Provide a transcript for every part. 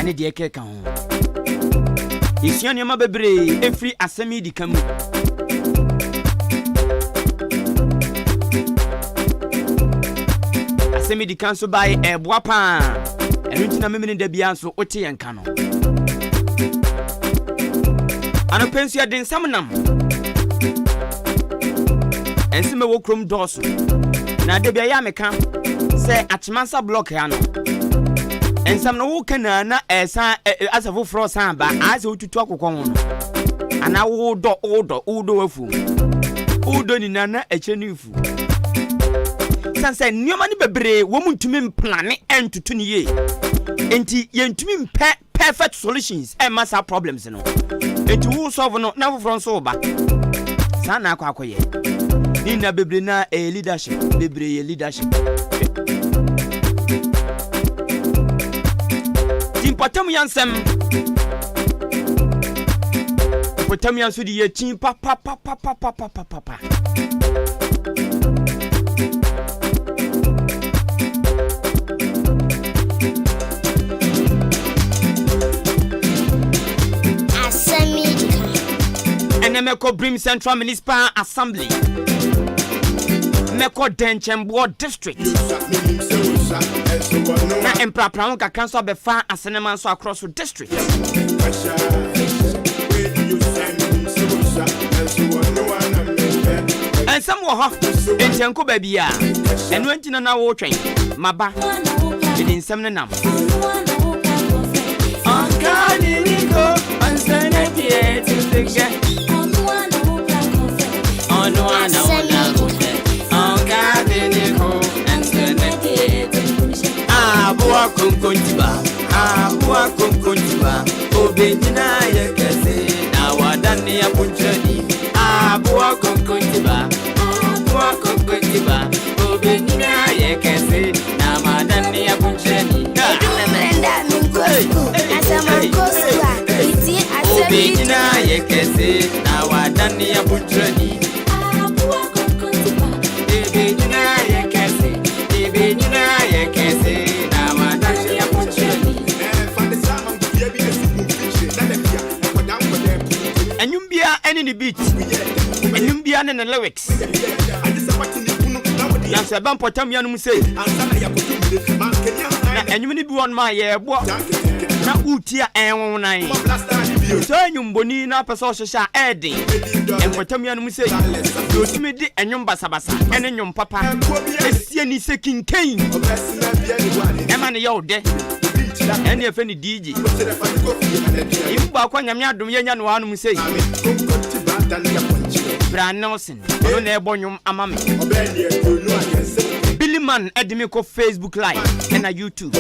ane de keka ho yesua nneɛma bebree efiri asɛm Dika mu asɛm Dika nso bae ɛboa paa ɛno nti na memene da bia nso wote yɛn ka no anopɛnsu yɛde nsɛm nam ɛnsɛm ɛwɔ kurom dɔɔso na da bia yɛ ameka sɛ Achemansa block ya no ensam no wo kana na esa asafo fro san ba ase otutu akokɔ ho no ana wo do wafu wo ni na eche ni fu sanse nneoma ni bebre wo muntumi mplane entutu ni ye enti yentumi mpe perfect solutions e masa problems no enti wo solve no na foforo nso ba san na akwakoye ni na bebre na leadership bebre ye leadership Potem yansem potem yansu di yetin pa Asem Enemeko Brim Central Municipal Assembly Meko Denchembo District na emprapra ka kanso befa asenema nso across the district and some wo ho entenko ba bia eno antina na wo twen maba edi nsem ne nam ankani niko ansana tie tike ono ana ankani niko ansana tie Abua konkontiba obedina yekese na wadani ya punchani abua konkontiba obedina yekese na madani ya punchani Mrenda nungosu asamakoswa iti asemi obedina yekese na wadani ya punchani abua konkontiba obedina yekese Enyumbia any ni beat enyumbia ne lyrics na se ban potam ya no say na enyumni bi won ma ye bo na utia enwon nan so enyumboni na person hyehyɛ eden enpotam ya no say do timi di enyum basabasa ene nyum papa esie ni sekinken ema ne yo de ene efe ni DJ ibu ba kwa nyame adom yenya no hanu sei Bra Nelson no na ebonyum amame Billy Man edimi ko Facebook live and na YouTube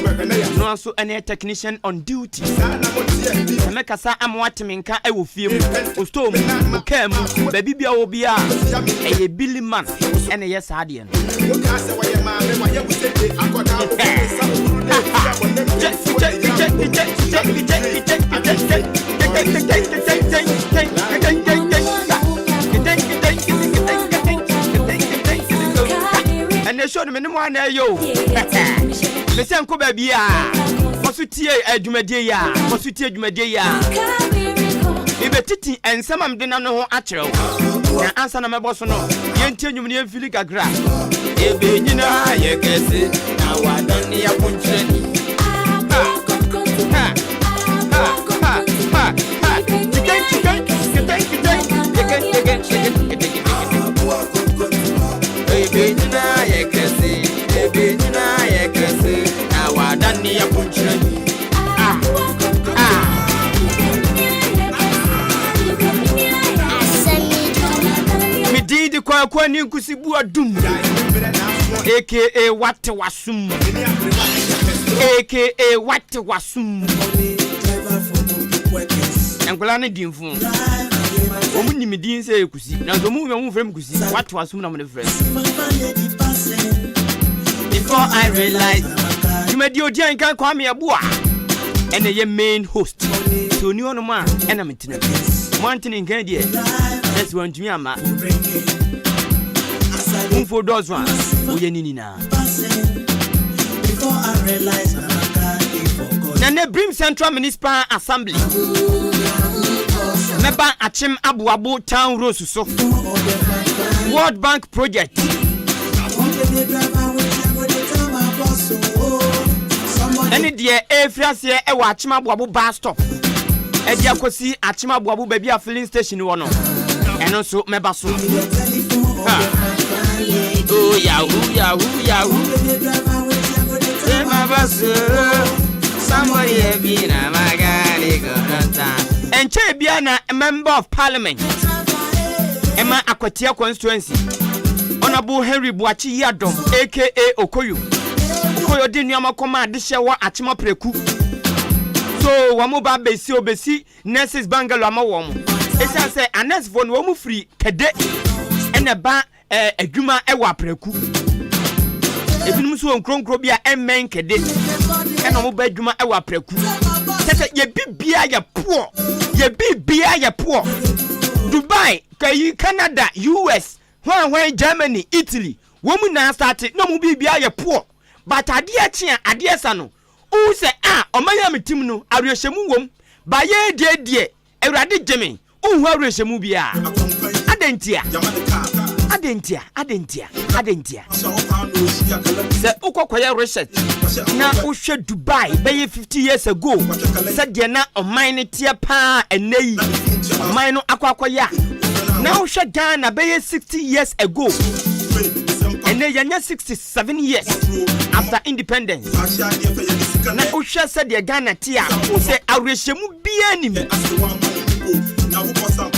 no also any technician on duty Emeka sa amwatiminka e wo fie mu ostom ukam baby bia wo bia eye Billy Man ene yes ade no and they showed me no one yo. The same ko baby ya. Fosutie adwumade ya. Fosutie adwumade ya. Ibe titi ensem am de na no ho akyerɛw. Na ansa na mebo so no. Yentie nwum ne yemfili gagra. Ebe nyina yekese na wadani ya punchani. Na wadani ya punchani. Mididi kwa ni nkusibu adum aka wate wasum aka wate wasum enkola ne dimfu omu nimidin se ekusi na zo mu frem kusi wate wasum na mo ne frem before I realize you made your dia nkan kwa me aboa ene ye main host to ni ono ma ena metina mountain nkan dia that's one to me ama for those ones we nini na before I realize I can't forget na ne Brim Central Municipal Assembly meba achim abuabu town road so World Bank project ene die efriase e wa achim abuabu bus stop e dia kosi achim abuabu baby a filling station wo no eno so meba so oh yahoo somebody have been a magari enche bia na member of parliament Emma Akwatia constituency Honorable Henry Buachi Yadom aka Okoyo di nneoma koma de hye wa achima preku so wamo ba besi obesi nurses bangalo amawo mo esa say anes fo no wamo free kede ene ba adwuma e wa preku ebinum so nkronkro bia emmen kede ene mo ba adwuma e wa preku tete ye bibia ye poor Dubai kai Canada US when Germany Italy womu na start no mo bibia ye poor but ade sa no u se omanya metim no arehemu wom ba ye die Ewurade geme u hu arehemu bia adentia se ukokoye research na uhwe Dubai be 50 years ago said de na omine tie pa enei omine no akwakoya na uhwe Ghana be 60 years ago and then 67 years after independence na uhwe said de Ghana tia u se arehemu bia ni na wo kosa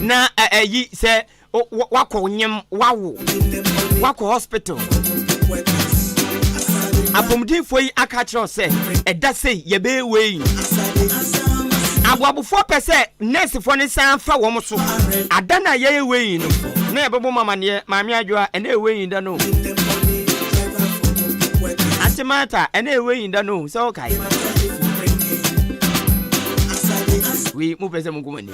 na yi say wako nyem wako hospital apomdifo yi aka kire say eda say ye be we abuabufo pese nurse fo ne san fa wo so adana ye we no na ebebo mama ne maami adwoa ene we da no atimata ene we da no so kai we mu pese mu kumani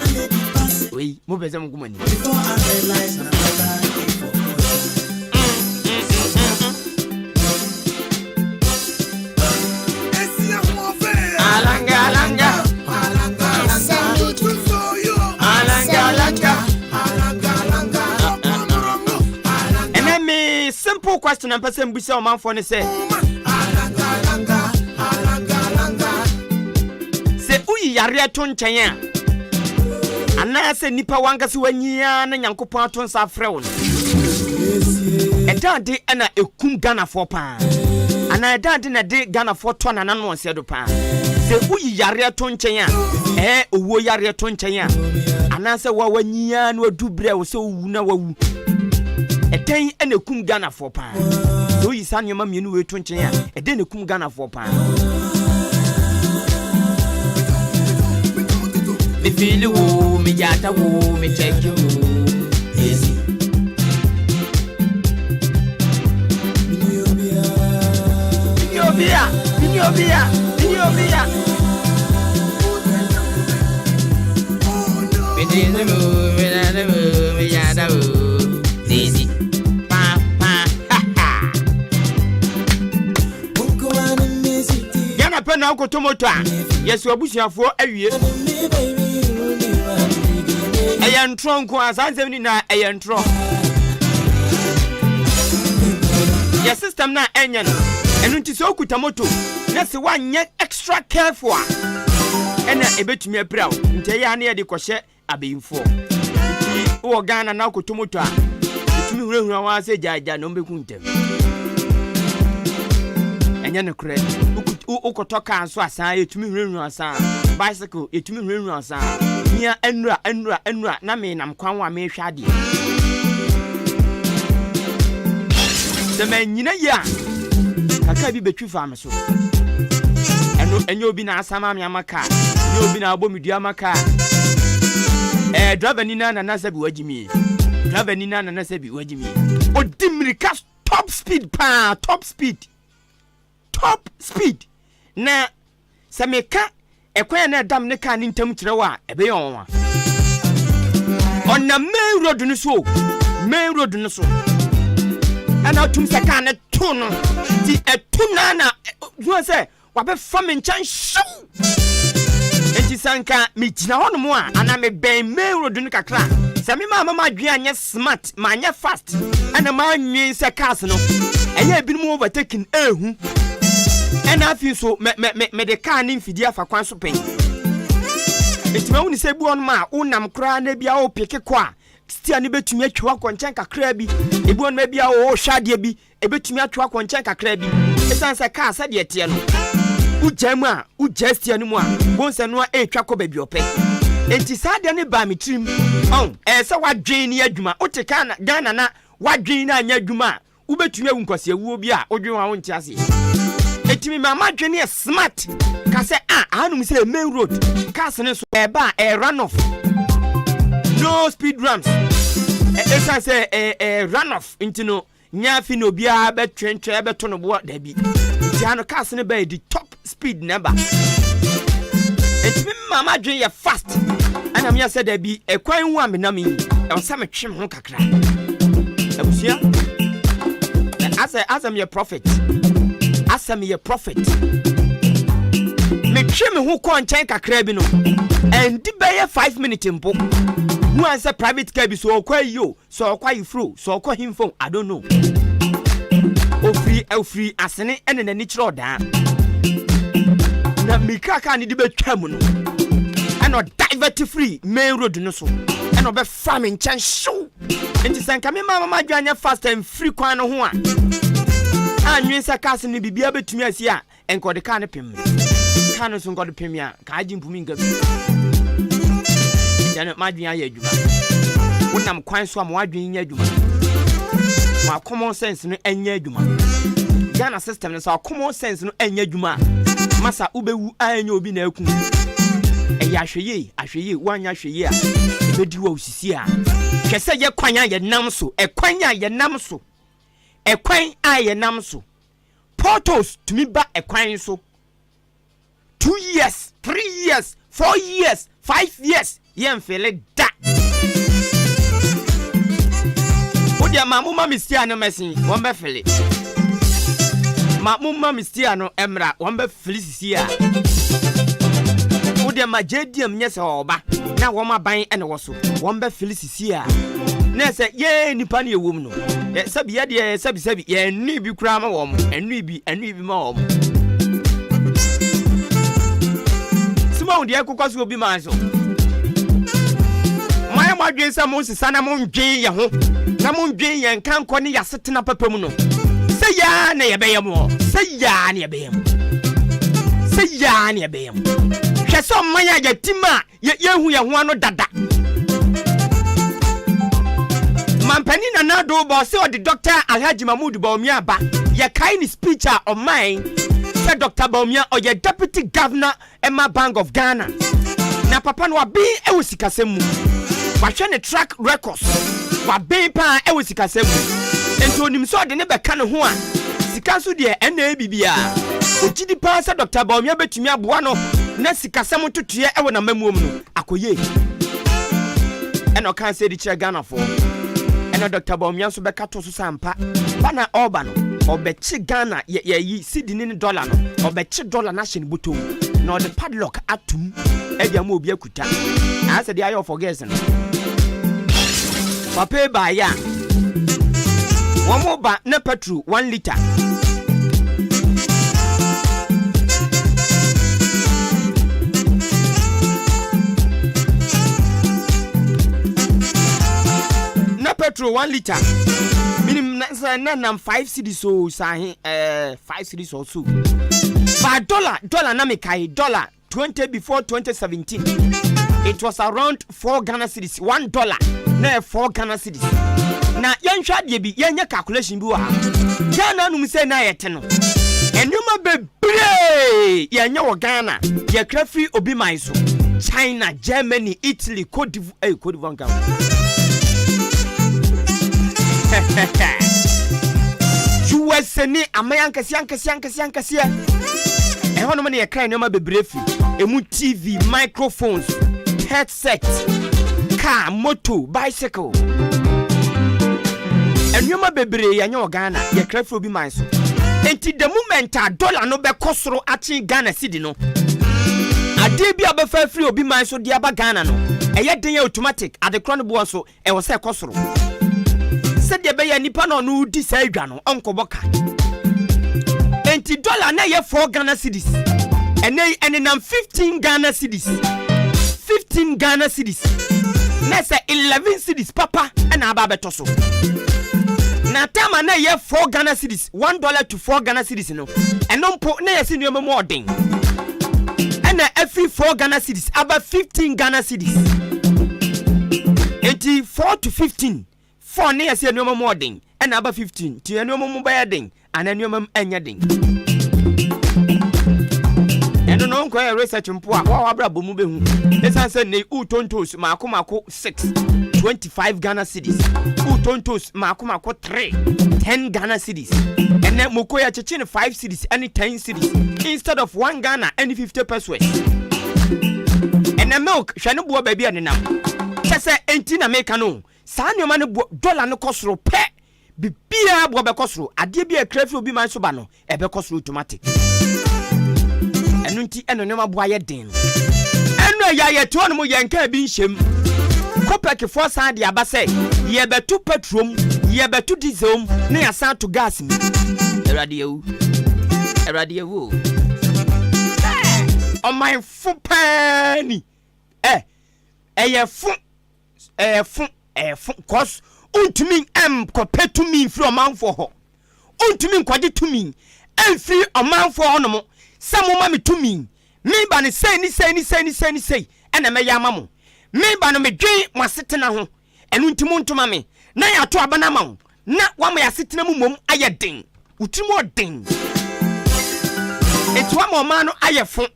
alanga simple question and person be say man for ne say uyi yare to nchen a ana say nipa wanga se wanyia na nyankopon aton sa frew edade na ekum Ghana for pa ana edade na de Ghana for to na no se do pa se uyi yare to nchen a owo yare to nchen a ana say wa wanyia na wadubre wo se wu na wawu eden ene kum Ghana for pa so yi san yoma mienu we to nchen a eden kum Ghana for pa me feel you me jata wo me check you easy Binyobia me dinero me jata wo easy yana pe na ukoto moto a yesu abusuafo awie eyentro nko asanse ni na eyentro ya system na enya no enu nti so okuta moto na se wanye extra careful ena ebetumi apraw nti ya na ye de kohye abeyinfo nti wo Ghana na okoto moto a etumi hurahura wa se jaja no mbeku ntem enya ne kure ukotoka anso asan etumi hurahura asan bicycle etumi hurahura asan nia enura na me nam kwan wa me hwade se manyina ya kaka bi betwi fa me so enyo obi na asama me amaka enyo obi na abomidua amaka driver ni na nasabi wagimi odimirika top speed top speed na sɛ meka ɛkwan na dam ne ka ne ntam kyerɛ wa ɛbɛyɛ ɔnwa ɔna main road no so ana tum sɛ ka ne to no ti ɛto na you say wabɛfa me nkyɛn hyew enti sanka me gyina hɔ no mu a ana me bɛn main road no kakra sɛ me mama adwen anyɛ smart ma anyɛ fast ana ma anwen sɛ cars no ɛyɛ ebinom overtaking ehu ɛna afi so me de car ne mfidi afa kwan so pen enti ma woni sɛ bu on ma wonam kra na bia o peke kɔ a stia ne betumi atwa akɔnkyɛn kakra bi ebu on ma bia o hwadeɛ bi ebetumi atwa akɔnkyɛn kakra bi esan sɛ car sɛ de tie no ujamu a ujestia no mu a bonse no etwa kɔ baabi opɛ enti saa de ne ba me trim sɛ wadwen ne adwuma wote kana Ghana na wadwen na anya adwuma a wobetumi awu nkwase awuo bi a odwen wa wonte ase etimi mama dwen ne smart ka sɛ anum sɛ main road cars ne so eba run off no speed runs esan sɛ run off into no nya fi no bia betwentwe beto no bo da bi tiano cars ne ba di top speed number etimi mama dwen ye fast ana me say da bi ekwan hu amena me onsa me twem ho kakra abusia Asem ye prophet me twem ho ko nkyɛn kakra bi no and di be 5 minutes mpo who answer private car bi so okwa yo so okwa ifro so okwa himfo I don't know ofri asene ene na ni kyerɛ ɔdaa na mikaka ni di betwa mu no ɛna divert free main road no so ɛna ɔbɛ farming nkyɛn show enti sanka me mama dwanya fast and free kwan no ho a anwen sɛ cars ni bibia betumi asi a enkɔde car ne pem car no so nkɔde pem a ka agye mpumi nka bi jana madwin aye adwuma wonam kwan so am wadwin nya adwuma ma common sense no anya adwuma Ghana system no so common sense no anya adwuma masa ubewu anya obi na aku eya ahweye wanya ahweye a ebedi wa osisi a hwese ye kwanya ye nam so ekwanya ye nam so ekwan aye nam so portals tumi ba ekwan so 2 years 3 years 4 years 5 years yen fele da odia mamuma mistia no mesin won be fele mamuma mistia no emra won be fele sisia odia majediam nyese oba na won maban ene woso won be fele sisia na se ye nipa na ewom no sabi ye de sabi ye nu bi kura ma wom enu bi ma wom sima de akokwaso obi ma so madwen sa mo sisa na mo ndwen ye ho na mo ndwen ye nkan kɔ ne yasetena papam no sɛ ya na ye bɛyɛ mo sɛ ya na ye bɛyɛ mo hwɛ sɛ ɔmanya ya tima ye hu ye ho ano dada mampani na nado bo sɛ ɔde Dr. Alhaji Mahmoud Bawumia ba ye kai ni speech a ɔman sɛ Dr. Bawumia ɔyɛ deputy governor Emma Bank of Ghana na papa no abi ewo sikasɛm mu wahwɛ ne track records waben pa ewo sikasɛm ento onim so de ne bɛka ne ho a sika so de ɛna bibia ogidi pa sɛ Dr. Bawumia betumi aboa no na sikasɛm totoe ewo na mamuom no akoye ɛna ɔka sɛ di kyerɛ Ghana fo ɛna Dr. Bawumia so bɛka to so sampa bana ɔba no ɔbɛkye Ghana yi sidini ne dollar no ɔbɛkye dollar na hyɛ ne bottom na ɔde padlock atum ɛdia ma obi akuta asa de ayo forget no papa ba ya wɔn mo ba na petrol 1 liter na petrol 1 liter minim na 5 cedis so sahi 5 cedis or so ba dollar na me kai dollar 20 before 2017 it was around 4 Ghana cedis $1 na 4 Ghana cedis na yenhwa de bi yenye calculation bi wa Ghana num say na yete no enuma bebre yenye wo Ghana ye krafi obi man so China, Germany, Italy, Cote d'Ivoire USA ni amayan kasian ɛhɔ no me ne yɛkra nneɛma bebree fi emu TV, microphones, headset, car, motor, bicycle. Nneɛma bebree yɛnyɛ wɔ Ghana yɛkra fi obi man so. Enti the moment a dollar no bɛkɔ soro akyɛ Ghana cedi no. Ade bi abɛfa free obi man so de aba Ghana no. Ɛyɛ den yɛ automatic adekora no bo so ɛwɔ sɛ ɛkɔ soro. Sɛ de bɛyɛ nipa no no di sɛ adwa no ɔnkɔbɔka. Enti dollar na yɛ 4 Ghana cedis. Ɛne nam 15 Ghana cedis. 15 Ghana cedis. Na sɛ 11 cedis papa ɛna aba bɛtɔ so. Na tama na yɛ 4 Ghana cedis, $1 to 4 Ghana cedis no. Ɛno mpo na yɛ si nneɛma mu ɔden. Ɛna every 4 Ghana cedis aba 15 Ghana cedis. Enti 4 to 15. 4 na yɛ si nneɛma mu ɔden. Ɛna aba 15. Ti nneɛma mu bɛyɛ den. Ana nneɛma mu ɛnyɛ den. Ɛno no nkɔ research mpo a wa wabra bomu behu. Esan sɛ ne utontos maako 6 25 Ghana cedis. Utontos maako 3 10 Ghana cedis. Ene moko ya cheche ne 5 cedis and 10 cedis instead of 1 Ghana and 50 pesos. Ene milk hwe ne bo baabi anenam. Kyese enti na meka no. Saa nneɛma ne dollar no kɔsoro pɛ. Bibia bo bɛkɔsoro. Ade bi akrafi obi man so ba no ɛbɛkɔsoro automatic. Enu nti eno nneɛma bo ayɛ den no. Eno ya yɛ to no mo yɛ nka bi nhyem. Kopek for san de aba sɛ yɛbɛto petrol, yɛbɛto diesel, na yɛsan to gas mi. Erade ewu. On my fu pani. Ɛyɛ fu cause untumi kɔpɛ to me free ɔmanfo hɔ. Untumi nkɔgye to me free ɔmanfo hɔ no mo. Sɛ mo ma me to me. Me ba ne sei ɛna mɛyɛ ama mo. Me ba no me dwen masetena ho enu ntimo ntoma me na ya to abana ma wo na wa ma ya setena mu mom aye den utimo den etu ama ma no aye fo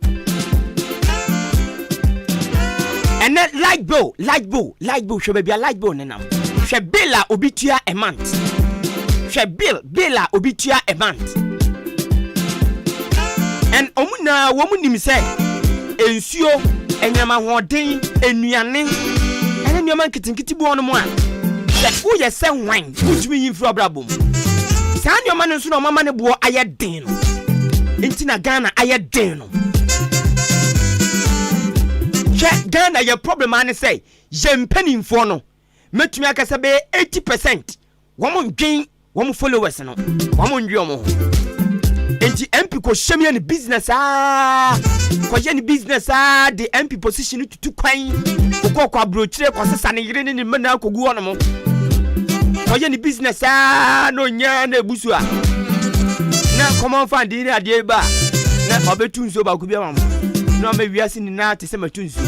ene light bill hwe bia light bill ne nam hwe bill a obitua a month hwe bill a obitua a month en omuna wo mu nim se ensuo enyama hoden enuane ene nyama nkitinkiti bo no mo a se wo ye se wan utumi yimfru abrabom saa nyama no so no mama ne bo aye den no enti na Ghana aye den no che Ghana ye problem ane say je mpanimfo no metumi akasa be 80% wo ndwen wo followers no wo ndwe omo enti MP ko shemia ni business ko business the MP position to kwan ko abrochire ko sesa ne yire ne mena kogu ono mo ko ni business no nya na ebusu a na common fund ni ade ba na obetu nso ba ko bia mam na ma wiase ni na te se matu nso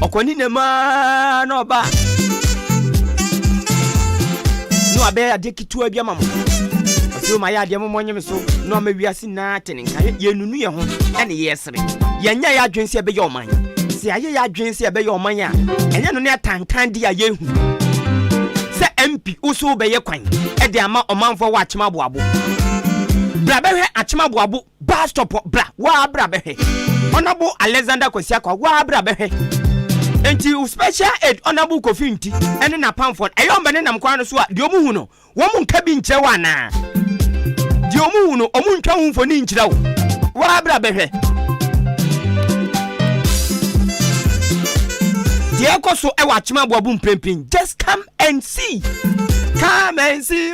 okoni ne ma na oba no abe ade kitu bia mam so my idea mo nyem so no ma wiase na teninka ye nunu ye ho ene ye sere ye nya ya adwense be ye oman se aye ya adwense be ye oman a enye no ne tankan dia ye hu se MP uso be ye kwan e de ama omanfo wa achema boabo bra be hwe achema boabo bus stop bra wa bra be hwe Honorable Alexander Kosiaka wa bra be hwe enti special aid Honorable Kofinti ene na pamfon eyo mbe ne nam kwan no so a de omu hu no wo mu nka bi nche wa na di omu no omu ntwa hu mfoni nkyira wo wa bra behwe di ekoso e wa chima boabu mprempin just come and see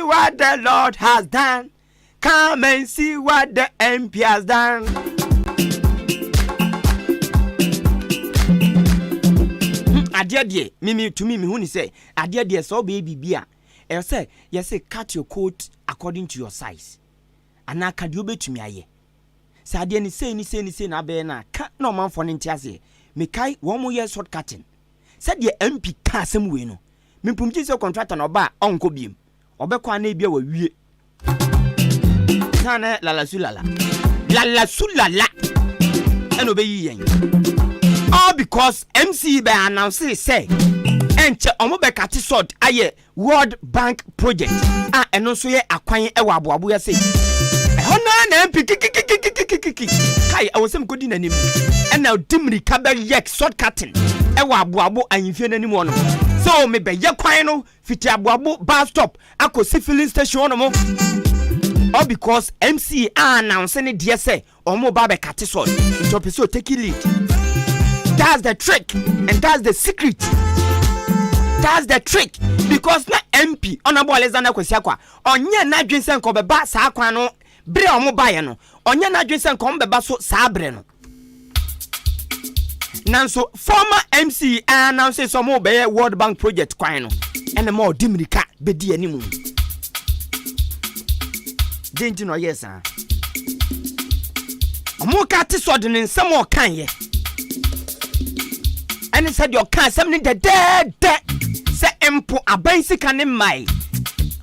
what the Lord has done. Come and see what the MP has done. Adia mimi to me hu ni say adia so be bibia e say yes cut your coat according to your size ana ka de obetumi aye sa adia ni say na be na ka no man for ntiase me kai wo mo ye short cutting said the MP ka asem we no me pumji se contractor no ba onko biem obekwa na bia wa wie kana lala sulala eno be yi yen all because MC be announce say enche omo be kati sword aye World Bank project ɛno nso yɛ akwan ɛwɔ aboabo yɛ sɛ ɛhɔ na MP kai ɛwɔ sɛ mkɔdi n'anim ɛna dimri kabel yek shortcutting ɛwɔ aboabo ahemfie n'anim hɔ no so me bɛyɛ kwan no fiti aboabo bus stop akɔsi filling station no mo all because MC announce ne deɛ sɛ ɔmo ba bɛkate sɔd nti ɔpɛ sɛ take lead. That's the trick and that's the secret. That's the trick because na MP Honorable Alexander Kwesiakwa onye na dwen sɛ nkɔ bɛba saa kwan no bre ɔmo baeɛ no onye na dwen sɛ nkɔ bɛba so saa bre no nanso former MC announce some obey World Bank project kwan no ɛna ma ɔdi mirika bɛdi animu denti no yes ah ɔmo ka te so de ne nsɛm ɔkan yɛ ɛne said your can asɛm ne dɛdɛɛdɛ sɛ empo aban sika ne mai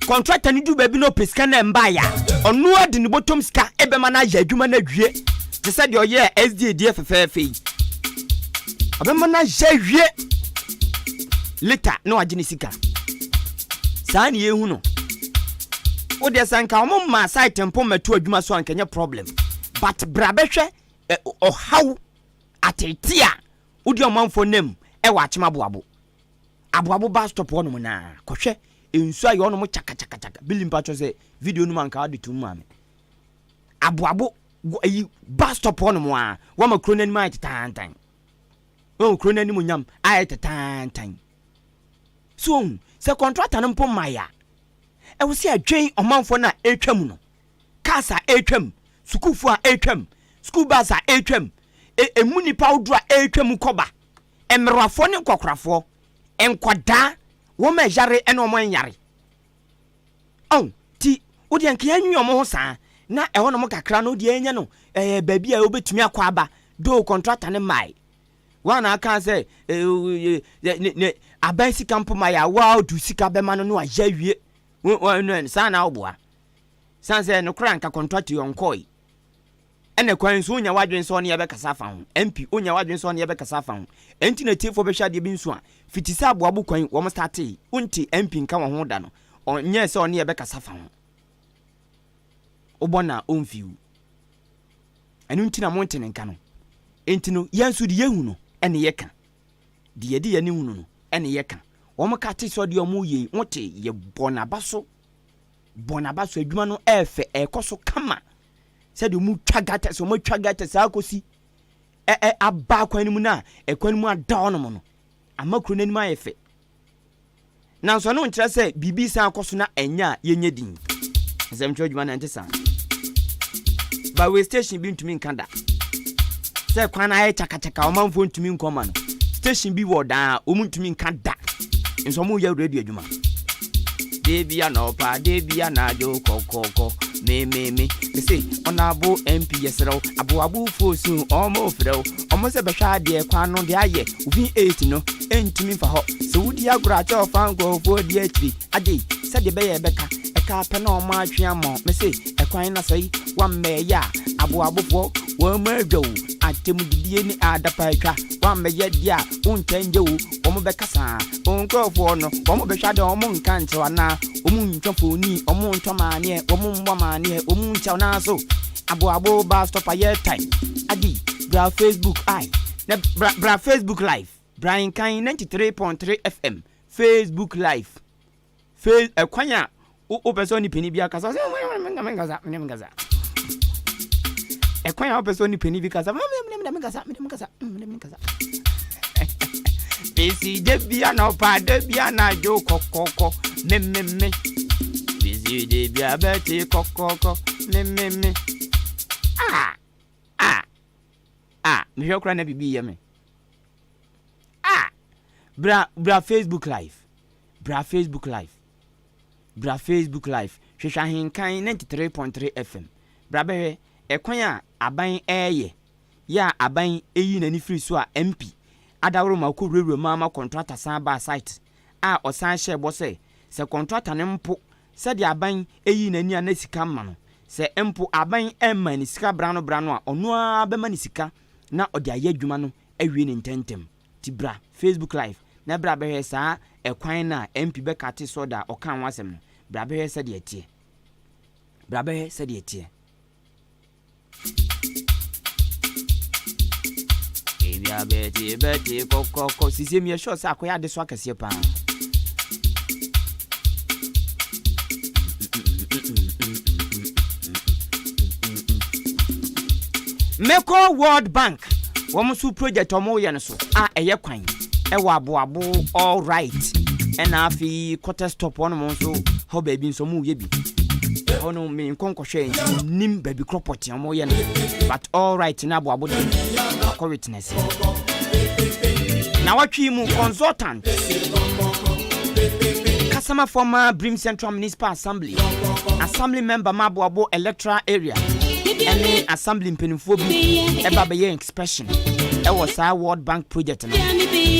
contractor ni du baabi no pesika na mbaya ɔno adi ne bottom sika ebema na ya adwuma na dwie te said your year SDA fefefe abema na ya wie later no agene sika saa ne yehu no wo de sanka ɔmo ma site tempo matu adwuma so ankanya problem but brabehwe ɔhaw atetia wodi ɔmanfo nem ɛwɔ achema aboabo bus stop hɔ no na kɔhwɛ ensu ayi ɔno mo chaka bilim patcho sɛ video no man ka ade tum ma me aboabo ayi bus stop hɔ no a wa ma krona ni ma tetantan wo krona ni mo nyam ayi tetantan so sɛ contractor no mpo maya ɛwo sɛ adwen ɔmanfo na etwam no kasa etwam sukufo a etwam school bus a etwam emuni powder etwam koba emrafo ne kokrafo enkwada wo ma yare ene omo nyare ti odi anka anwi omo ho saa na ɛhɔ no mo kakra no odi anya no baabi a obetumi akɔ aba do contractor ne mai wana aka sɛ ne aban sika mpo mai a wa du sika be ma no ajawie no saa na oboa san sɛ no kra nka contractor yonkoi ene kwan so nya wadwen so ne yɛbɛkasa fa ho MP onya wadwen so ne yɛbɛkasa fa ho enti na tifo bɛhwa de bi nso a fitisa aboabo kwan wo mo starte unti MP nka wo ho da no onye sɛ ne yɛbɛkasa fa ho obona onfiu enu nti na monte ne nka no enti no yansu de yehu no ene yɛka de yɛde yɛ ne hu no ene yɛka wo mo ka te so de omo ye wote ye bonaba so adwuma no efe ekoso kama said you mu twagata so mo twagata sa akosi aba kwan mu na ekwan mu ada no mo no amakro nanim ayefe na so no nkyerɛ sɛ bibi san akoso na enya yenye din asem twodwuma na ntesa ba we station bi ntumi nkanda sɛ kwan na aye chaka o manfo ntumi nkoma no station bi wo da o mu ntumi nkanda nso mo ya radio adwuma debia no pa debia na jo kokoko me say onabo MP yesero aboabo fosu omo frɛw omo se behwa de kwan no de aye ubi 8 no entimi fa ho se wudi agura cha ofan gofo de akiri ade se de beye beka eka pe na omo atwe amo me say ekwan na sai wa meya aboabo fo wa madwo atemu didie ni adapa atwa wa meye dia untanje wo omo bekasa onkofo no omo behwa de omo nka ntewa na omo ntwafo ni omo ntwamane omo mbamane omo nchaw na so aboabo ba stop aye time adi bra Facebook na bra Facebook live Brian Kan 93.3 FM Facebook live kwanya o person ni peni bia kasa mengaza kwanya o person ni peni bia kasa mengaza bisi de bia na pa de bia na jo kokoko me bisi de bia beti kokoko me me hwekra na bibi ye me bra Facebook live hwehwa Ahenkan 93.3 FM bra behwe ekwan a aban eye ya aban eyi na ni free so a MP adawro ma ko rewre ma contractor san ba site a osan hye bo se contractor ne mpo se de aban eyi na ni ana sika ma no se mpo aban emma ni sika brano a ono a be ma ni sika na ode aye adwuma no awie ne ntentem ti bra Facebook live na bra be saa ekwan na MP be kate so da okan wasem no bra be se de etie bra be se de etie ebia beti kokoko sisi mi sure sa akoya de so akese pa Meko World Bank womo su project omo ye no so eye kwan wa aboabo all right na afi quarter stop on mo so ho ba bi nso mu ye bi ono me nkonkwohwe nim ba bi property omo ye no but all right na aboabo de ko witness na watwi mu consultant customer former Brim Central Municipal Assembly member maboabo electoral area any assembly mpenifo bi eba be ye inspection e was our World Bank project no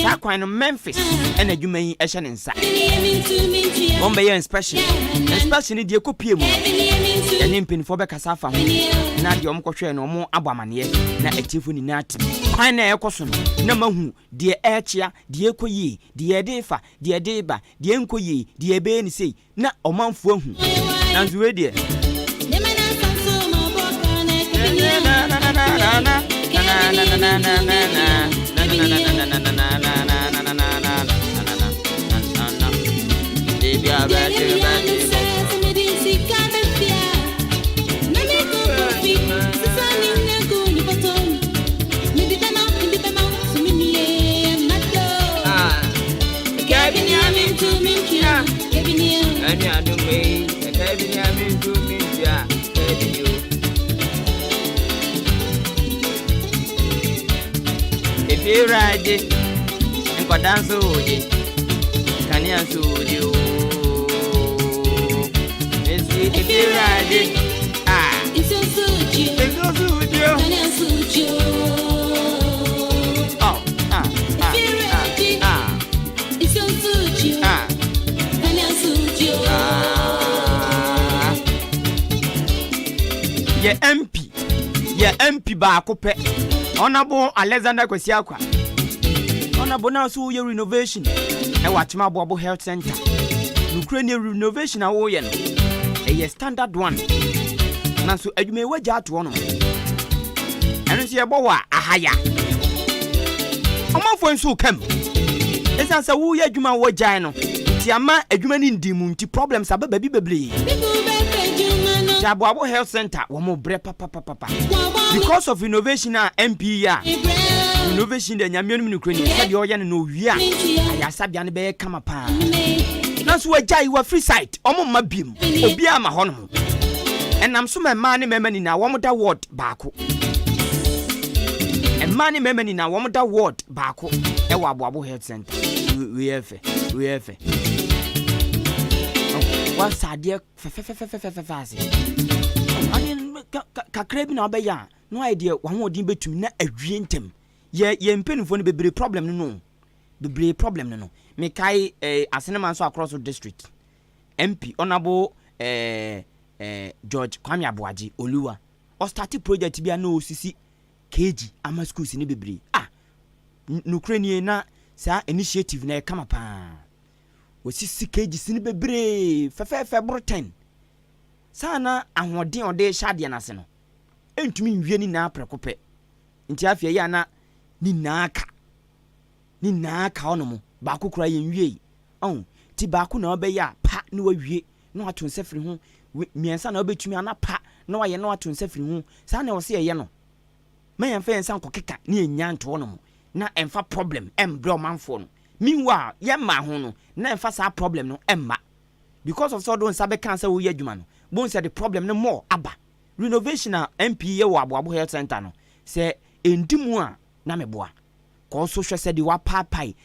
sa kwan no Memphis and adwuma yi ehye ne nsa on be ye inspection di ekopie mu any mpenifo be kasa fa ho na de omkohwe no mo abamane na atifu ni nat kwan na ekoso no na mahu de echia de ekoyi de edefa de edeba de enkoyi de ebe ni sei na omanfo ahu na nzuwe de Ride and go dance oje can you answer you if you ride it's so good can you answer you it's so good can you answer you MP ba kope Honorable Alexander Kwesiakwa. Honorable now so your renovation. E watchma Bobo Health Center. Ukrainian renovation a wo ye no. E standard one. Na so adwuma waja ato no. Eno se ebo wa ahaya. Omanfo nso kam. Esa sa wo ye adwuma waja no. Ti ama adwuma ni ndimu nti problems ababa bi bebre. Jabo Health Center womo bre papa because of innovation and MP ya innovation de nyamianum ni krani sabi oya no wi a ya sabia ne be kama pa na so agya yi wa free site omo ma biem obi ama ho no enam so ma ne mema ni na womo da ward baako emma ne mema ni na womo da ward baako e wa Abo Health Center we efe what's idea fast ani kakrebi na obeya no idea wa ho odin betumi na awie ntem ye mpenifo no bebre problem no me kai asenema so across the district MP honorable George Kwame Aboaji Oluwa o start project bia na osisi KG ama schools ni bebre nukrenie na sa initiative na kama pa osisi KG sini bebre fefe broten sana ahoden ode hyade na se no entumi nwie ni na prekope nti afia ya na ni naaka onomo ba kokura ye nwie ti ba ko na obeya pa na wawie na wato sefiri ho miensa na obetumi ana pa na waye na wato sefiri ho sana wo se ye no meyan fa yensa nkokeka na enya nto onomo na emfa problem embro manfo no meanwhile ye ma ho no na emfa sa problem no emma because of so don sabe cancer wo ye adwuma no bon say the problem no more aba renovation a MP ye wo Abo Health Center no say endimu a na meboa ko so hwe say di wa papai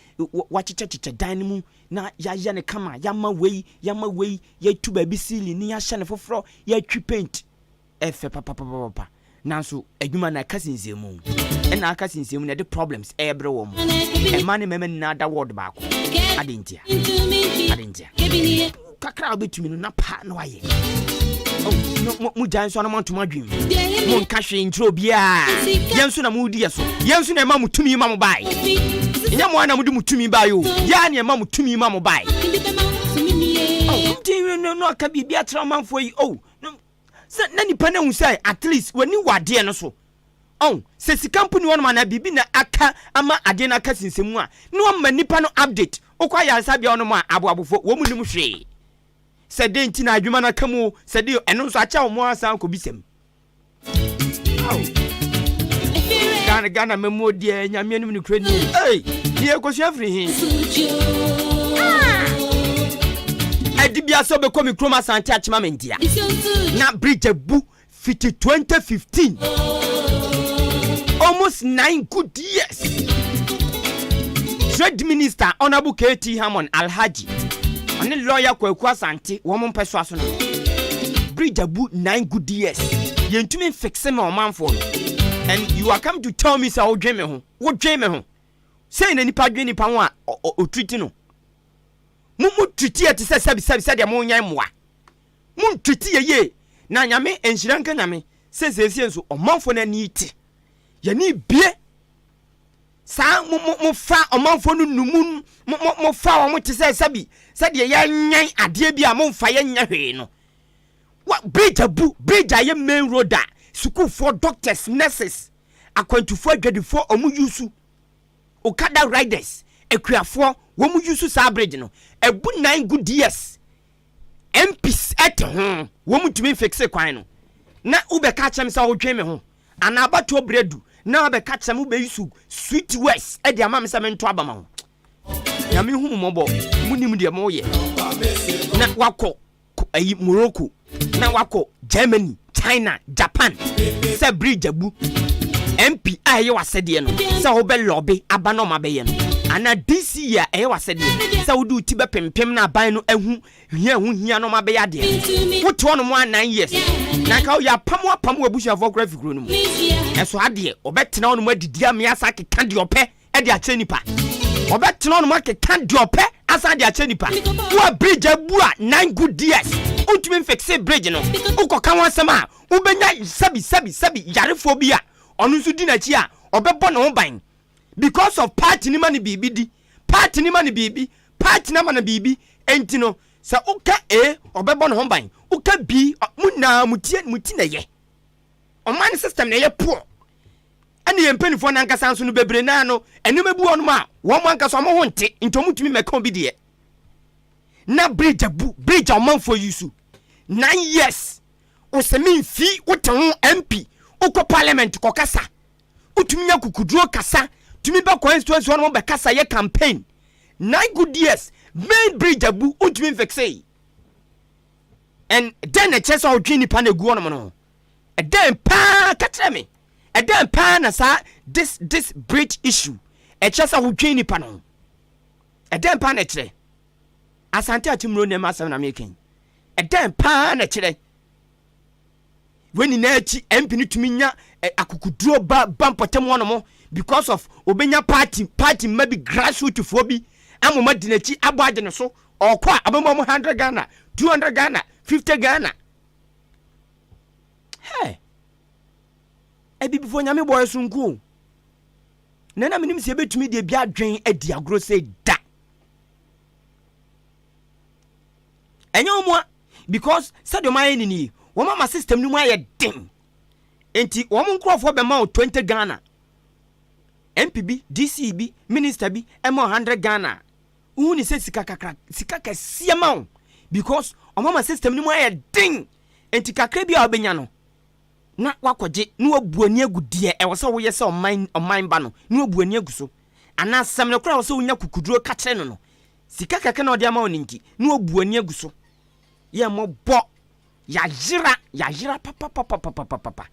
wa chichechiche dan mu na ya ne kama ya ma wei ya tu ba bi sili ni ya hye ne foforo ya twi paint efe papa nanso adwuma na kasinsiemu na akasinsiemu na the problems ebre wo mu e mane mema ni na da word baako adentia kakra obetumi no na pa na waye Oh, mu janso na monto madwim. Mon ka hwe ntro bia. Yenso na mu di yeso. Yenso na ma mutumi ma mo bai. Nya mo na mu di mutumi bai o. Ya na ma mutumi ma mo bai. Oh, no aka bibia tra manfo yi. Oh, na nipa na hu sai at least wani wade no so. Oh, se sikampuni wonu na bibi na aka ama ade na aka sinsemu a no ma nipa no update. Okwa ya sabia wonu ma aboabofo wo mu nim hwe. Se de nti na adwuma na kamu se de eno so acha wo mo asan ko bisem. Gana memo de nyame anim ni kura ni. Hey, die ko so afri hin. Adibia so be komi kroma sante achima mendia. Na bridge bu fiti 2015. Almost 9 good years. Trade Minister Honorable KT Hammond Alhaji and lawyer Kwaku Asante woman peso aso no. Bridge bu 9 good years. Yentumi fixe me oman for. And you are come to tell me say o dwe me ho. Wo dwe me ho. Say na nipa dwe nipa ho a o treat no. Mu treat ye te sabi de mo nyan moa. Mu treat ye na nyame enhyiranka nyame. Say enso omanfo na ni ti. Ye ni bie. Sa mo fa omanfo no numu mo fa wo te sabi de ya nyan ade bia mo fa ye nya hwe no. What bridge aye main road da school for doctors nurses akwantufo adwadifo omu yusu okada riders ekuafo wo mu yusu sa bridge no ebu 9 good years MPs at home wo mu tumi fixe kwan no na ube ka chem sa wo dwen me ho ana abato bredu na ube ka chem ube yusu sweet west e dia mam sa mento abama ho ya me hu mobo munim de mo ye na wako ayi Morocco na wako Germany, China, Japan. Se bridge abu MP aye wasede no. Se wo be lobby abano mabeye no. Ana this year aye wasede. Se wo du ti be pempem na aban no ahu hia no mabeye ade. Wo to no mo 9 years. Na ka wo ya pamo abusia for graphic ro no mu. Eso ade obetena wo no adidi ame asa keka de ope e de ache nipa. Obetena wo no keka de ope asa de ache nipa. Wo bridge abu a 9 good years. Ultimate fixe bridge no uko ka wansama ubenya sabi yarefo bia onu nso di na chi a obebo no ban because of party ni mani bibi di party ni mani bibi party na mani bibi enti no sa uka obebo no ban uka bi muna muti na ye oman system na ye poor ani ye mpanifo na nkasa nso no bebre na no enum ebu onu ma wo mo nkasa mo ho nte ntomutumi meka obi de na bridge o man for you 9 years osemi fi woton MP uko parliament ko kasa utumi nya kukuduro kasa tumi ba constituency no be kasa ye campaign 9 good years main bridge abu utumi fixe and then the chance of dream nipa na gu ono no e den pa katra me e den pa na sa this bridge issue e chance of dream nipa no e den pa na kire Asante achimro ne masam na making. E den pa na kire. Weni na echi MP ni tumi nya akukuduro bampotem wono mo because of obenya party maybe grassroots fo bi amoma dinachi abode no so okwa abama mo 100 Ghana, 200 Ghana, 50 Ghana. Hey. E bi before nyame boy sunku. Na menim se betumi de bia adwen adi agro say da. Enyomwa because said my ni wo mama system ni mu aye den enti wo mon krofo be ma 20 Ghana MPB DCB minister bi e ma 100 Ghana hu ni se sika kasia ma because o mama system ni mu aye den enti kakra bi a obenya no na wakoje na wabuani agudie e wo se wo ye se oman ba no na wabuani aguso ana asem ne kra wo se wonya kukuduro ka kire no sika kakra na odi ama oninki na wabuani aguso ye mo bo ya jira papa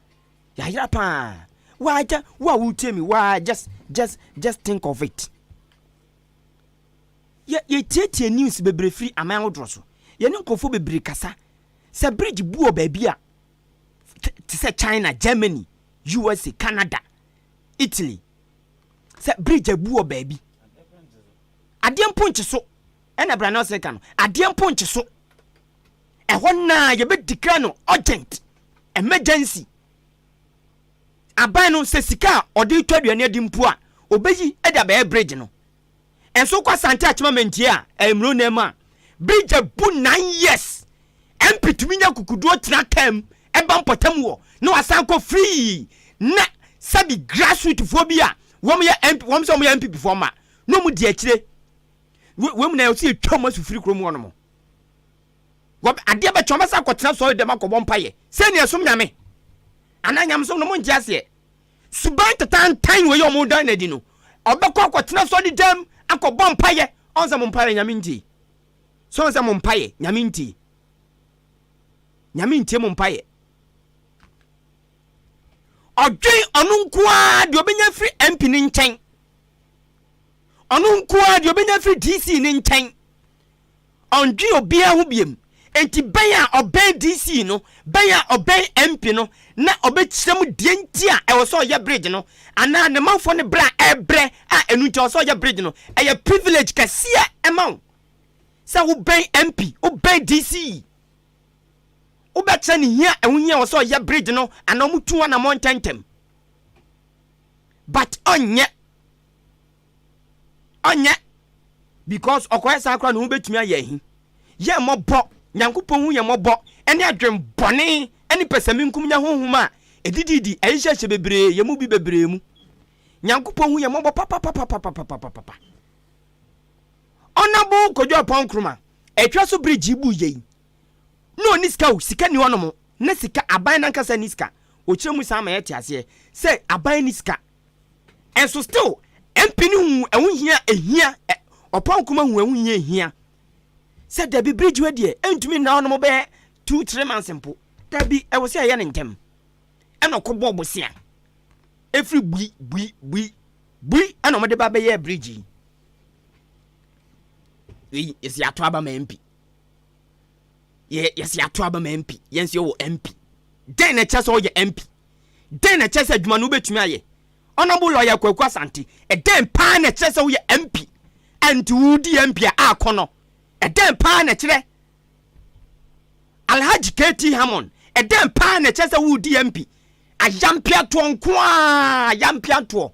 ya jira pa wa will tell me why just think of it ye tie news bebre free aman odro so ye ne nkofo bebre kasa se bridge buo ba bia ti se China, Germany, USA, Canada, Italy se bridge buo ba bi adem ponche so ena bra no se kan adem ponche so ɛhɔ na yɛbɛ declare no urgent emergency aban no sɛ sika ɔde twa aduane adi mpo a obeyi ɛde abɛyɛ bridge no enso kwa sante achima mentie a emro na ma bridge bu 9 years MP tumi nya kukuduo tena tam eba mpotam wo na wasan kɔ free na sabi grassroots fo bi a wɔm yɛ MP wɔm sɛ wɔm yɛ MP before ma no mu di akire wɔm na yɛsi atwa ma su free krom wɔn mo wɔm ade ba twɔma sa kɔtena so de ma kɔbɔ mpaye sɛ ne ɛsom nyame ananyam so no mo ntia se suban tatan tan we yɛ mo dan na di no ɔbɛkɔ kɔtena so de dam akɔbɔ mpaye ɔnsa mo mpaye nyame nti so ɔnsa mo mpaye nyame nti mo mpaye ɔdwen ɔno nkoa de obenya firi MP ne nkyɛn ɔno nkoa de obenya firi DC ne nkyɛn ɔndwe obia ho biem enti bɛn a ɔbɛn DC no bɛn a ɔbɛn MP no na ɔbɛkyerɛ mu die nti a ɛwɔ sɛ ɔyɛ bridge no ana ne manfo ne bra ɛbrɛ a ɛnu nti ɔwɔ sɛ ɔyɛ bridge no ɛyɛ privilege kɛseɛ ɛma wo sɛ wo bɛn MP wo bɛn DC ubɛkyɛ ne hia ɛhuhia wɔ sɛ ɔyɛ bridge no ana ɔmo tu ana mo ntentem but ɔnyɛ because ɔkɔyɛ saa kora no ho betumi ayɛ hi yɛ mmɔbɔ nyankopɔn hu yɛ mmɔbɔ ɛne adwen bɔne ɛne pɛsɛmi nkum nya honhom a edididi ɛhyehyɛ bebree yɛ mu bi bebree mu nyankopɔn hu yɛ mmɔbɔ papa ɔnabo kodwo pɔn kroma ɛtwa so bridge bu yɛ no niska sika ni wono na sika aban na nkasa niska o kire mu sama yete ase say aban niska enso still MP ni hu ehia ehia opon kuma hu ehia ehia say da bi bridge we de entumi na wono be 2-3 months mpo da bi e wo say ye ne ntem e no ko bobo sia every bui ana mo de ba be ye bridge yi esi ato aba ma MP yes ya to aba MP yense wo MP den na chese wo ye MP den na chese adwuma no betumi aye honorable lawyer Kwaku Asante e den pa na chese wo ye MP anti wo di MP a akono e den pa na kire Alhaji KT Hamon e den pa na chese wo di MP ayampia to nko a ayampia to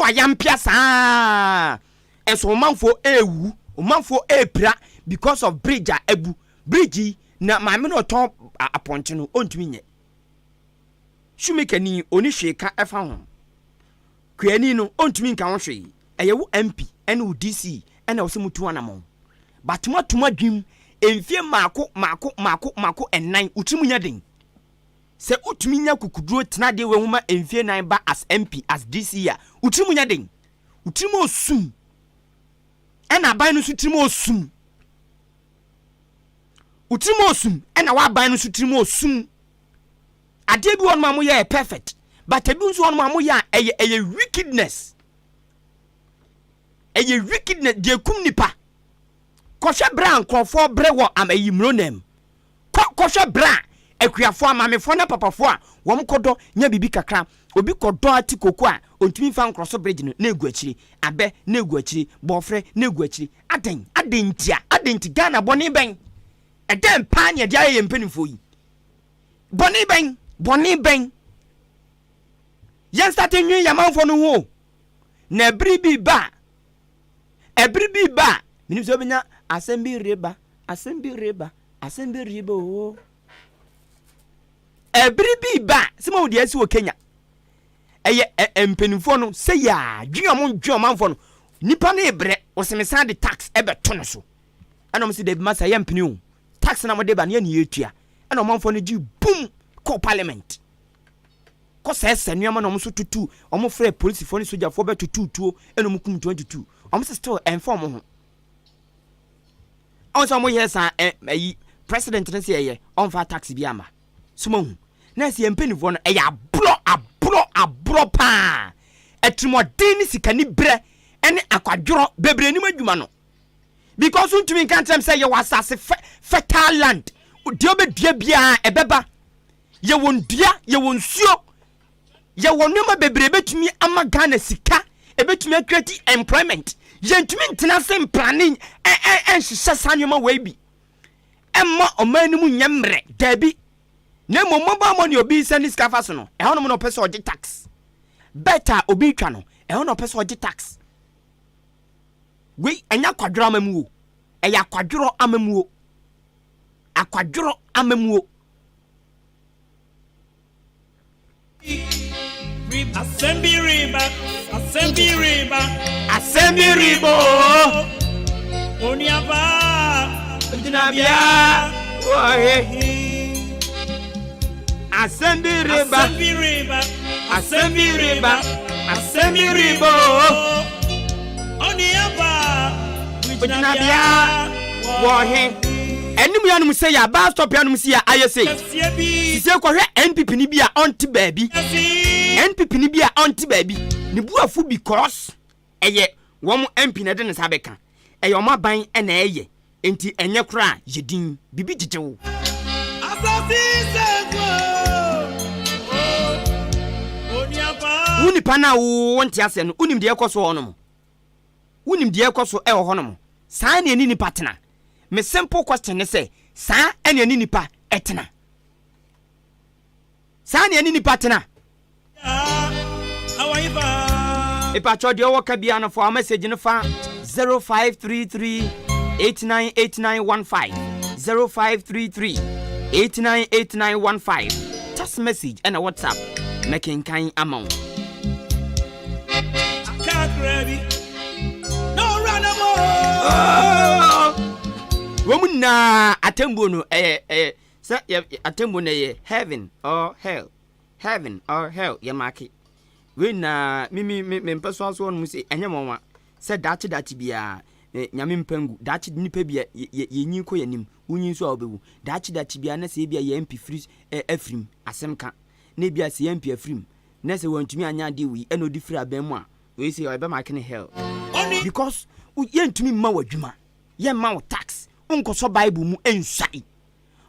ayampia saa enso manfo ewu manfo epra because of bridge a ebu bridge na maame no ton aponte no ontumi nye shumeka ni oni hweka efa ho kwani no ontumi nka ho hwe eye wo MP ene wo DC ene wo se mutu anamon batuma tuma dwim emfie mako enan utimu nya den se utumi nya kukuduro tena de we huma emfie nan ba as MP as DC ya utimu nya den utimu osum ena aban no sutimu osum utrimo osum ena wa ban no sutrimo osum ade bi won ma mo ye perfect but ebi nso won ma mo ya eye wickedness de kum nipa kohwe bra nkofo bre wo amayi mronem kohwe bra akuafo amamefo na papafo a wom kodo nya bibi kakra obi kodo atikoko a ontumi fa nkroso bridge no na egu akiri abe na egu akiri bofre na egu akiri adentia Ghana boni ben eden pan ye dia ye mpanifo yi boni ben yen start nwi yamanfo no ho na ebribi ba minim so benya assembly reba o ebribi ba sima wo dia si wo Kenya eye mpanifo no se ya dwuo manfo no nipa na ebre wo semesa de tax ebe to no so ana mo si de masa ye mpani o tax na mo de ba na ye etua ana manfo no gi boom ko parliament ko sese nuama na mo so tutu omo frɛ police fo ne soja fo be tutu eno mo kum 22 omo still inform ho also mo yesa ayi president ne se ye on fa tax bi ama sumo hu na se mpanifo no ya abro pa etrimo den sika ni bre ene akwadworo bebre ni madwuma no because untumi kan tem say ye wasase fertile land odi obedua bia ebeba ye wondua ye wonsuo ye wonuma bebre betumi ama Ghana sika ebetumi create employment ye ntumi ntena sem planning enhyehyɛ sanwoma we bi emma omani mu nyamre dabi na mo mobile money obi send scafa so no e hono mo no pese oje tax better obi twa no e hono pese oje tax we enya kwadworo amamuo e ya kwadworo amamuo akwadworo amamuo Assembly riba Oniaba Dinabia Ohe Assembly riba Oniaba Dinabia Ohe Enum yanum say ya ba stop yanum say ya ayese sise kwahwe NPP ni bia onti baabi NPP ni bia onti baabi ni buafu because eye wom MP na de ne sabeka eye omaban e na eye enti enye kra yedin bibi gigewo Asasi segwo Oniaba wuni pana wo wonti ase no unim de ekoso honom unim de ekoso e ho honom saa ne ni patena. Me simple question is say, sa ene ni nipa etena. Sa ne ni nipa tena. Ipa cho de woka bia no for message no fa 0533898915 0533898915 just message and a WhatsApp making kind amount. I can't ready. No run more. Woman na atembo no say atembo na ye heaven or hell ye market we na me person so on say enye monwa say dachi bia nyame mpangu dachi nipa bia ye nyin ko yanim wunyin so obewu dachi bia na say bia ye MP free afrim asem ka na bia say MP afrim na say wantumi anya de wi eno di free aban mu a we say obe market hell because ye ntumi ma wadwuma ye ma wo tax unkoso Bible mu ensai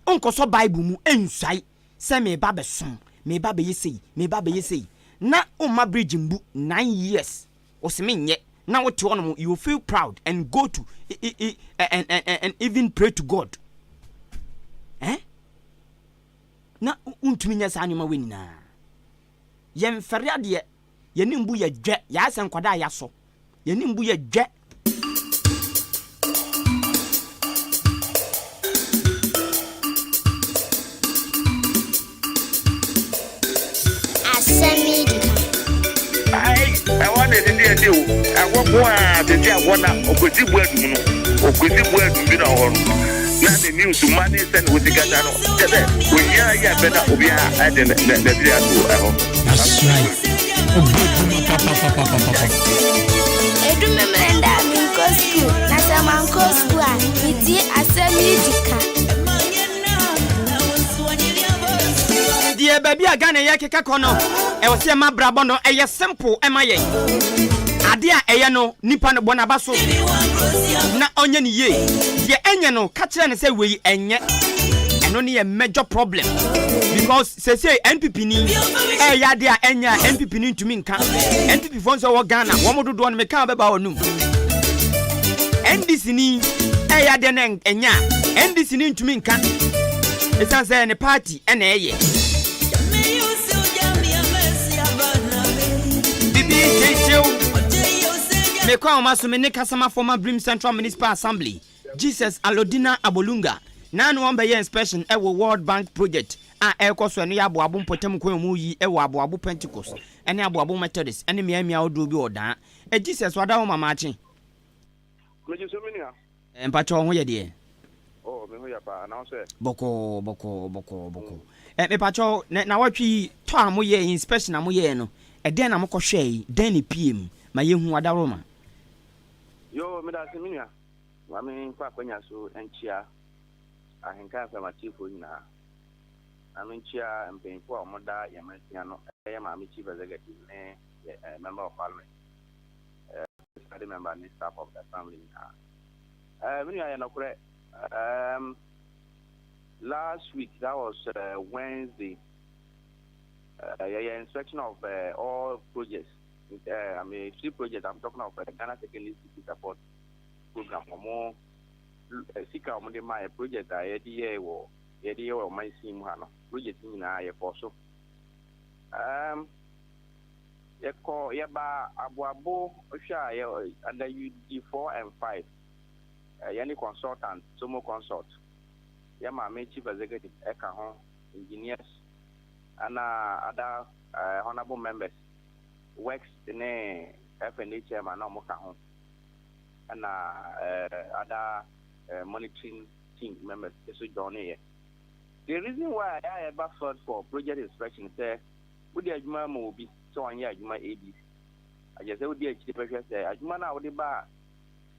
unkoso Bible mu ensai se me ba besom me ba be yesei na umma bridge mbu 9 years osime na wote wono you feel proud and go to and even pray to God na untumi nya sa anyuma wenina yen fere ade ye ni mbu ye dwe ya ase nkwada ya so ye ni mbu ye dwe I want to do. I want to do one of the word. Be on. Not the news to money send with the Gatano. We hear better. We are at the that's right. Dear baby, I got a yakaka kono. I was a ma brabono, a simple MIA. Adia Ayano, Nipan Bonabaso. Na onion ye. Dear Enyano, catch and say we and yet. And only a major problem. Because say NPP ni yadia enya NPP ni to minka. NPP phones or Ghana, one more do one make up about no. NDC ni yadia enya. NDC ni to minka. It's a party and a me kwa maso me ne kasama former Brim Central Municipal Assembly Jesus Alodina Abolunga na no one be inspection e wo World Bank project a e koso no ya aboabo mpotem kwa mu yi e wo aboabo Pentecost ene aboabo Methodist ene mia odo bi oda e Jesus wada ho mama achi Meji so menia empacho ho ye de oh me ho ya pa na so boko me pacho na watwi to am ye inspection am ye no e den na mokɔhwɛ den ni PM ma yehu adaroma yo me da seminia wa me kwa kwanya so enchia ahenkan affirmative nyina amenchia mpempo omoda yamasia no ya ma me chief executive ne member of parliament study member and staff of the family many are no correct last week that was Wednesday inspection of all projects. I mean, 3 projects. I'm talking of Ghana Secondary City Support Program. More sika ɔmo de ma project a yɛde yɛ wɔ ɔman si mu ha no project nyinaa yɛkɔ so yɛba aboabo hwɛ a yɛ under UD 4 and 5 yɛne consultant Somo Consult yɛma me chief executive ɛka ho engineers and other honorable members works ne FNA chairman na ɔmo ka ho and other monitoring team members so join here. The reason why I ever fought for project inspection is we the adwuma mo bi so on ya adwuma AB. I just say we the chief pressure say adwuma na we the ba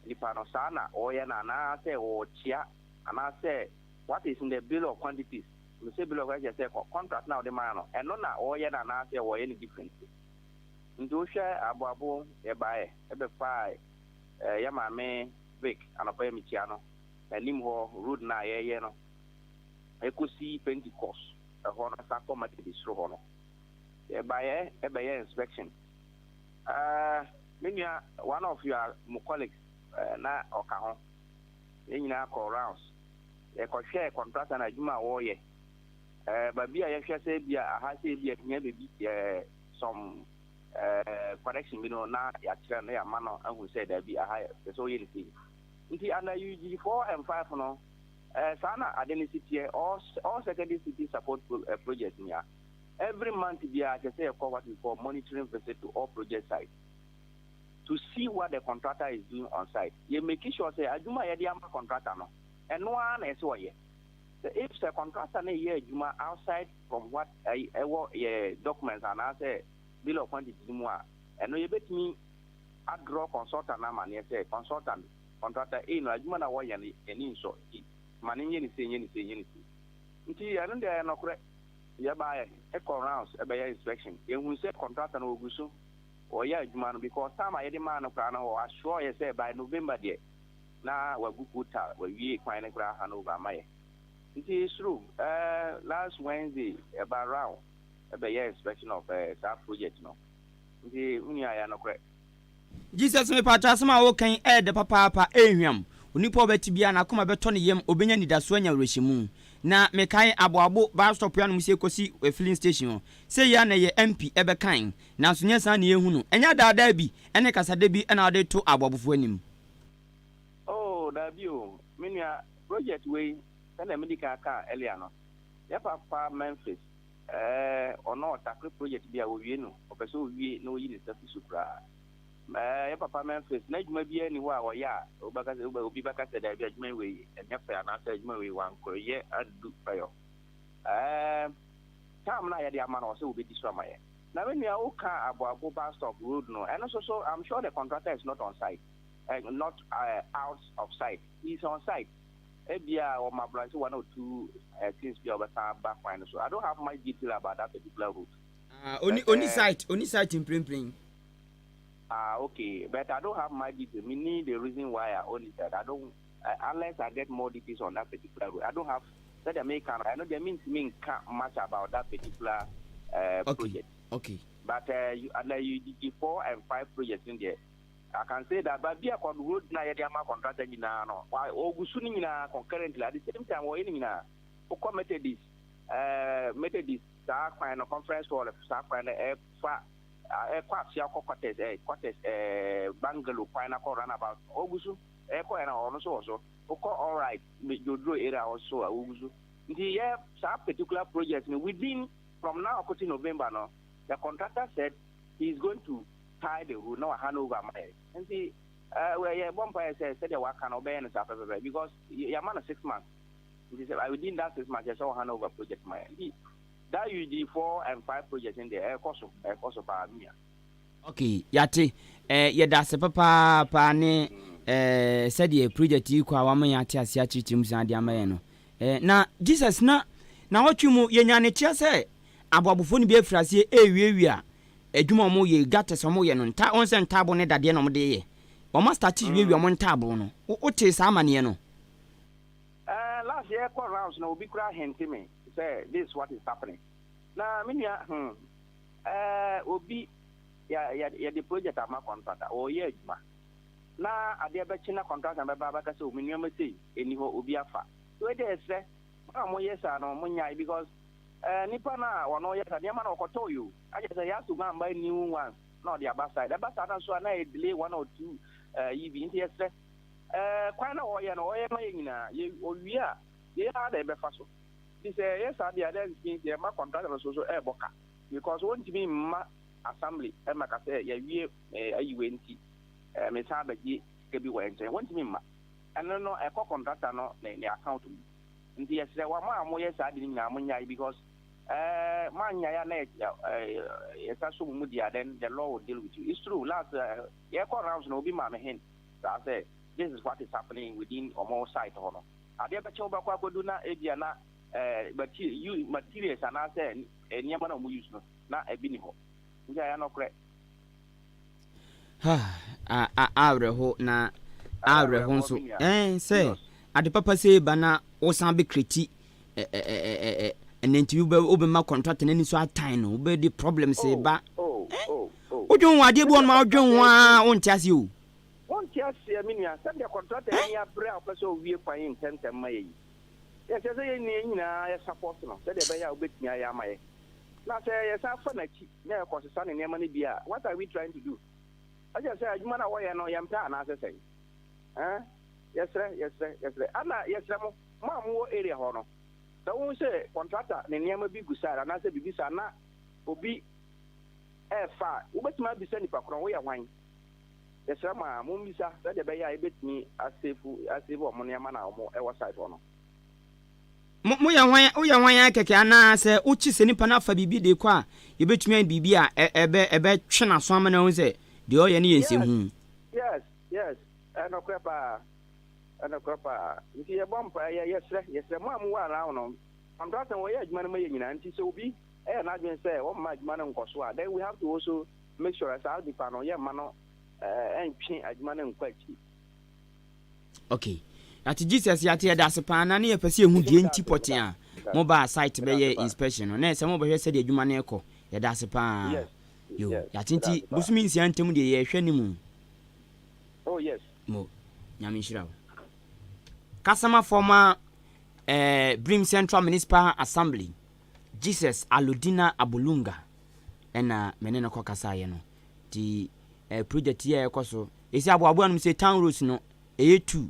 nipa no sa na o ya na say o chia and I say what is in the bill of quantities. We say bill of quantities say contract now the man no and no na o ya na say o any different. Nti share abo e bae e be fa ya ma me Vic and a mi chiano and him road na ye no Ecosi Pentecost a honor sacrament is through honor by inspection many one of your colleagues na okaho nyina call rounds e ko share contract na juma wo ye ba bia ye hwe say bia aha say bia nya be some correction bi no na ya kira na ya ma no ahu say da bi aha so ye ni nti ana UG 4 and 5 no sana identity all secondary city support project nia every month bia I say what we call monitoring visit to all project sites to see what the contractor is doing on site. You make sure say aduma ye dey am contractor no and no one is so ye if the contractor na ye aduma outside from what documents and I say bill of quantity mu a and no ye betimi draw consultant na man ye say consultant contractor no adwuma na wo ye ni so man nye ni say nti anu de no kore ye ba e call rounds e be inspection ye hu say contractor na oguso o ye adwuma no because time a ye de man no kra na o assure ye say by November there na wagukuta wa wie kwan na kra ha no ba maye nti is true last Wednesday about round e be inspection of that project no nti unya ya no kore Jesus me patra sama wo kan de papa ehwam onipa obeti bia na akoma beto ne yam obenya nidaso anya wreshimu na mekai aboabo ba stop ya no musie kosi filling station say ya na ye MP ebe kan na so nya san na ehunu enya daada bi ene kasada bi na ade to aboabofo anim oh da bio minia project we na medical car earlier no ya papa Memphis ono tackle project bia wo wie no opeso wie no yi ni service supra ya papa Memphis na juma bia ni wa ya obi baka se da bia juma we enya fa na sa juma we wan ko ye adu fayo tam na ya dia ma na o se obi diswa ma ye na when you oka abo bus stop road no and so I'm sure the contractor is not on site not out of sight. He's on site ebia or my branch 1 or 2 things be over back fine so I don't have much detail about that particular route only site in plain okay, but I don't have my details. We need the reason why I only said I don't unless I get more details on that particular route. I don't have that American. I know they mean can't much about that particular project. Okay. But you did 4 and 5 projects in there. I can say that but be a road na ya ma contractor ni na no. Why ogusu ni na concurrently at the same time we ni na committed this that kind of conference or that kind of kwasia quarters bungalow final run about ogusu ko na ono so all right you draw area also ogusu the particular project within from now up to November no the contractor said he's going to tie the road now hand over my and see where one player said the work can obey and stuff because you man 6 months within that 6 months I saw hand over project my that UG 4 and 5 projects in the air cost of Amia. Okay, yate yeda se papa ne said the project you kwa wama yate asia chichim san dia maye no na Jesus na otwumu yenya ne tia se abobofo ne bi afrase ewie a adwuma mo ye gates mo ye no nta on se ntabo ne dade no mo de ye o ma start ewie mo ntabo no o te sa amane no last year call rounds no bi kura henti me say this is what is happening na minya obi ya the project ama contractor o ye adwuma na ade be china contract na be ba ka se o menu am sei eni ho obi afa so e dey say mo yes no mo nyai because nipa na wono yes ade ma na okoto you aje say ya to go and buy new one na the other side na so na delay 1 or 2 yibi nti yes kwan na wo ye no wo ye ma nyina ye owia ye ha da be fa so this yes ade ade nti ye ma contract na so boka because won ti be ma assembly e ma ka say ye wie ayiwe nti me sa ba ji ke bi wa nche won ti me ma eno no e ko contractor no ne account mu nti yes wa ma mo yes ade ni na mo nyai because ma nya ya na yes aso mu dia then the law will deal with you. It's true last ye ko rounds no bi ma me hin that say this is what is happening within omo site hono ade ba chew ba kwa kodu na ebia na materials ana say niam na mo use no na ebi ni ho nja ya no kre awreho na awreho nso say ade papa say bana wo san be kreti enti ube ma contract na ni so atan no ube di problem say ba odwon ade bu on ma odwon wa wonti ase o wonti ase minia say the contract en ya bre akoso wie kwan intentem ma yi ya say ni nyina ya support no say the be ya obetimi ya amaye na say ya sa fa na chi na ko se sa ne nema ne bia what are we trying to do I just say adwuma na wo ye no yamta na say yes sir ana yes mo ma mo area ho no so won say contractor ne nema bi gusara na say bibisa na obi fa ubetima bi se nipa kron wo ye hwan yes sir ma mo mbisa say de be ya ebetimi asefu o mo nema na o e wo side ho no mo ya hwan keke ana se uchi se nipa na fa bibi de kwa ye betumi bibi a ebe twena so amana ho se de o ye ne yense hu yes ana kwapa nti ye bompa yes mo amu wa ra no contract wo ye adwuma no ma ye nyina nti se obi na adwen se wo ma adwuma no nkoso a then we have to also make sure as how the panel ye ma no entwe adwuma no nkwachi okay ati Jesus yate da sepa na ne ye pese ehu die nti poten a mobile site be ye inspection no na se mo be hwe se de adwuma no ekọ ye da sepa yo yate nti busumi nsia ntem de ye hwe ni mu oh yes mo nyame shirawo Customer former Brim Central Municipal Assembly Jesus Aludina Abulunga ena menena kwa kasaye no ti project ye ekoso esi abo anum se town roads no A2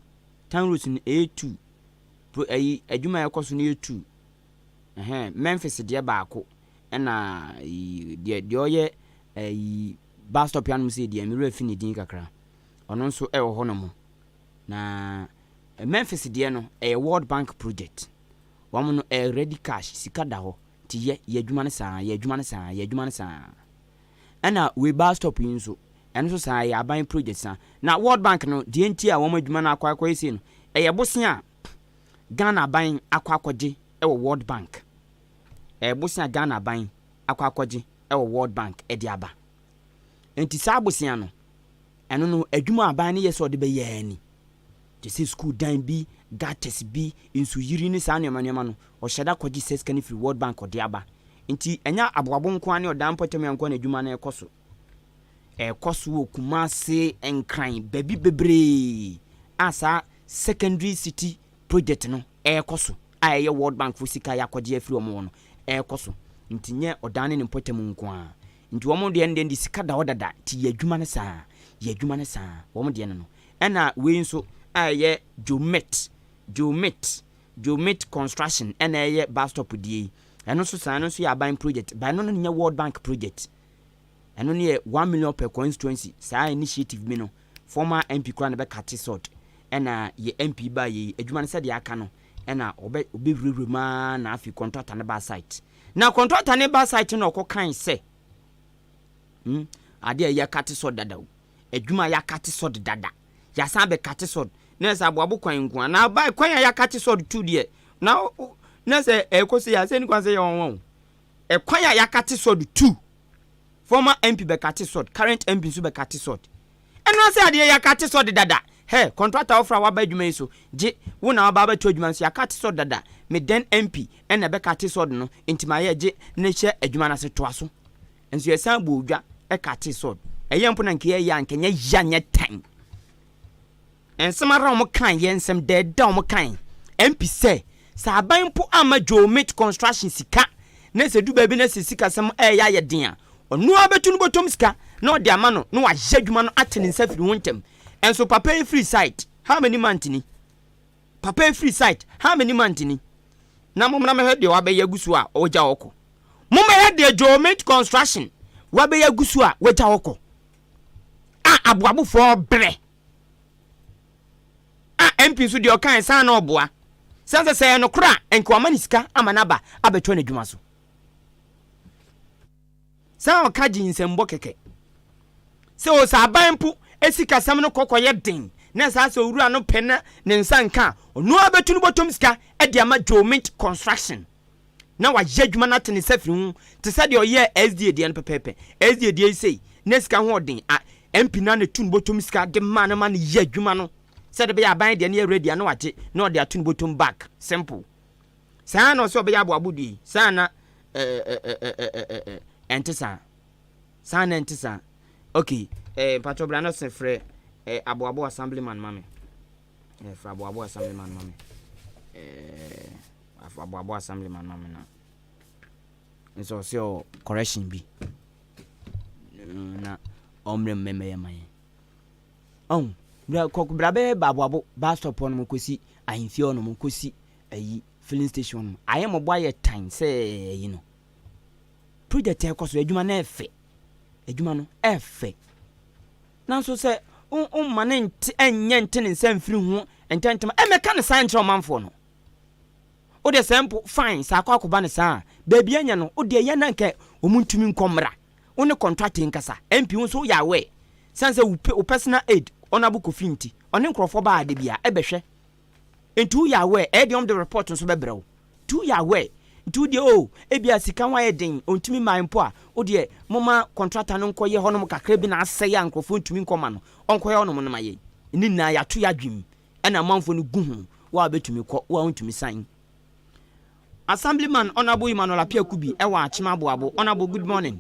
town roads no A2 adwuma ekoso no A2 Memphis de baako ena de oye bus stop anum se de amiro afini din kakra ono nso e wo hono mo na Memphis de no World Bank project wamu no ready cash sika da ho ti ye adwuma ne saa ana we bus stop yin so eno so saa ya ban project saa na World Bank no de nti a wamu adwuma na akwa ese no bosen a Ghana ban akwakoje World Bank bosen a Ghana ban akwakoje World Bank de aba enti saa bosen no eno no adwuma aban ne yeso de be ye ani say school dan bi gates bi insu yiri ni sa nyama no o sheda kwaji ses kan free World Bank ode aba nti enya aboabo nko ani odan potem yanko na adwuma na ekoso okumase enkran baby bebre asa secondary city project no ekoso aye World Bank fusika yakwaji free omo no ekoso nti nye odan ne potem nko a nti omo de ndi sika da odada ti ye adwuma ne sa omo de no ena we nso aye Jomet construction ena aye bus stop die eno so san no so ya ban project by no nya World Bank project eno ne 1 million per constituency sa initiative me no former MP kra na be kate sort ena ye MP ba ye adwuma ne se de aka no ena obe ma na afi contractor ne ba site na contractor ne ba site no ko kan se ade ya kate sort dada adwuma ya kate sort dada ya san be kate sort nesa aboabo kwan nko na ba kwan ya kate sort 2 de na nesa ekosi ya se ni kwan se ya won kwan ya kate sort 2 former MP be kate sort current MP so be kate sort eno se ade ya kate sort dada he contractor ofra wa ba adwuma so je wo na ba ba to adwuma so ya kate sort dada me den MP na be kate sort no intima ye je na hye adwuma na se to aso enso ya san bo odwa kate sort eyempo na nke ya nkenya ya nye tan ensem ara mo kan ye ensem de da mo kan MP say sa aban po ama Geomate construction sika na se du ba bi na se sika sem ya ye den a onu abetu no botom sika na odi ama no na wa jadwuma no atene nsa firi wontem enso papa free site how many months ni papa free site how many months ni na mo na me hede wa be yagusu a oja woko mo me hede Geomate construction wa be yagusu a waja woko abuabu for bre MP so de okan san na oboa sanse se no kra enko amani sika amanaba abeto na dwuma so san o kaji nsembo keke se o sa banpu esika sam no kokoye den na sa se owura no pena ne nsanka ono abetu no botom sika e de ama Geomate construction na wa jadwuma na tene safiri hu te se de oye SDA de an pepepe SDA de sei na sika ho den MP na ne tun botom sika de ma na ma ne jadwuma no said be aban de na ready na wache na de atun bottom back simple sa na so be ya aboabudi sa na entisa sa na entisa okay patro brano se frɛ aboabo assemblyman mame fra aboabo assemblyman mame aboabo assemblyman mame na nso so correction bi na omre mmeme yaman brabe babuabo ba stop on mokosi ahimfie on mokosi ayi filling station aye mo boy time say yi no project e koso adwuma na efe adwuma no efe nanso se mane nt enye ntene nsam firi ho ententem emeka ne san kire omanfo no o de sample fine sa akwa ne sa baby anya no o de ye na nke omuntumi nkomra o ne contract nkasa MP nso ya we sanse o personal aid Honorable Kofinti oni nkrofo ba ade bia ebehwe entu ya we e de the report nso bebrɛw tu ya we ntu de o ebia sika wa eden ontumi manpo a o de moma contractor no nkoye honom kakra bi na asɛ ya nkrofo ntumi nkoma no onkoye honom no maye ni na ya to ya dwim ɛna manfo no gu hu wa betumi kɔ wa ntumi san Assemblyman Honorable Emmanuel Apiakubi ewa achima boabo. Honorable, good morning.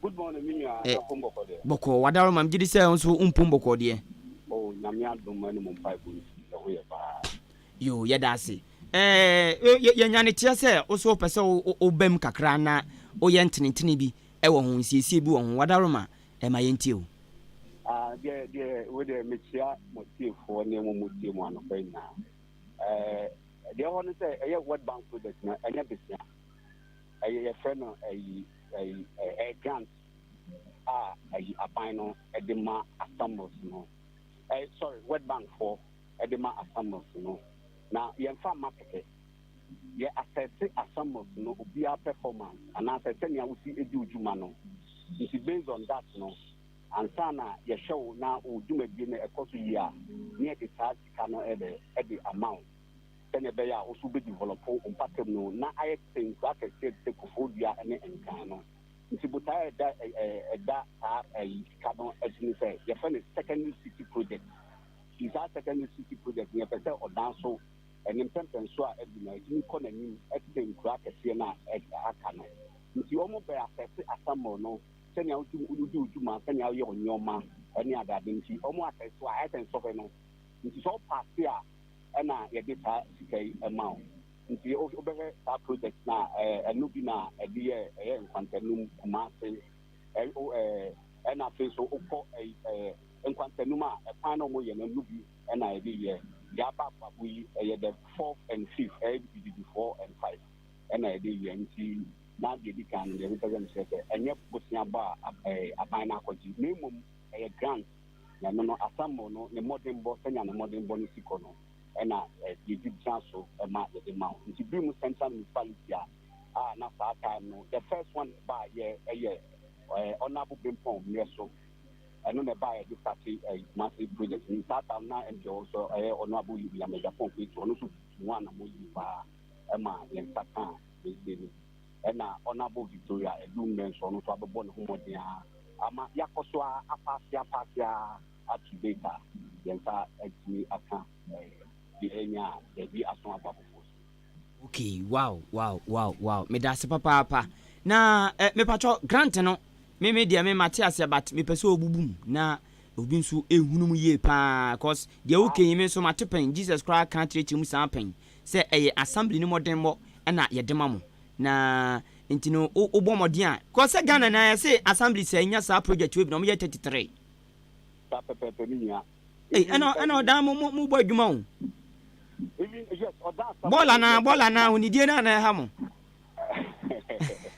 Good morning, Minya. Boko, wadaro mam jidi se onso umpum de. Oh, namia do mani mum 5 yo, yedase. Ye nyane tia se oso pese obem kakra na oyentini bi ewo ho siesie bi wo ho wadaro ma ma yenti o. De we de metia motive for ne mo motive mo ano fa na. De ho ne se eye World Bank project na enya besia. Eye friend no grant abino edema assembles no sorry World Bank for edema assembles no na yemfa market ye assess assembles no obia performance and assess any awusi edu ujuma no it is based on that no and sana ye show na ujuma bi na ekoso yi a near the charge no the amount then be ya osu be develop on pattern no na I think that take kofodia ene enkan no nti buta da carbon engine say your friend is secondary city project is a secondary city project you person or down so and in terms so edina you kon anim extend crack ase na aka no nti omo be assess asamo no senya udu ma senya ye onyoma ani adade nti omo assess so I can so no nti so pass here na ye data sikai amount nti obere ta project na enu bi na ede nkwantanum kumase na fe so ukọ nkwantanum a pan no mo ye na enu bi na ede ye ya ba yi the 4th and 5th the 4 and 5 na ede ye nti na de Dika no de represent say enye bosia ba aban na akọji memum grant na no asamo no ne modern boss nya no modern bonus ikono na the so ma the mount nti bi mu central municipality na sa time no the first one by honorable Bimpom so no ne by the party massive project in start na and also honorable William Japon to no so one na mo yi ba ma yen satan be na honorable Victoria edum men so no to abebo ne homodin ama yakoso apasia at Dika yen sa actually aka okay, wow. Me da se papa na me patro grant no me dia me Matias but me pese obubum na obi nso ehunu mu ye pa cause de o ken me so matepen Jesus Christ kan treat mu san pen say eye assembly ni modern mo na ye dema mo na ntino obo modern a cause Ghana na say assembly say nya sa project we bi no mo ye 33 sa pepe ni ya eno da mo bo adwuma o even yes oda bola na ho ni die na ha mo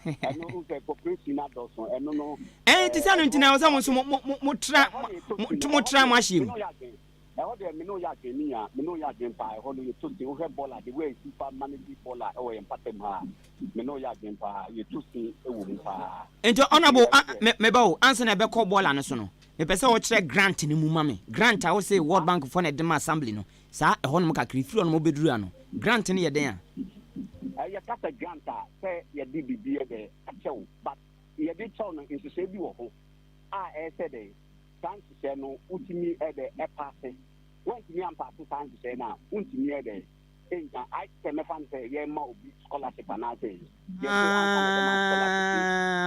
eno uke cooperation na doso eno no ti sa no ntina o sa mo so mo tra machine how de me no ya gen pa how do you to see who bola the way super manage bola o em patem ha me no ya gen pa you to see e wo pa ento honorable me ba o answer na be call bola no so no me pese wo kire grant ni mu mame grant a wo say World Bank for na dem assembly no sa e ho no ka kire free no mo beduru ano grant ni ye den a ya kata grant a say ye di bibie de achew but ye di chow no nso se bi wo ho a e say de grant se no utimi e de e pass when me am pass time say na utimi e de enja I say me fan say ye ma obi scholarship na say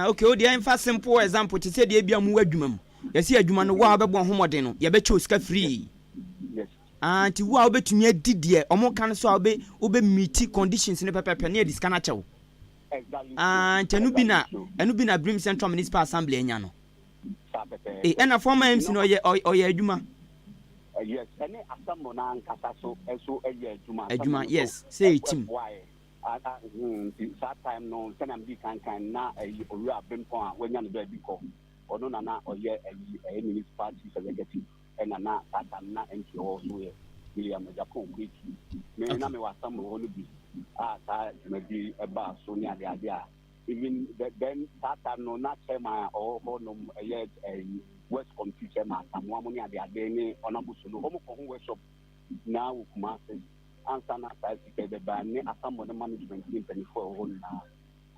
okay o dey emphasize simple example to say dey bia mu adwuma mu yesi adwuma no wa obebo homodin no ye be cho ska free yes anti wa obetumi adidie omo kan so obe meet conditions ne pepepe na edis kana chew exactly anti enu bi na Brim Central Municipal Assembly enya no ena former MC no ye adwuma yes any assembly na nkasa so eso adwuma yes say team that time no send am bi kan na owura bempon a wanya no ba bi ko ono na oye municipality executive na tata na NGO so ye William Japan quick me na me wa some ho no bi ta me bi eba so ni ade a even then tata no na chairman or no ye West Committee chairman amwa mo ni ade ni onabu so no mo ko ho workshop na ukuma se answer na ta sike be ba ni assemble the management team 24 ho na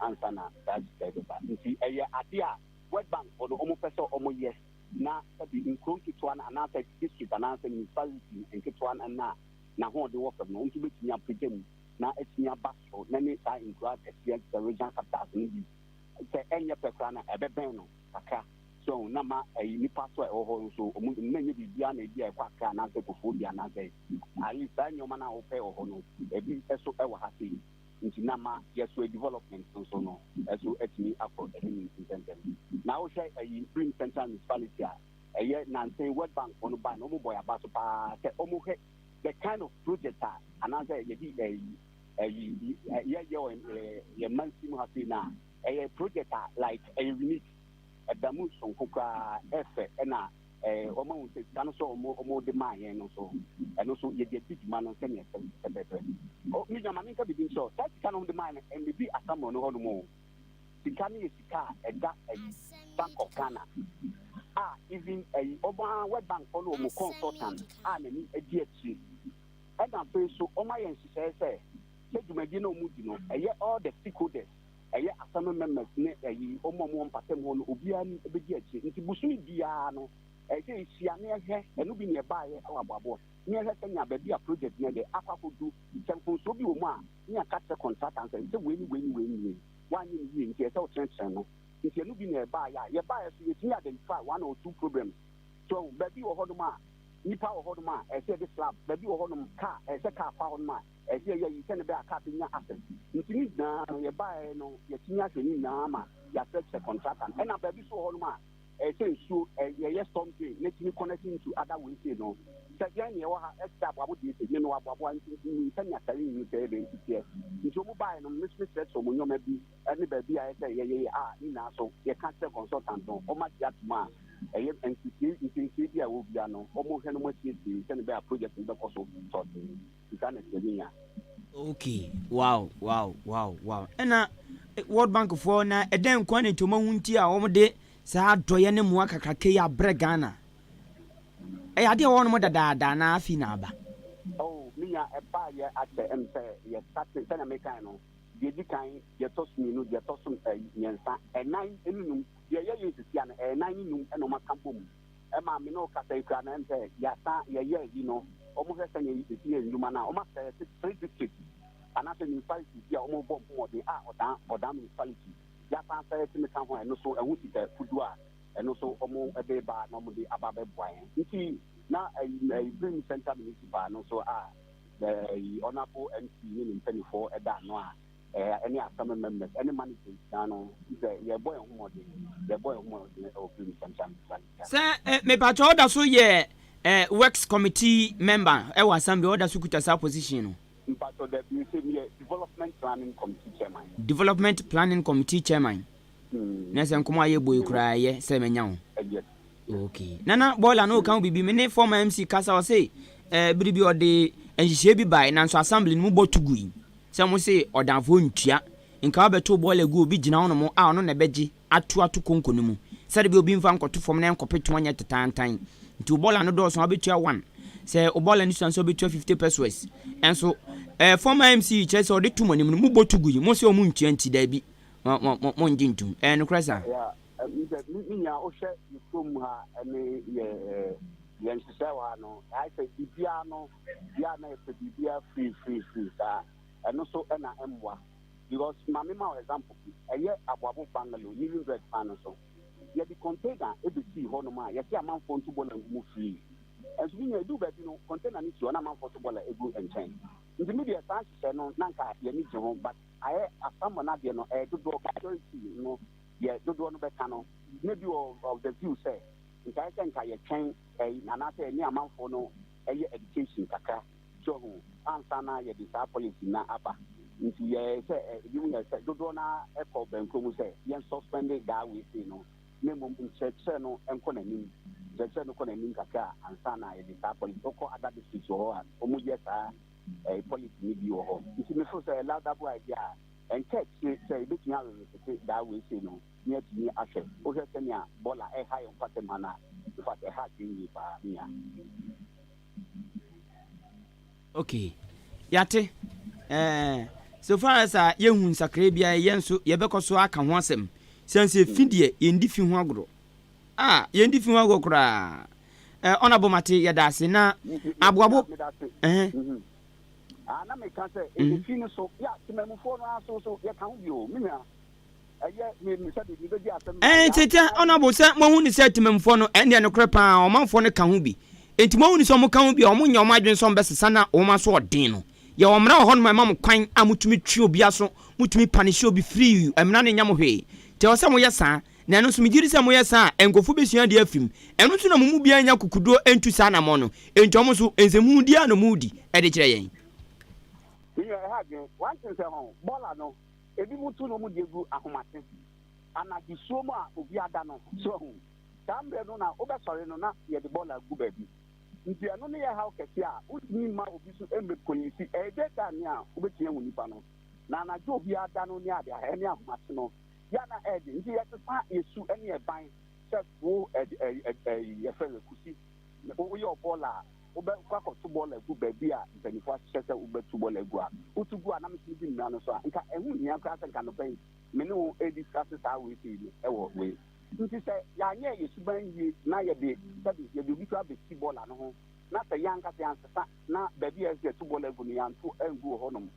answer na ta sike be ba nti eye ade a World Bank for the omo person omo yes na be include kitwan and na district and na municipality and kitwan and na ho de work no nti betimi apegem na etinya baso na ni sa include the regional capitals ni bi se enye pekra na ebeben no aka so na ma ni paso e ho so omo menye bibia na bia e kwa aka na se kofo bia na se ali sa nyoma na ho pe ho no ebi eso e wa hasi nti na ma yeso development so no eso etimi akọ any intended na o share Brim Central Municipality a nanten World Bank on ba no mo boy abaso pa se omo he the kind of project and answer ye di ye mansim happy na a project like a unique a damu son kuka efe na omo se kan so omo de man yen no so and also ye dey big man on senior o mi jama min ka bidin so that kind of the man and be asamo no hono mo sikani sika eda Bank of Ghana even oba World Bank for no consultant na ni edi achi and am so o ma yen say say dwumadi na omudi no all the stakeholders asamo members ne omo mpatem ho no obia ni ebedi achi nti busumi bia no say sia na ehe enu bi ne ba ye awababo ni ehe senya ba bia project ne de akwakodu temfonso bi o mu a ni aka che consultant say weni wani ni nti say o trenchen no nti enu bi ne ba ya ye ba ye so yetini identify one or two problems so ba bi wo hodoma nipa wo hodoma say this slab ba bi wo hodom car say car fa hodoma say ye yitene be aka pinya asset nti ni na ye ba ye no yetini ahwani na ma ya check consultant and ba bi so hodoma say so ye something let me connecting to other ways no say yan ye wa ha extra abo de say no abo nti sanya tare ni say be nti nti mo ba no miss so mo nyoma bi ani ba bi a say ye ni na so ye can check consultant no o ma dia tuma nti bi a wo bia no o mo hwe no mo tie say be a project be ko so nti na ya okay wow ena World Bank for na eden kwa ne to mahunti a wo de sa doye ne mu akakake ya Ghana ade wo no mo dada na afi na aba miya eba ye ate ye start say na mekan no de dikan ye tosumi no ye tosum yensa enan enunum ye sisia na enan enunum eno makampo mu e ma me no kasa ikra na emse ya sa ye yi no omo hwese na ye sisia enuma na omo say 3 districts anase municipality bia omo bombo de odan municipality ya san say ti mekan ho eno so ehu ti fudu a and also almost a day by normally about a boy. You see, now a green center municipal, and also the honorable MC in 24 at that noir. Any assembly members, any managers, your boy who the boy who sir, me patch order so yeah, works committee member, assembly order so kuta sa position. But that you say me development planning committee chairman. Development planning committee chairman. Nessa nkuma ye boy kura ye se menyawo. Okay. Nana bola no kan bibi me ne former MC kasa o say biribi o de enhihie bi bai nanso assembly no botugu yi. Se mo say odanfo ntua nka obeto bola gu obi gina wono mo a ono na beji atu konkonu mu. Se de bi obi mfa nkoto fom na nkopeto anya tetantan. Nti bola no do so obetua 1. Se obola ni so obetua 50 pesos. Enso former MC chese o de tumani mu botugu yi. Mo se o mu ntua nti da bi. Mo njintu. No krasa. Yeah. Me o share you from her any yen sewa no I say bibia no bia na e bibia free and also na emwa because mama example eye aboabo bangalo living bread pan so ye the container e be see ho no ma ye see amam for ntubo na mu free and so you do be no container ni ti ona amam for ntubo la egu enchen the media san se no nanka ye ni je ho but aye asam na de no e do no yeah, do no better no. Maybe of the view say, if I think I can and I say near amount for no education kaka. So answer ye desire policy na apa. Into ye say you say do na echo benko say yen suspended that we say no. Name church no enkonanim. The church no konanim kaka answer na ye desire policy. Oko other districts or omu yes a policy maybe or if you me say allow that idea. And catch say bit me that we say no near to me Asem. Oje Kenya bola e high on Patemana if I had in me. Okay. Yate so far as yehun sakra bia yenso yebekọ so aka ho asem sense fidie yendi fi ho agro yendi fi ho agro kra honorable mate yedase na aboabo na me kan say e fi no so ya timemufo no so ya kan bio me nua me say de be di asem tete honorable say mo hu ni say timemufo no ende no kra pa o manfo no kan ho bi enti mo hu ni so mo kan ho bi o mo nya o madwen so mbesesa na o ma so odin no ye o mra ho no ma mo kwan amutumi twi obi aso mutumi panish obi free emna ne nya mo hwe te o say mo yesa na no so mi giri say mo yesa enkofu besua de afim eno so na mo mu bia nya kukudo entu sa na mo no enti o mo so enzemu dia no mu di e de kire yen. One thing say bola no ebi mutu no mu diegu ahomate anagi suomo a obi ada no so tambe no na obesore no na ye de bola gu baby nti eno ne ye ha okese a utimi ma obi so embe polisi e de da ni a obetia wonipa no na na jo obi ada no ni ade a ni ahomate no ya na ede nti ye tsa yesu ene e ban se wo ye fele kusi wo yo bola ube kwa to bola gu baby a ntanifo sese ube to bola gu a utugu a na me bi nna no so a nka ehu ni akra se nka no pen me no e discuss sa we see e wo we nti se ya nya yesu ban yi na ye de sabi ye de bi to abeti bola no ho na se yanka se ansa na baby e se to bola gu ni anto engu ho no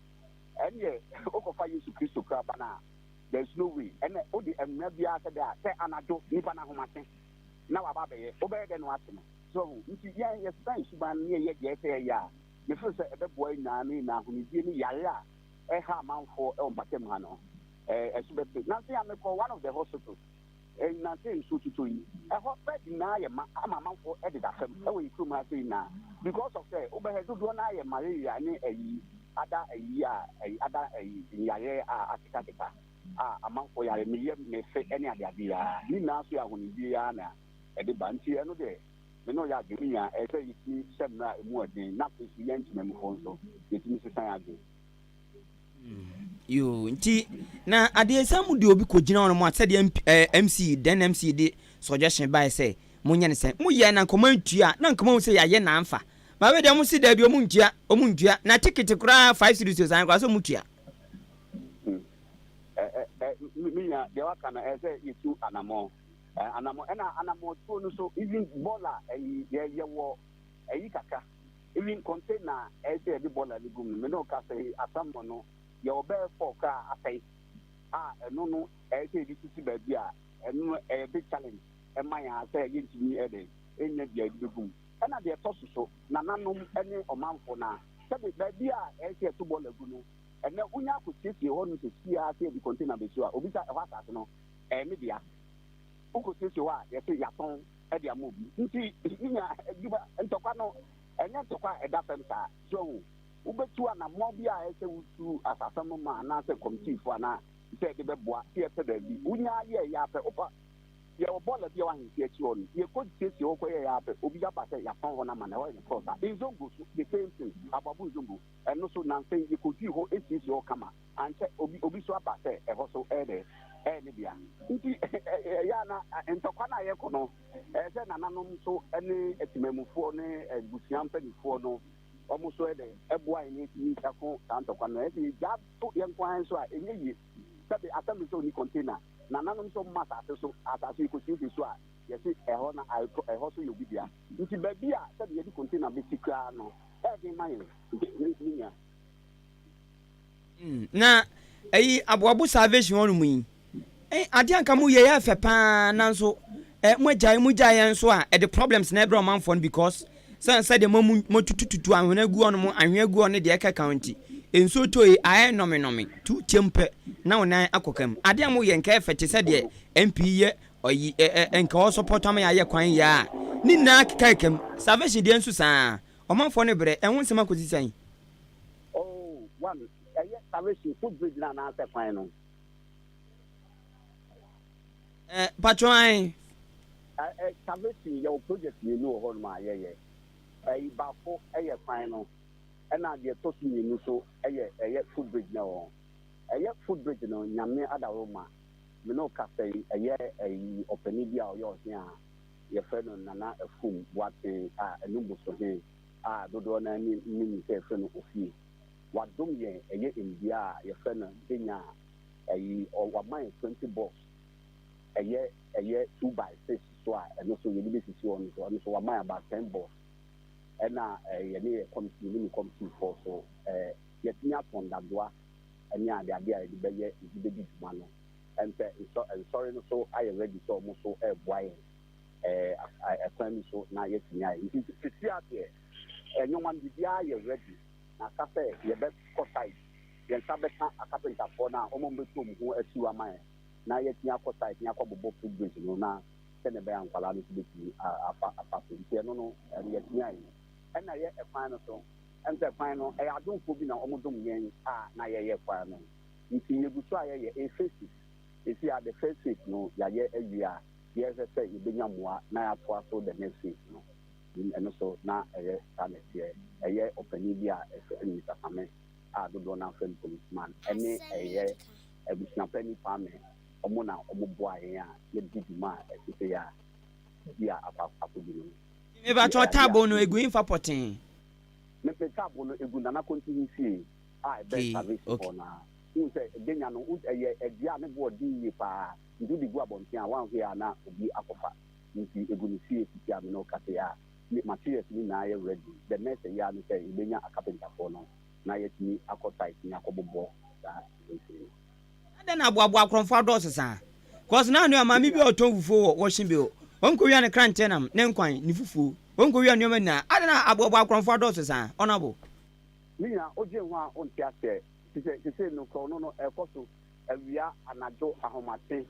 enye okofa yesu kristo kra bana there's no way ene odi emna bia se da se anado nipa na homate na wa ba be ye obe de no ate no so nti ya stand suban ne ye je say ya me feel say ebe boy na ni na hunidie ni yare a e ha manfo e on patem ha no esubete na say am call one of the hospitals na say so tutu yi e ho bed na ye ma ama manfo e de da fam e we kuma say na because of say obe he do na ye malaria ni eyi ada eyi ada eyi yare a atikateka amanfo yare me ye me fe ene ade ade ya ni na so ya hunidie ya na e de banti e no de no ya gemiya e say you semna emu adin na so yent memfo so yetimi sesan age yo nti na ade samu de obi ko gina ono mo ase de MC den MC de suggestion by say munya ne say mu ye na nkoma ntua na nkoma say ya ye na amfa ma we de mu si da bi omuntua na ticket kura 5 series an kwa so mutua minya de waka na e say yitu anamo anamo to no so even bola ye wo kaka even container say the bola le gum me no ka say asammo no ye obe for ka atai no say this is ba bia eno big challenge Maya say yintimi ede enye dia dibegum na de to so na nanom ene omanfo na sabe baby a ese to ball aguno ene unya akotiesie ho no se sia se di container be so a obi sa ho asase no media ukotiesie wa ye se yaton e dia mobi nti nya agiba ntokwa no enye ntokwa eda fem sa so ubetu na mobi a ese wutu asase no ma na se committee fo na se de beboa se pe da bi unya ye ya pe opa ye obola bi wa hinti echi on ye ko tesi o ko ye ya pe obi ya pa se ya fon ho na ma na wa ni cross izongo so the same thing ababu izongo eno so na say ye ko ti ho etisi o kama anche obi so apa se e ho so ede ne bia nti ya na entokwa na ye ko no se na nanom so ene etimamufuo ne busiampanifo no omo so ede eboa ni ti tako tantokwa no e ja to ye nkwan so a enye yi sabe Asem so ni container na nanom so mata so atase ko si so a yesi eho na eho so yobi bia nti ba bia sabe ye di container be tikra no e man ninya na aboabo salvation wonu mu yi ade anka mu ye ya fe pa na nso mu agyae nso a the problems na ebro manfo because say the mo tututu ahwena gu onu mo ahwe gu onu de eka county enso toyi aye nomi tu chempe na wonan akokam ade amu ye nka efete se de MP ye oyi enka o support am ya ye kwan ya ni na kakam salvation de enso saa omanfo ne bre enwo nsema kozisan one salvation food bridge na se kwan no patron salvation your project you know ho ma ye bafo kwan no na de to so ni so food bridge na wo food bridge no nyame adaroma me no ka say opani bia o yo hia ye fe no nana afum wate enumbu so he dodo na ni se fe no ofie wadom ye india ye fe no benya o man 20 box 2x6 so eno so ye bi sisi on so wa man about 10 box ena ye ne committee for so ye tinya pondadoa enya ade ade a de beye de bi duma no ente sorry no so I ready so mo so boy plan so na ye tinya nti sisi ade enyoman bibia ye ready na ka say ye be site ye sabe ka akapenta for na omo betu mu asiwa man na ye tinya site nya bobo food bridge no na se ne be ankwala no bi apa nti no ye tinya ena ye kwan no so ente kwan no adon fo bi na omodom yen na ye kwan no nti ye buso ye face esi at the first phase no ya ye awia ye say ye benya moa na ya to aso the next phase no eno so na talent ye opani bia ni tasame dodo na friend policeman ene ebusna pani pame omo na omo boa yen ye didima ese ya dia apapo no me ba cho tabo no egu infa potin me pe tabo no egu na continue see be service for na unse genya no dia ne bo di yi pa ndu di gu abontia wan hwe ana obi akofa nti egu ni see titia me no kate ya materials ni na ye ready the next year no say ibenya carpenter for no na ye tini akota itini akobobo da nti ade na aboabo akronfo ados sa cause na anu amami bi oton fufuo wo hye bi o onko wi an krantenam ne nkwan ni fufuo onko wi anu na ade na aboabo akronfo ados sa onabo mina oje ho a onti ase se no ko no ekoso awia anajo ahomate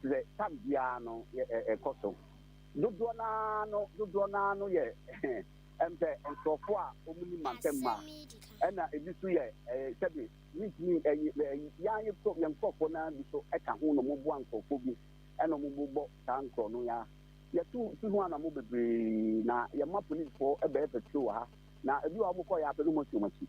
se tambia no ekoso dodo na no ye empe ntofo a omuni mantemma ena ebisu ye sebi ni ya ye pro ye nkofo na biso eka ho no mobo ankofo bi ena mobo tankro no ya ye tu ho na mo bebre na ye ma police for ebe petrol ha na ebi wa mo ko ya pe no mo tumachi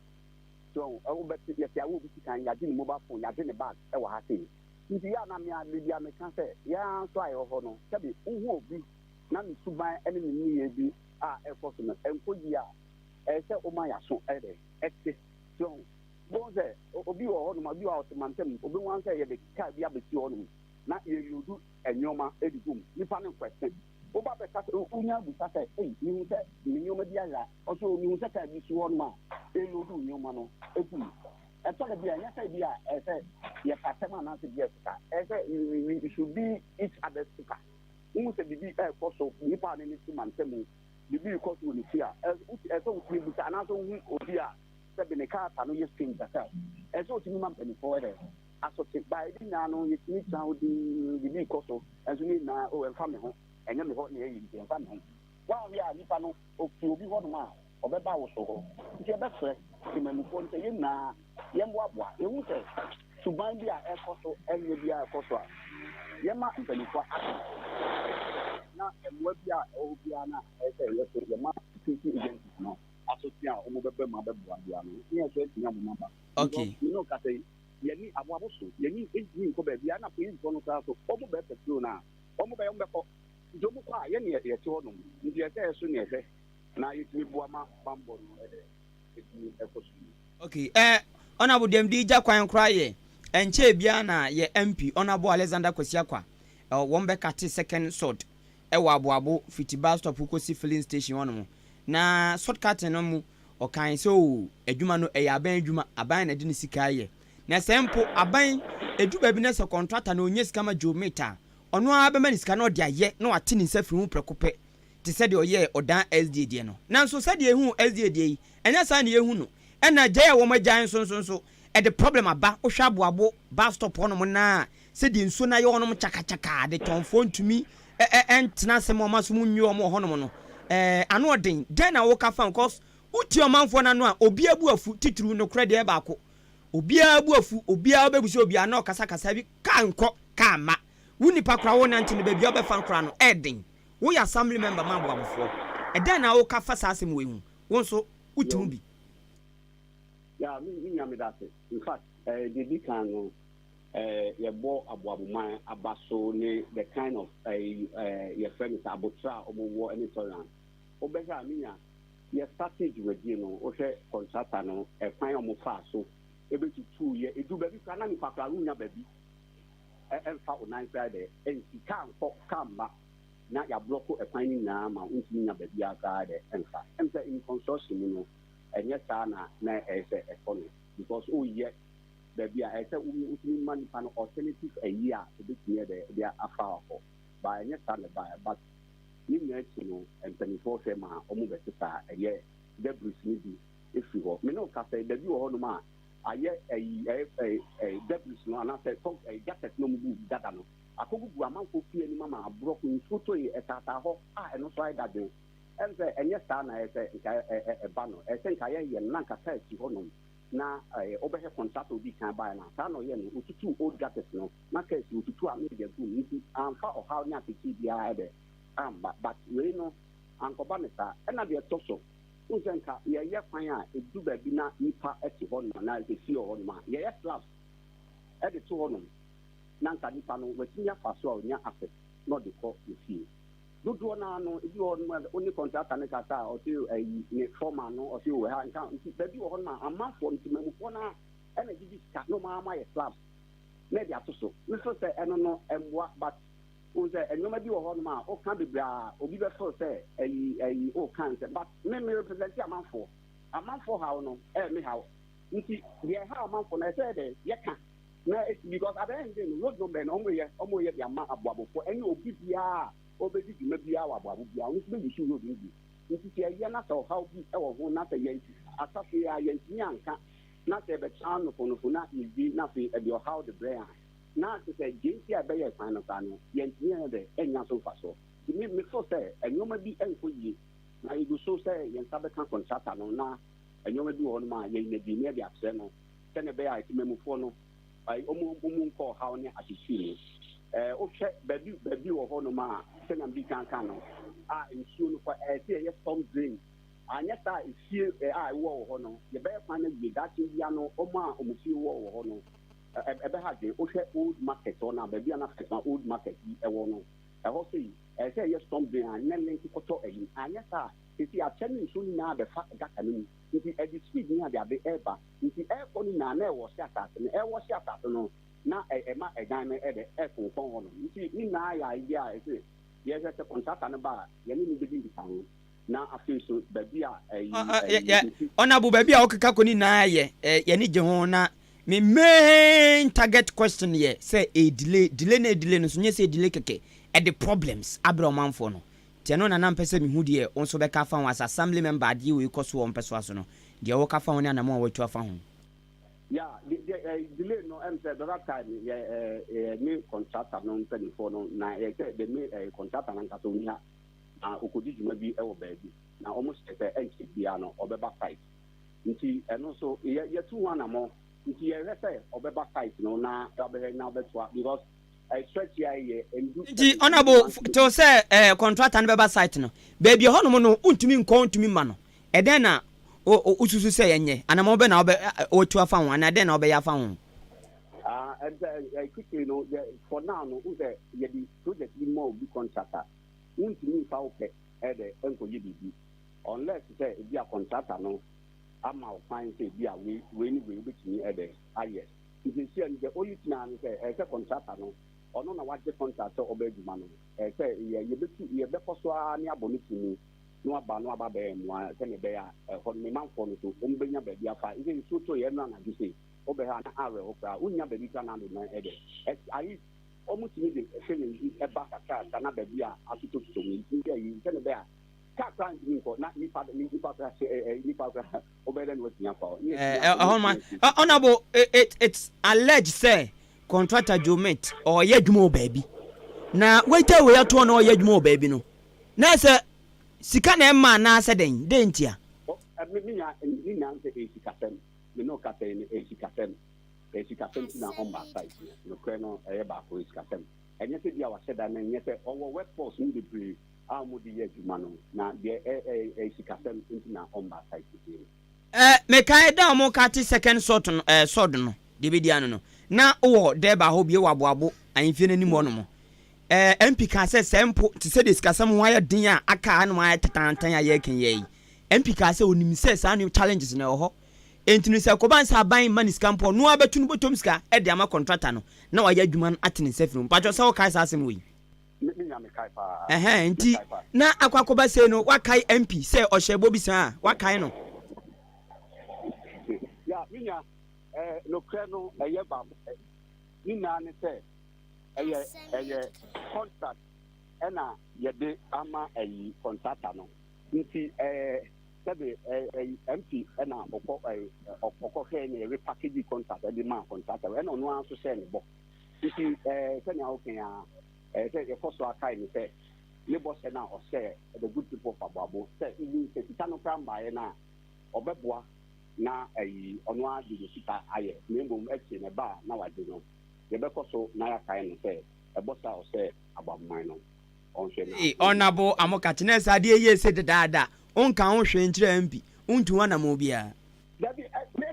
so o bet ye ya wo bi kan ya di ni mobile phone ya di ni bag e wa ha sei nti ya na me a media me kan se ya so ayo ho no sebi wo obi na ni suban ene ni ye bi ekoso no enkoyi a se o ma ya so ede ete so bonze obi wo ho no ma bi wa otomantem obi wan se ye be ka bi abeti ho no na ye yudu enyoma edugum nipa ne question o ba be ka unya bu sa se ni hu se ni nyoma bi ala o so ni hu se ka bi su ho no ma yudu nyoma no etu eto le bi anya se bi a se ye ka se ma na se bi e ka se we should be each other's keeper. Se bibi so nipa ne ti man temu bibi ko so ni fia so we bi ta na so hu obi a se be ne ka ta no yes king that so ti man peni for there aso ti by di na no yes ni ta odi bibi ko so so ni na o en fa me ho enye me ho ne yi en fa me ho wa wi a nipa no o fi obi ho no ma obeba wo so ho ti e be fre ti memu ko nte yin na ye mbo aboa e hu se suban bi a e ko so enye bi a e ko so a ye ma mpeni kwa na emwa bi a o bi ana e se ye so ye ma security agencies no asosia o mo bebe ma bebe bia no ni e so tinya mo namba okay you know ka say ye ni aboa bo so ye ni eji nko ba bia na police no sa so o mo be petrol na o mo be ko jo mo kwa ye ni ye ti ho no ndi e se so ni e se na yitimi bua ma bambo no e ko so okay honorable dem di ja kwan kra ye enche bia na ye MP honorable Alexander Kwasiakwa won be kate second sword wa aboabo fiti bus stop kosi filling station wono na shortcut no mu o kan so adwuma no aban adwuma aban na de ne sika ye na sempo aban edu ba bi na se contractor na onye sika ma geometer ono a be ma ne sika na o de aye na wate ne nsa firi hu prekope te se de oye odan SDD no nanso se de ehu SDD yi enya sa na ehu no ena gya wo ma gyan so e the problem aba o hwa aboabo bus stop wono mo na se de nso na ye wono mo chaka de tonfo ntumi entena se mo maso mu nwi mo hono mo no ano odin den na wo ka fan cause uti o manfo na no a obi abu afu titru no kra de ba ko obi abu afu obi abebu se obi ana kasa bi ka nko ka ma wuni pa kra wo na ntene ba bi obe fan kra no edin wo ya assembly member ma boabofo den na wo ka fa sasem we hu wo so uti hu bi ya mi nyame date in fact Dika no ye bo aboabuman abaso ne the kind of your friend is abotra omo any tolerance obeza minya ye strategy we di no o hwe contractor no e kwan omo fa so ebe tutu ye edu ba bi kwa na mi pakra runya ba bi emfa o nine Friday ensi kan ko kamba na ya block e kwan ni na ma untimi nya ba bi aka de emfa in consortium no enye sa na ese economy because oh yeah baby I say we money pan alternative a year to be near the afar for by any time but you know and 24 sema omo betisa a year the bruce maybe if you want me no ka say the you no ma aye a debris no and I say talk a jacket no mu dada no akogugu amanfo fie ni mama abro ko nfoto e tata ho eno so ai dade and say enye sta na say e ba no e say nka ye na nka sa ti ho no na obehe contract obi kan ba na sa no ye no otutu old jacket no na ka si otutu a me de ku nti amfa o how nya peki bia ebe but we no ankoba ne sa na de toso unzenka ye kwan a edu ba bi na nipa eti ho no na e fi ho no ma ye slabs e de to ho no na nka nipa no wetinya fa so a onya asset no de ko e fi dodo na no ebi ho no oni contractor ne kata o ti ni foreman no o ti we ha nka nti ba bi ho na amafo nti mamufo na ena gigi ska no ma ye slabs na de atoso no so say eno no emwa but o say enoma bi ho no ma o kan bebra obi be feel say o kan say but me represent amafo how no me how nti ye how amafo na say de ye kan na because at the end the road no ben omo ye bi ama aboabofo eni obi bia obedi di mabia wa aboabo bia wo be yisu road ngi nti ye na so how bi e wo ho na say ye asafe ya ye ntinya nka na say be chan no fono na ibi na fe e your how the brain na say jinsi a be ye fan no ka no ye ntinya de enya so fa so me so say enyoma bi enko yi na igu so say ye nsabe kan contractor no na enyoma bi wo no ma ye ne bi ne bi afse no tene be ya timemufo no ai omo nko how ne atisi o hwe baby wo ho no ma se na bi kan no nsuo no kwa say ye storm drain anya ta ifie wo ho no ye be kwa na bi that bia no omo a omufie wo ho no ebe ha de o hwe old market na baby na fa old market e wo no e ho say ye storm drain anya link koto ayi anya ta iti a chemi nsuo ni na be fa gaka no nti e di speed ni a be eba nti e ko ni na wo sia ta no na ma egan me ede fon ho no nti ni na ya idea ese ye se contract na ba ye ni bi di kan na afi so baby a ona bu baby a okeka ko ni na ye ni je ho na me main target question ye say delay no so nye say delay keke the problems abro manfo no tiano na nam pese mi hu de onso be ka fa ho as assembly member de we koso on peso aso no de wo ka fa ho ne anam watu afa ho. Yeah, the delay no said that time me contractor no for no na the me contractor nan kaso nya okodi juma bi e wo baabi na almost say enchi bia no obeba fight nti eno so ye tu wana mo nti ye say obeba fight no na obeba na obetwa because I stretch here nti honorable to say contractor no beba site no baabi ho no no untumi nko untumi ma no eden na ususu say yenye ana mo be na otu afa ho ana den na obe ya afa ho. And quickly no for now no say ye the project be more be contractor untumi fa ope e de enko ye bibi unless say e be a contractor no ama find say be a we ni we betimi e de aye you see the only thing I say say contractor no ono na waje contractor oba adwuma no say ye betu ye be koso ani abonitimi no aba be mu say ne be ya ho me manfo no so ombenya ba bia fa even so to ye na na do say obe ha na awe okra unya ba bi ka na no e de ayi omutimi de feeling e ba kaka na ba bia atuto to mi ntia yi say ne be ya kaka nti ko na ni pa obe den what nya fa honorable it's alleged say contractor Jomet or ye dwuma baby na waiter we ato na ye dwuma baby no na say sika na emma na say den dentia me nya say esikatem me no ka say esikatem na on ba site no kre no e ba ko esikatem enye se dia wa say da na enye say owo workforce ni bebre amudi ye dwuma no na de esikatem na on ba site me kai da mo ka 30 second sort no de be dia no na wo de ba ho bie waboabo anfie nani mo no mo MP ka say sempo ti say discussam ho aye din a aka no aye tatantan aye ken ye MP ka say onim say sa new challenges na ho entinu say ko ban sa ban manis campo no abetu no botom ska e de ama contractor no na wa ya dwuma atene sefrum pajo say wo kai sa asem we nti na akwakoba say no wa kai MP say o shebo bi sa wa kai no ya minya no kreno eye ba ni na ne say eye contract ena ye de ama contractor no nti sabe MP ena okoko he ne repackage contract de ma contractor ena no an so say ne bo nti say na okay ya say e for so akai ni say labor say na o say the good people for babo say even say titano kramba na obeboa na ono adi de sita aye membom eche ne ba na wade no ye be koso na ya kai no say e bosa o say abamman no on hwe na honorable amokati na sa de ye se dada onka ho hwe nkyere MP untu wana mo bia that be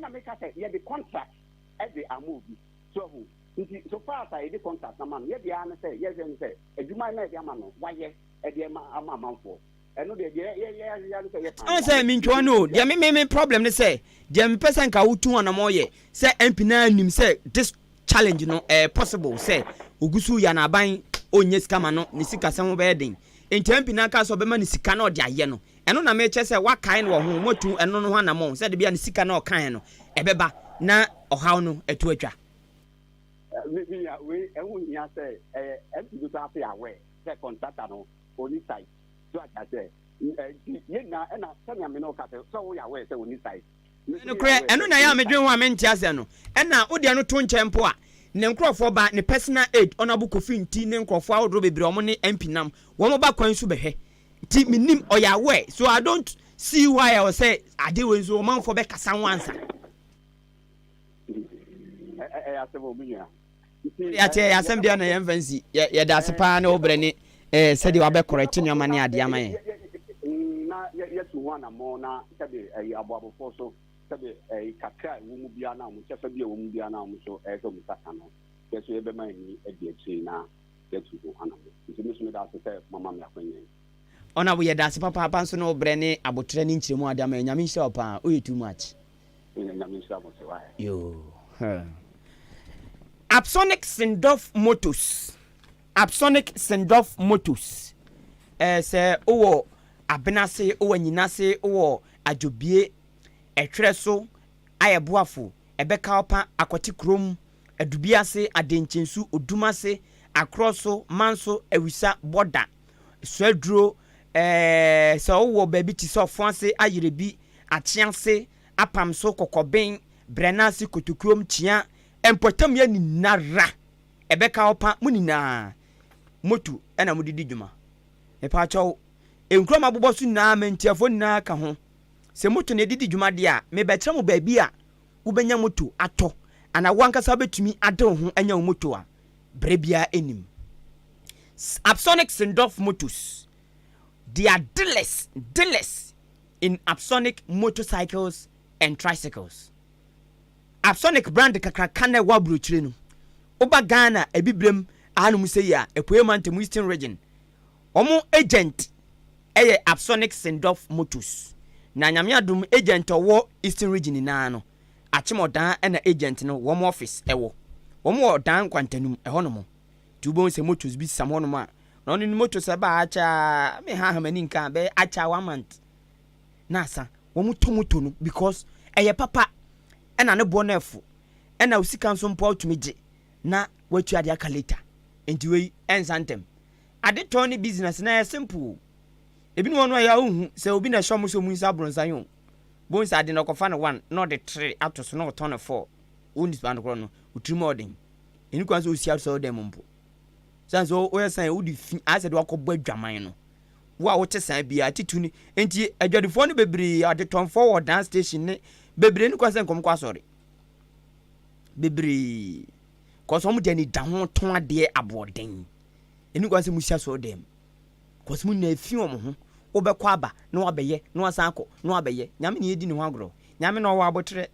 na make say ye the contract e dey amobi so nti so far as the contract na man ye dia na say yes and say adwuma na dia ma no waye e dia ma amanfo eno de ye say me ntwa no dia me problem ne say dia me person ka wutu wana mo ye say MP na anim say this challenge no possible say ogusu ya na ban onye sika ma no ni sika se mo be den enti MP na ka so be ma ni sika na odi aye no eno na me che say wakai no ho motu eno no ho na mo say de bia ni sika na okan no ebeba na ohaw no etu atwa we ewunya say MP do ta say aware say contractor no oni side so I say ye na na say me no ka say so we aware say oni side no kre eno na ya medwen ho a me ntia se no ena odi eno to nchempo a ne nkrofo ba ne personal aid honorable Kofi nti ne nkrofo awodro bebre omo ne MP nam wo mo ba kwan su behwe nti minim oya aware so I don't see why I will say ade we so man for be kasa wansa asebo bunya ya che asem dia na yem fancy ya da sepa na obrani said you abe correct no mani ade amaye na ye tu wana mo na sabe aboabo fo so sabe kakra wo mu bia na mo chefa bia wo mu bia na mo so so mu saka no yeso ye be man ni ade achi na ye tu wana mo nti mi so me da se mama me akwanye ona wo ye da sepa papa so no obrani abotre ni nchiremu ade amaye nyame nhyira opa o too much nyame nhyira mo se wa yo Absonic Sendorf Motors se owo abenase owo nyinase owo adwobie etwereso ayeboafo ebeka opa akwati krom adubiase adenchensu odumase akroso manso awisa border swaduro so wo baby ti so fonse ayire bi achianse apam so kokoben brenasi kotokuom chia empotam ya ninara ebeka opa munina motu ena mudidi dwuma e pa chaw enkroma bobɔ so na mentiafo na ka ho se motu ne didi dwuma de a me betra mo baby a wobenya motu ato ana wankasa betumi ade ho anya motu a brebia enim Absonic Sendorf motors. They are dealers in Absonic motorcycles and tricycles. Absonic brand kakrakane wabru chirenu. Oba Ghana ebibrem anu museya epoemante Eastern region. Omo agent eye Absonic Sendorf motors. Na nyame adum agent owo Eastern region na no. Achimodan na agent no wo office ewo. Wo dan kwantanum ehonomo. Tubon se motors bi samono ma no ni motors ba acha me ha mani nkan be acha 1 month na asa wo moto no because eye papa na ne bo na efu na usika nso mpo otumije na watu ade aka later enti we ensantem ade ton business na simple ebi no no ya ohu se obi na show so mu nsa bronsan yo bon sa ade no kofa no 1 no de 3 ato so no ton 4 oni span kro no utrimo odin eni kwan so osia so dem mpo sanso oyesan udi asede wakobɔ adwaman no wo a wote san bia tituni enti adwadifo no bebre ade ton forward dance station ne bebre ni kwase nkom kwa sori bebre koso mu de ni da ho ton ade aboden eni kwase mu sia so dem koso mu na afi omo ho wo be kwa aba na wabeye na wasan akọ na wabeye nyame ne edi ni ho agro nyame na owo abotre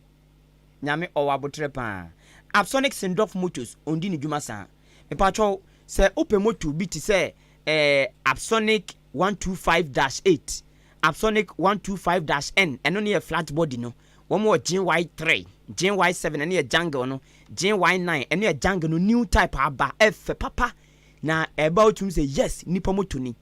nyame owo abotre pa Absonic Sendorf motors ondi ni dwuma sa me pacho se open motor bi ti se Absonic 125-8 Absonic 125-N eno ne flat body no wo mo GY3 GY7 ene jungle no GY9 ene jungle no new type aba F papa na about to say yes nipa motor ni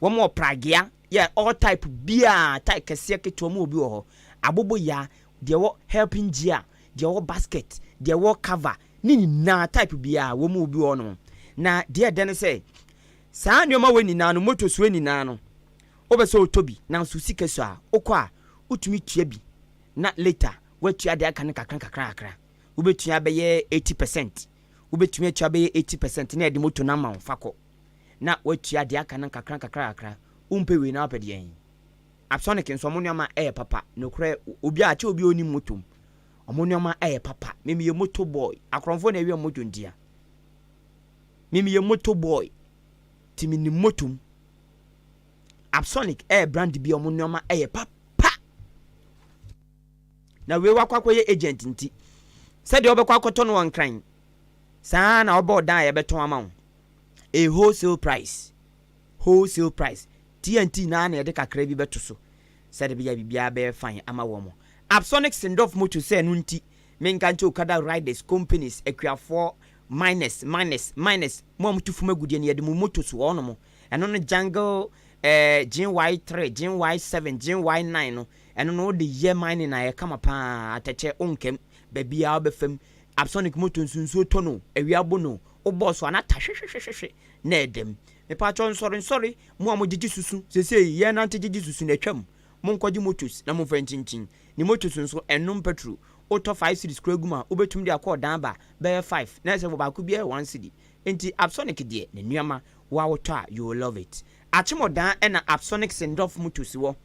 wo mo pragia yeah all type bia type kese keto mo obi wo ho abobo ya de wo helping gear de wo basket de wo cover ni na type bia wo mo obi wo no na de den say saa nneoma we ni na no motor so ni na no obeso otobi na nso sika so a okwa utumi tua bi na later watua de aka ne kakra ubetua be ye 80% ubetua tua be 80% na de motor na ma fako na watua de aka ne kakra umpe we na apede yen Absonic nso mo nneoma papa no kure obi a che obi oni motor omo nneoma papa meme ye motor boy akronfo na wi motor ndia mimi ye motor boy timi ni motum Absonic brand bi omo nneoma papa na we wakwa ye agent nti said de obekwa akoto no wankran saa na obo dan ye beton ama wo wholesale price TNT na na de kakra bi beto so said be ya bibia be fine ama wo mo Absonic Sendorf motor say no nti menka nche okada riders companies equiafo minus mo amutufu magudie ne yede mu motor so ono mo eno no jungle GY3 GY7 GY9 no eno no de ye mining na ye kama pa atache onkem babia obefam Absonic motor nsunso to no awiabo no oboso anata hwehwehwehwe na edem me pa chon sorry mo amugigi susu sese ye na ntegigi susu na twam mo nkwaji motors na mo fanchin ni motors nso enum petrol auto 5 series kraguma obetum de akọ dan ba be 5 na se ba ku bia 1 cedi enti Absonic de ne nuama wa woto a you will love it achimodan na Absonic Sendorf motors wo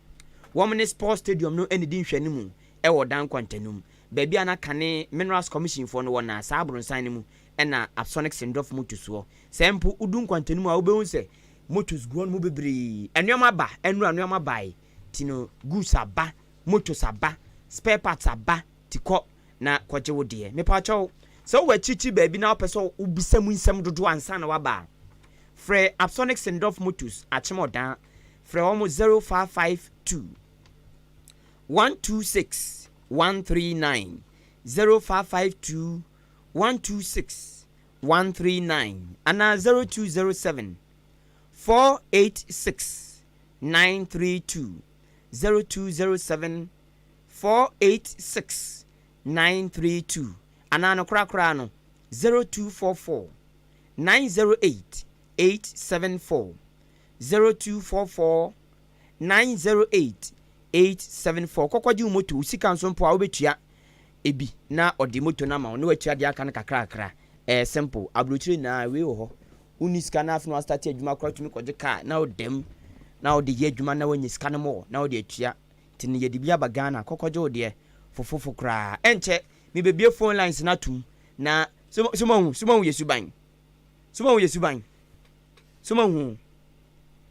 Women Sports Stadium no eni din hwani mu e wo dan kwantanum ba bia na kane Minerals Commission for no wona sa abronsan ni mu na Absonic Sendorf motors wo sempo udun kwantanum a obehu se motors go no bebre enuama ba enuama bai tino goods aba motors aba spare parts aba tiko na kwaje wo de me pa chaw so wa chichi ba bi na opeso ubisam nsam dodo ansa na waba frɛ Absonic Sendorf motors achimodan frɛ omo 0552 126 139 0552 126 139 ana 0207 486 932 0207 486 932 ana no krakra no 0244 908 874 0244 908-874 kokwaji moto usika nso mpo a obetua ebi na odi moto na ma no atua de aka na kakra simple abrochire na we ho uniska na afno start adwuma kwa tumi koje ka na odem na odi ye adwuma na wanyi ska no mo na odi atua tini ye dibia bagana kokwaje odi fofofo kra enche me bebie phone lines na tum na sumo yesuban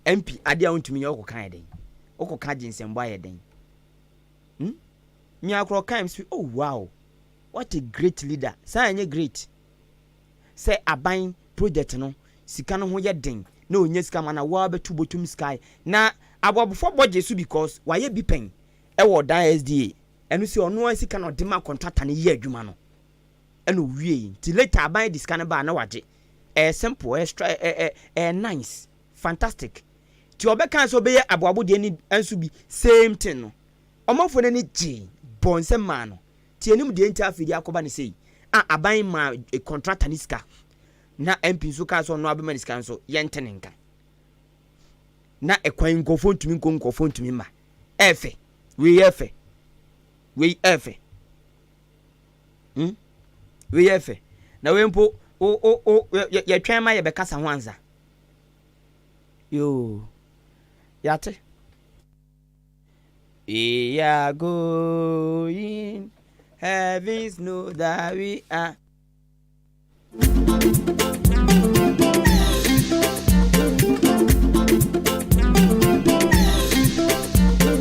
MP ade a wontumi nye okokan den okoka jinsembo ayeden mi akro kan so oh wow what a great leader say anye great say aban project no sika no ho ye den na onye sika mana wa betu botum sky na abobofo budget so because waye bi pen e wo dan SDA enu si ono sika no de ma contractor ne ye adwuma no enu wie ti later aban di sika no ba na waje simple extra nice fantastic ti obeka so be ye aboabo de ni ansu bi same thing no omofo ne ni ji bonse ma no ti enim de nti afidi akoba ne sei aban ma contractor ni sika na MP so ka so no abema ni sika so ye ntenenka na ekwan nkofo ntumi nkofo ntumi ma efe we efe na we mpo ye twan ma ye be kasa ho anza yo yate we are going heavens know that we are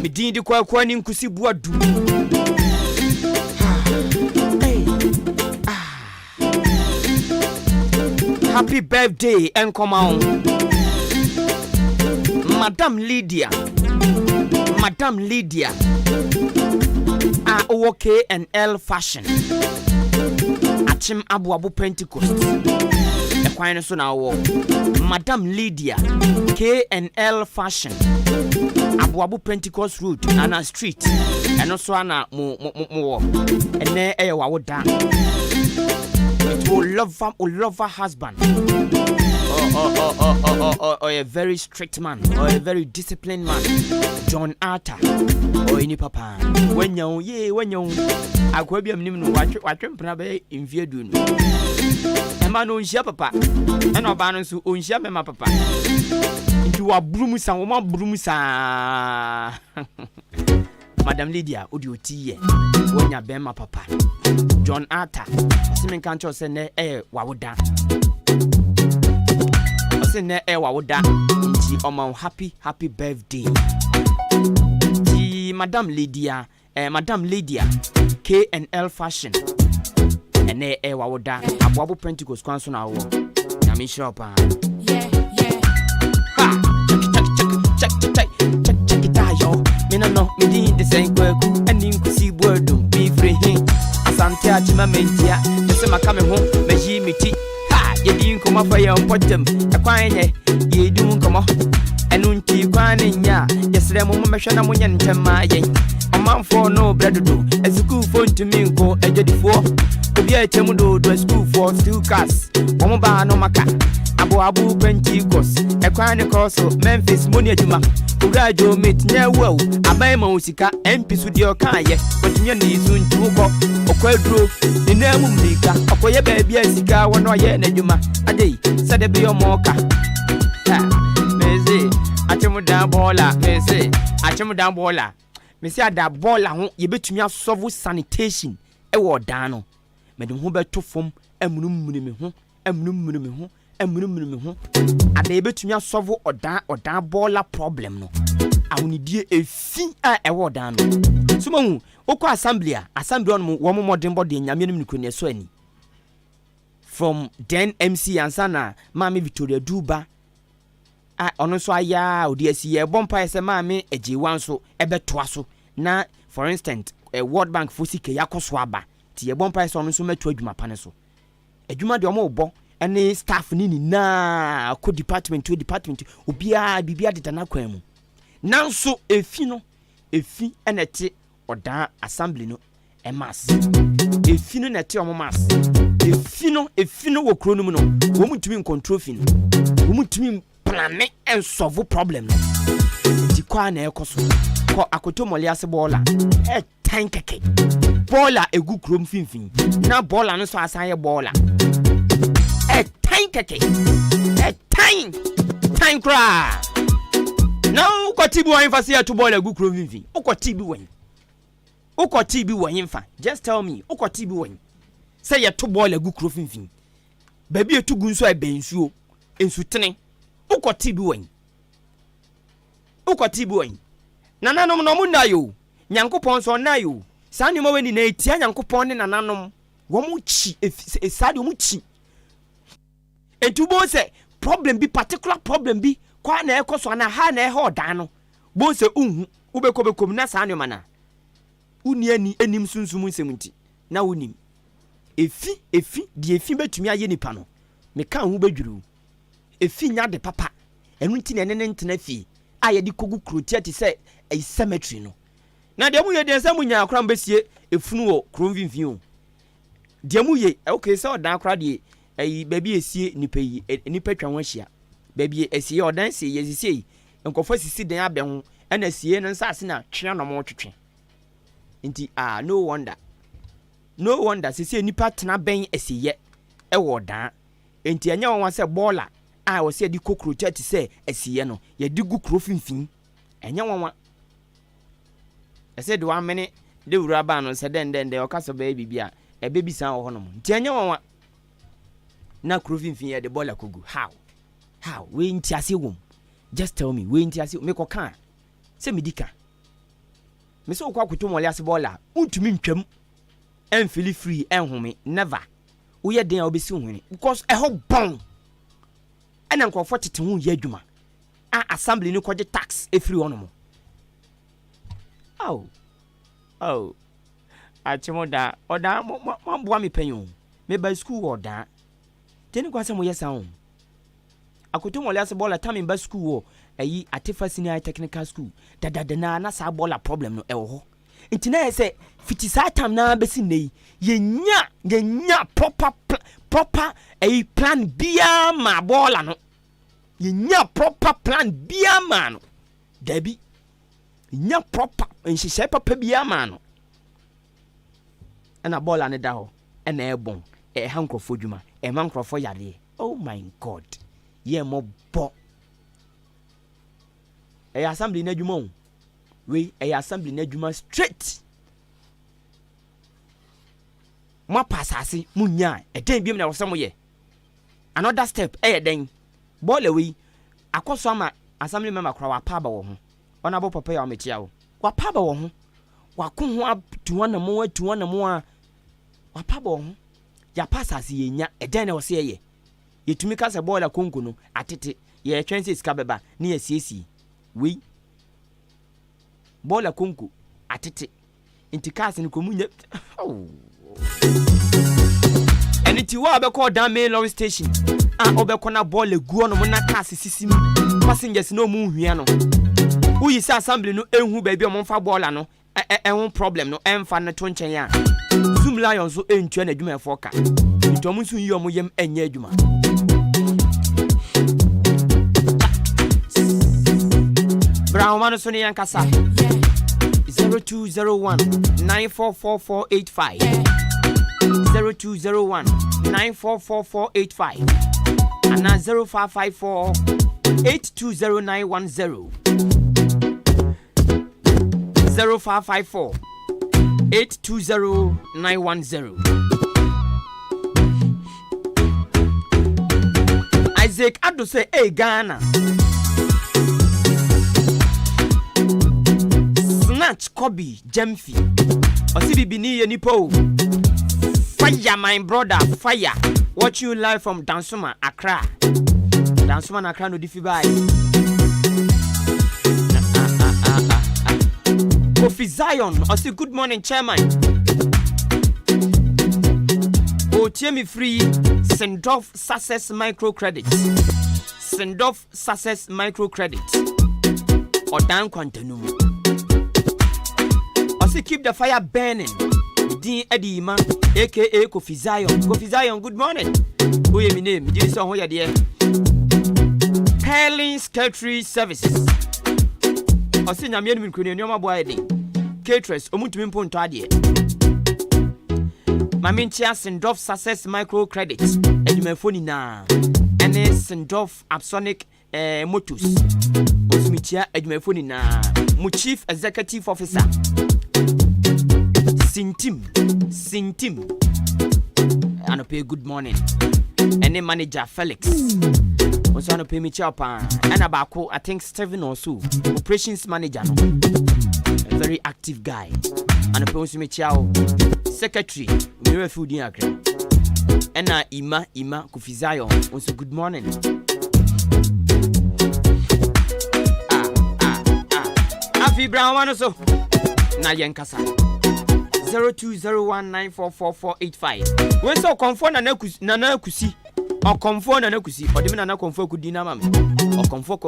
me din di kwa ni nkusi bua du happy birthday and come on Madam Lydia K&L fashion Achim Abu Pentecost Ekwan so na wo Madam Lydia K&L fashion Abu Pentecost road na street eno so na mo ene e wa woda it will love her husband or a very strict man or a very disciplined man John Arthur or any papa when you akwa bia mnim no watwempena be mfie du no ema no nhia papa ena oba no so onhia mema papa nti wa brumusa wo ma brumusa Madam Lydia odi otiye wonya bema papa John Arthur simen kan cho se ne wawoda se ne wawoda nti oma happy birthday ti Madam Lydia K&L fashion ene wawoda Abu Pentecost kwanso na wo na me shop ha check it out yo me no me din the same kwaku ani nkusi boardum be free asante achima mentia ese maka me ho meji miti ha yedi nkoma fa ya potem ekwan ye yedu nkoma enu nti kwan nya yesre mo mehwe na munya ntema yen omanfo no bredodo school phone to me nko ejodifo obi atemu do school for still cars omo ba no maka Abu Pentecost ekwan cross Memphis money aduma urajo meet nya wo aban ma usika MP su de okaye wotunya ni su ntuko okwaduro ni na mu mrika okoye baabi asika wono ye na aduma adei sade be yomoka meze achemu dan bola mesi ada bola ho ye betumi asolve sanitation e wo dan no medum ho beto fom amunum me ho ada ebetumi asolve odan bola problem no awonidie efi a ewo dan no sumahu okọ assembly on wo modern body nyame nim nikoni so ani from then MC ansana mama Victoria Duba ono so aya odiasi ye bompa ese mama ejiwan so ebetoa so na for instance World Bank fosike yakoso aba ti ye bompa ese ono so meto adwuma pane so adwuma de omo obo ene staff ni na ko department to department obia bibia de na kwan mu nanso efi enete odan assembly no emas efi no nete omomas efi no wo kro no mu no wo mutumi control fin wo mutumi plan and solve problem no kwa na ekoso ko akoto mole ase bola tan keke bola egu krom finfin na bola no so asan ye bola tan keke tan kra no ko tibi wan fa se to bola egu krom finfin uko tibi wan fa just tell me uko tibi wan say ye to bola egu krom finfin baby etugu nso e bensuo ensutene uko tibi wan nananom no mu na yo nyankopon so na yo saa nyoma weni na etia nyankopon ne nananom wo mu chi esade wo mu chi entubo se problem bi particular problem bi kwa na ekoso na ha na eho dan no bo se unhu ubekobekom na saa nyoma na uni ani enim sunsum nsemunti na unim efi di efi betumi aye nipa no me kan hu bedwuru efi nya de papa enu nti na ne ntena fi aye di kogu krotia ti se a cemetery no na de mu ye de se mu nya akra mbesie efunu wo kronvinvin o de mu ye okay se odan akra de ayi baby esie nipa yi nipa twa hia baby esie odan se ye sisi nkofo sisi den abe ho na sie no nsase na twe no mo twetwe nti no wonder sisi nipa tena ben esiye wo dan nti anya won se bola wo se di kokro chati se esiye no ye di gu kro finfin anya won ese do 1 minute de wura ba no se den o kaso ba bibia e be bisa wo hono nti anya won na kro finfin ye de bola kogu how we nti ase wom just tell me we nti ase me ko kan se me Dika me so kwa kuto mole ase bola untumi ntwam en feel free en home never we ye den a obesi hune because e ho bon ena nkofo tete hu ye adwuma assembly ni koje tax e free ono mo achimoda oda mo boa me panyo me ba school oda teni kwa se mo yesa ho akoto mole ase bola time ba school wo ayi Atefa Senior Technical School dada na sa bola problem no e wo ho nti na yese fiti sa time na besi nei yenya proper a plan bia ma bola no yenya proper plan bia ma no dabi nya proper nhihye papa bia ma no ana bola ne da ho na e bon e hankrofo dwuma e mankrofo yare oh my god ye mo bo e assembly na dwuma we e assembly na dwuma straight ma pasase munya e den biem na wo semo ye another step e den bola we akoso ama assembly member kra wa pa ba wo ho ona bo papa ya o metia wo wa pa ba wo ho wa ko ho atuwa na mo a wa pa ba wo ho ya pasase ye nya e den na wo se ye yetumi ka se bola konko no atete ye twense ska beba na ye siesi we bola konko atete intikase ni komunya eniti wa be call down main lorry station obekọ na bola guo no na cars sisim passengers no mu hwia no uyi sa assembly no enhu ba bi o mo fa bola no ehun problem no emfa na to nchen ya zoom lion so entua na adwuma efo ka ntom nso yi o mo yem enya adwuma Brown man so ne yankasa 0201 944485 0201 944485 and 0554 820910 0554 820910 Isaac Ado say hey Ghana Snatch Kobe Jemfi Osibi bini ye nipo Fire my brother fire watch you live from Dansuma Accra Dansuma Accra no difi bai Kofi Zion Osi good morning chairman Otiemi free send off success microcredit Send-off success microcredit. Or down quantum. Also keep the fire burning. Dean Eddie Man, aka Kofi Zion. Kofi Zion, good morning. Who is my name? This one here, dear. Helen Secretary Services. ɔse nyame no nkunu nneɛma boa de caterers omutumi mpo ntɔ ade mame nchia Sindof Success Micro Credit adwumafo ni na ene Sindof Absonic Motors osmichia adwumafo ni na mu Chief Executive Officer Sintim anope good morning ene manager Felix also anope mi chapa ana baako I think Steven also operations manager no a very active guy anope osmi chiao secretary Mira Fooding Akra ena Ima Kufizayo also good morning Afi Brown one so na yenkasa 0201944485 when so confirm na kusi o confirm na kusi o de me na confirm ku di na mame o confirm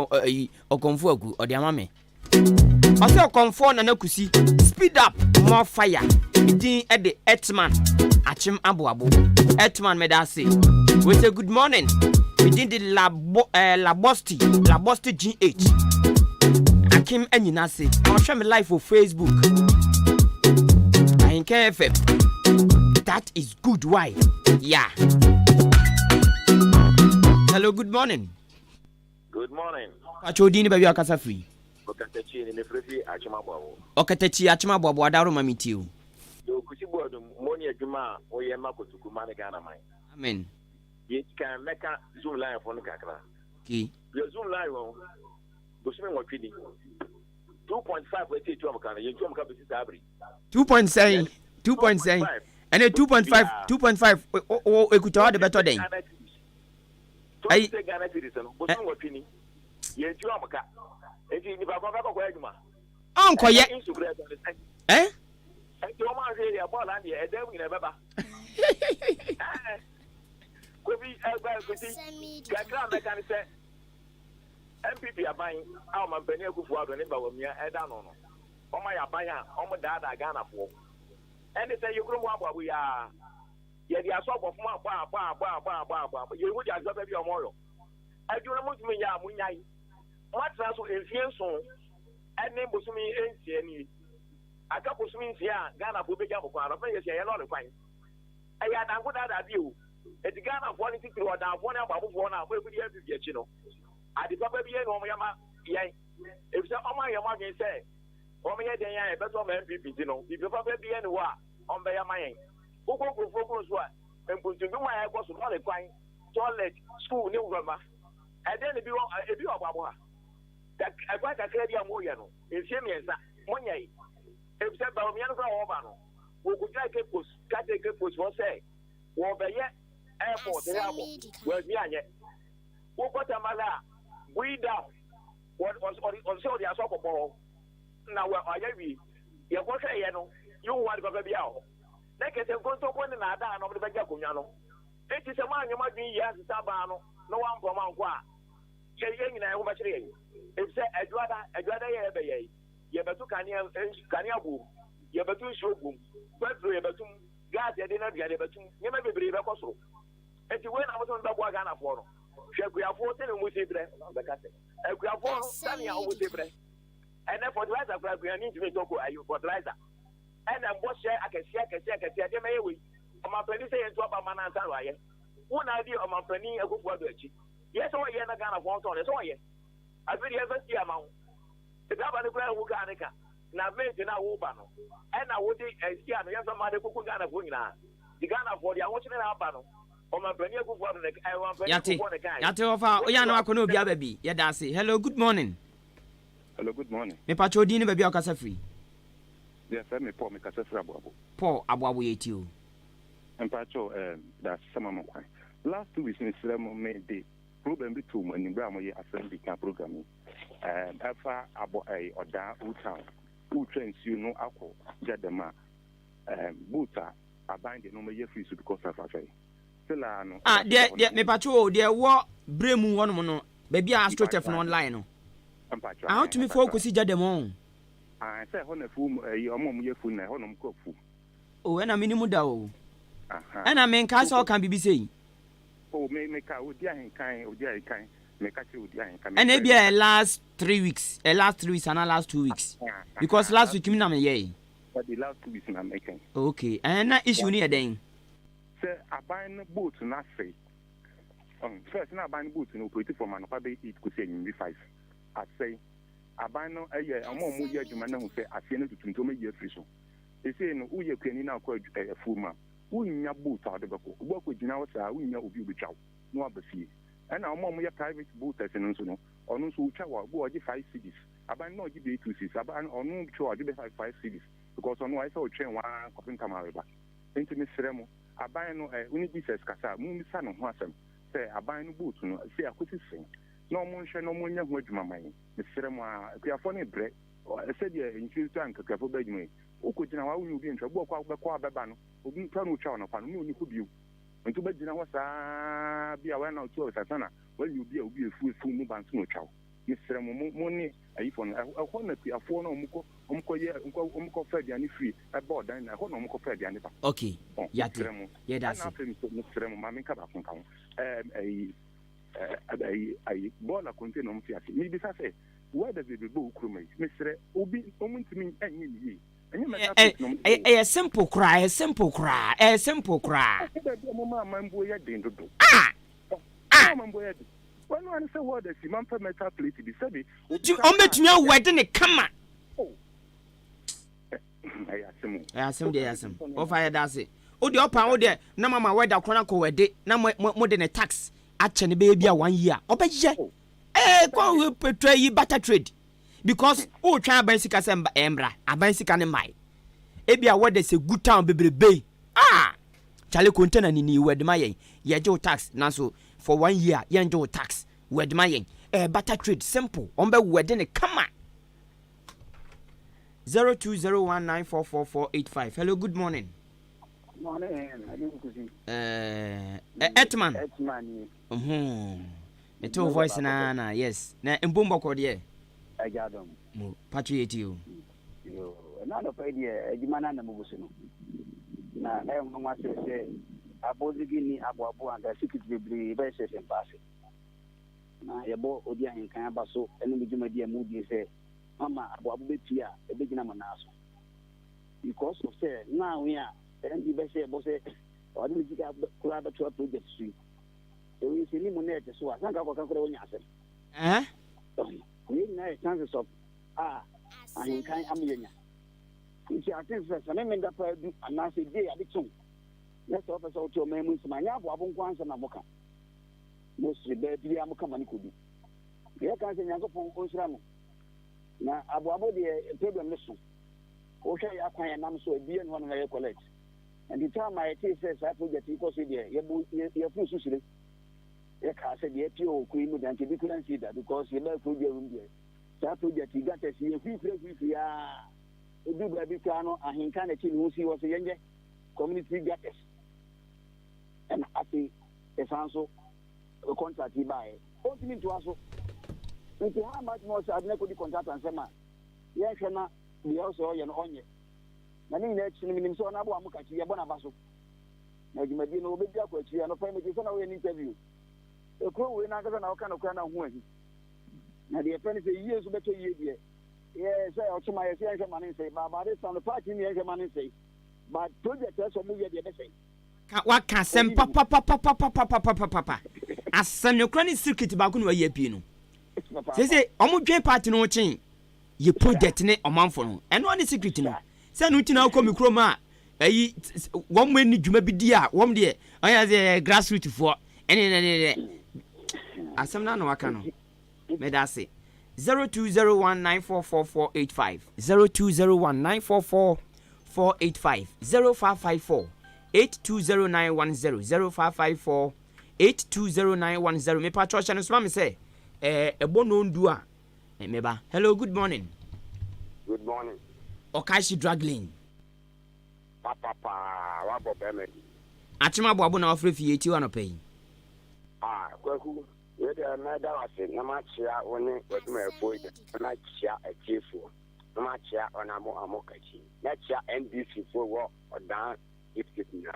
agu o de amame o say confirm na kusi speed up more fire din e de Etman achim aboabo Etman me da say we say good morning within the Labosti GH Akim Enyina say on share me live for Facebook Ahenkan FM that is good why yeah hello good morning Achodini baby akasa free Okatachi ni free achima boabo Okatachi achima boabo adaro mamitio do kusibodo moni adwuma oye makotuku mane Ghana man amen ye kan meka zoom line phone kakra okay your zoom line won bosime nwatwidi 2.5 we tu amka ye tu amka bisi sabri 2.7 and a 2.5 o ekuta de better than ai Ghana citizen bosime nwatwini ye tu amka enti ni baba ko adwuma onko ye you man say the ball and the edem in a baba. Could be Kakra mechanic say MPP are buying our man Penny Kufu and Niba with me at Dano. Oh my abaya, oh my dad, I Ghana for. And they say you grow up we are. Yet the assault of my you would have got your moral. I do not me ya munyai. What's also in Fianson and name was me any. A couple means here, Ghana will be able to find a place here, not a fine. I had a good view. At the Ghana quality to order one about one hour, we will get you know. At the top of the end, Omayama, yea. If the Omayama can say, Omaya, better MPP, you know, if you probably be anywhere on Bayama, who go focus what, and put to do my was not a fine toilet, school, new grammar. And then if you are Baba, that I quite a clear Moyano, in Siemens, Monya. If said by me and Obano, who could like a post, cut a post for say, Wobber yet, airport, where's Yanya? Who got a mother? We down. What was on so the soccer ball? Now, where are you? You want to say, you want to be out. Like I said, go to one another and over the Bajacuano. It is a man you might be as Sabano, no one from Anqua. Yelling in a much rain. If said, I'd rather ever ye. Yabatu Kanya boom, Yabatu show boom, Pedro Yabatum, Gas, Yadina Yabatum, you may be brave also. And you went out on the Wagana for. Shall we have 14 and we say bread on the cassette? And we have 4 Sunny and we say bread. And then for Liza, we need to make Toko, you for Liza. And then what share I can share, they may we. My penny say to about Manantara. One idea of my penny, a good word. Yes, or yen a gun of 1 ton, so yes. I really ever see amount. The governor who got it now made in our Ubano. And I would see a young man who could Ghana for the Ghana for the watching our panel. Or my penny good for the I want Yati, baby. Yadasi. Hello, good morning. Hello, good morning. Me Pachodini baby Okasa free. Yes, I'm a poor Mikasa Abu. Poor Abu ate you. And Pacho, that's some of my. Last 2 weeks, Mr. made the problem between when you Bramo Asem Dika programming. Alpha abo or da utown who trains you no alcohol jadema buta abind the normal year free because of a there me patrol there what bremu one mono baby I straight online I want to me focus jadema I say honor fool your mom year fool na honum cook fool oh and a minimum da o and I mean castle can be saying oh may make out with Ahenkan or Ahenkan me catch you di Ahenkan. And maybe last 3 weeks, last 3 weeks and last 2 weeks. Because last week me na me ye. But the last 2 weeks na making. Okay. And na issue ni then. Say aban boat na say. First na aban boat no operate from an be it could say in 5. I say aban no amo mu ye adwuma na hu say afie no tutunto me ye free so. They say no uye kwani na akwa full man. Unya boat adebeko. Uboko gina wo say unya obi obetwa. No abafie. And our mom, we are private boaters and so on. Or no, so Chawa, who are 5 cities. About no GB 2 cities, about or no, 5 cities. Because on I saw train one coping Camaraba. Into Miss Remo, I buy no Unibises Cassa, Moon Son of Asem. Say, I buy no boots, no, say, I could sing. No more shall no more young word, my mind. Miss Remo, we are funny bread. Or I said, yeah, in few times, a couple bed me. Who could you know, you be in trouble, qua Babano, who be Tano Chow upon you, who you. And to bed, was be aware now to Satana. Well, you be a full move and snow chow. Mr. Money, I phone, I want to be a phone Umco Fediani free, I bought then I want Umco Fediani. Okay, yeah, that's Mr. Mammy Cabacon. I bought a container on Fiat. Maybe I say, where does it go, crewmate? Mr. Obi, only to me, and a simple cry, a simple cry, a simple cry. When one say what the man for metal plate to be said, you omit me where didn't it come? I assume, oh, fire does it. Oh, the upper there, no mamma, where the chronicle were day, no more than a tax. Actually, baby, 1 year. Oh, but yeah, go will portray you better trade. Because oh try bicycle and embra a bicycle and my ebia what they say good town baby Charlie container ni word my ye jo tax na so for 1 year ye jo tax word my better trade simple on be word in come on 0201944485. Hello, good morning. Morning, I didn't see. Etman it's your voice na yes na mbombo ko de I got them. Patriot you. Another idea, a Jimana Namubuno. Now, I am going to say, I bought the guinea, Abu and the secret be very safe and passive. Now, your boy Odia in Cambaso, and the Jumadia movie say, Mama, Abu Betia, a big number now. Because of say, now we are, and the best say, or didn't you have the club to a project street? So we see Limonette, so I think I will come for Eh? We have chances of Ahenkan Amelia. If you are things that I mean that and I say, day at the tomb. Let's offer so to a man, my yabo, I won't answer Naboka. Mostly, baby, I'm coming could be. Here comes a young Onsram. Now, Abu the problem listen. Okay, I can't am so be and one I collect. And the time my taste says I put that you consider your full sushi. I said, the APO Queen would and you couldn't see that because you left with your room there. So I told you that you got to see a few places. Do baby piano and he can't who she was a younger community gatters. And I think it's also a contract he buy. What you mean to also? Into how much more I've never the contract and summer. Yes, and the also an onion. I mean, that's in so now I'm catching a bonabasso. Now you may be no big question and a family is an interview. The crew will not have an kind of crown of one. Now the apprentice years better year. Yes, I also my money say, but it's on the party in the money say. But project also move the other say. What can send papa as some your chronic circuit about ye pino. Say, almost party no chain. You project in it a month for no, and one is secret no. Send you now come chroma. 1 minute you may be dear, 1 day. I have a grassroots for any. Asem na no waka no. Me da se 0201944485 0201944485 0554 820910 0554 820910 me pa church no so me say ebo no ndu a me ba. Hello, good morning. Good morning. Okashi Draglin. Papa wa bobeme. Achima boabo na ofre fie ti wa no pay. Kwaku we dey na da wase na ma chia woni waduma efo na chia achefo na ma chia onamo amokachi na chia NDC fo wo odan ifitna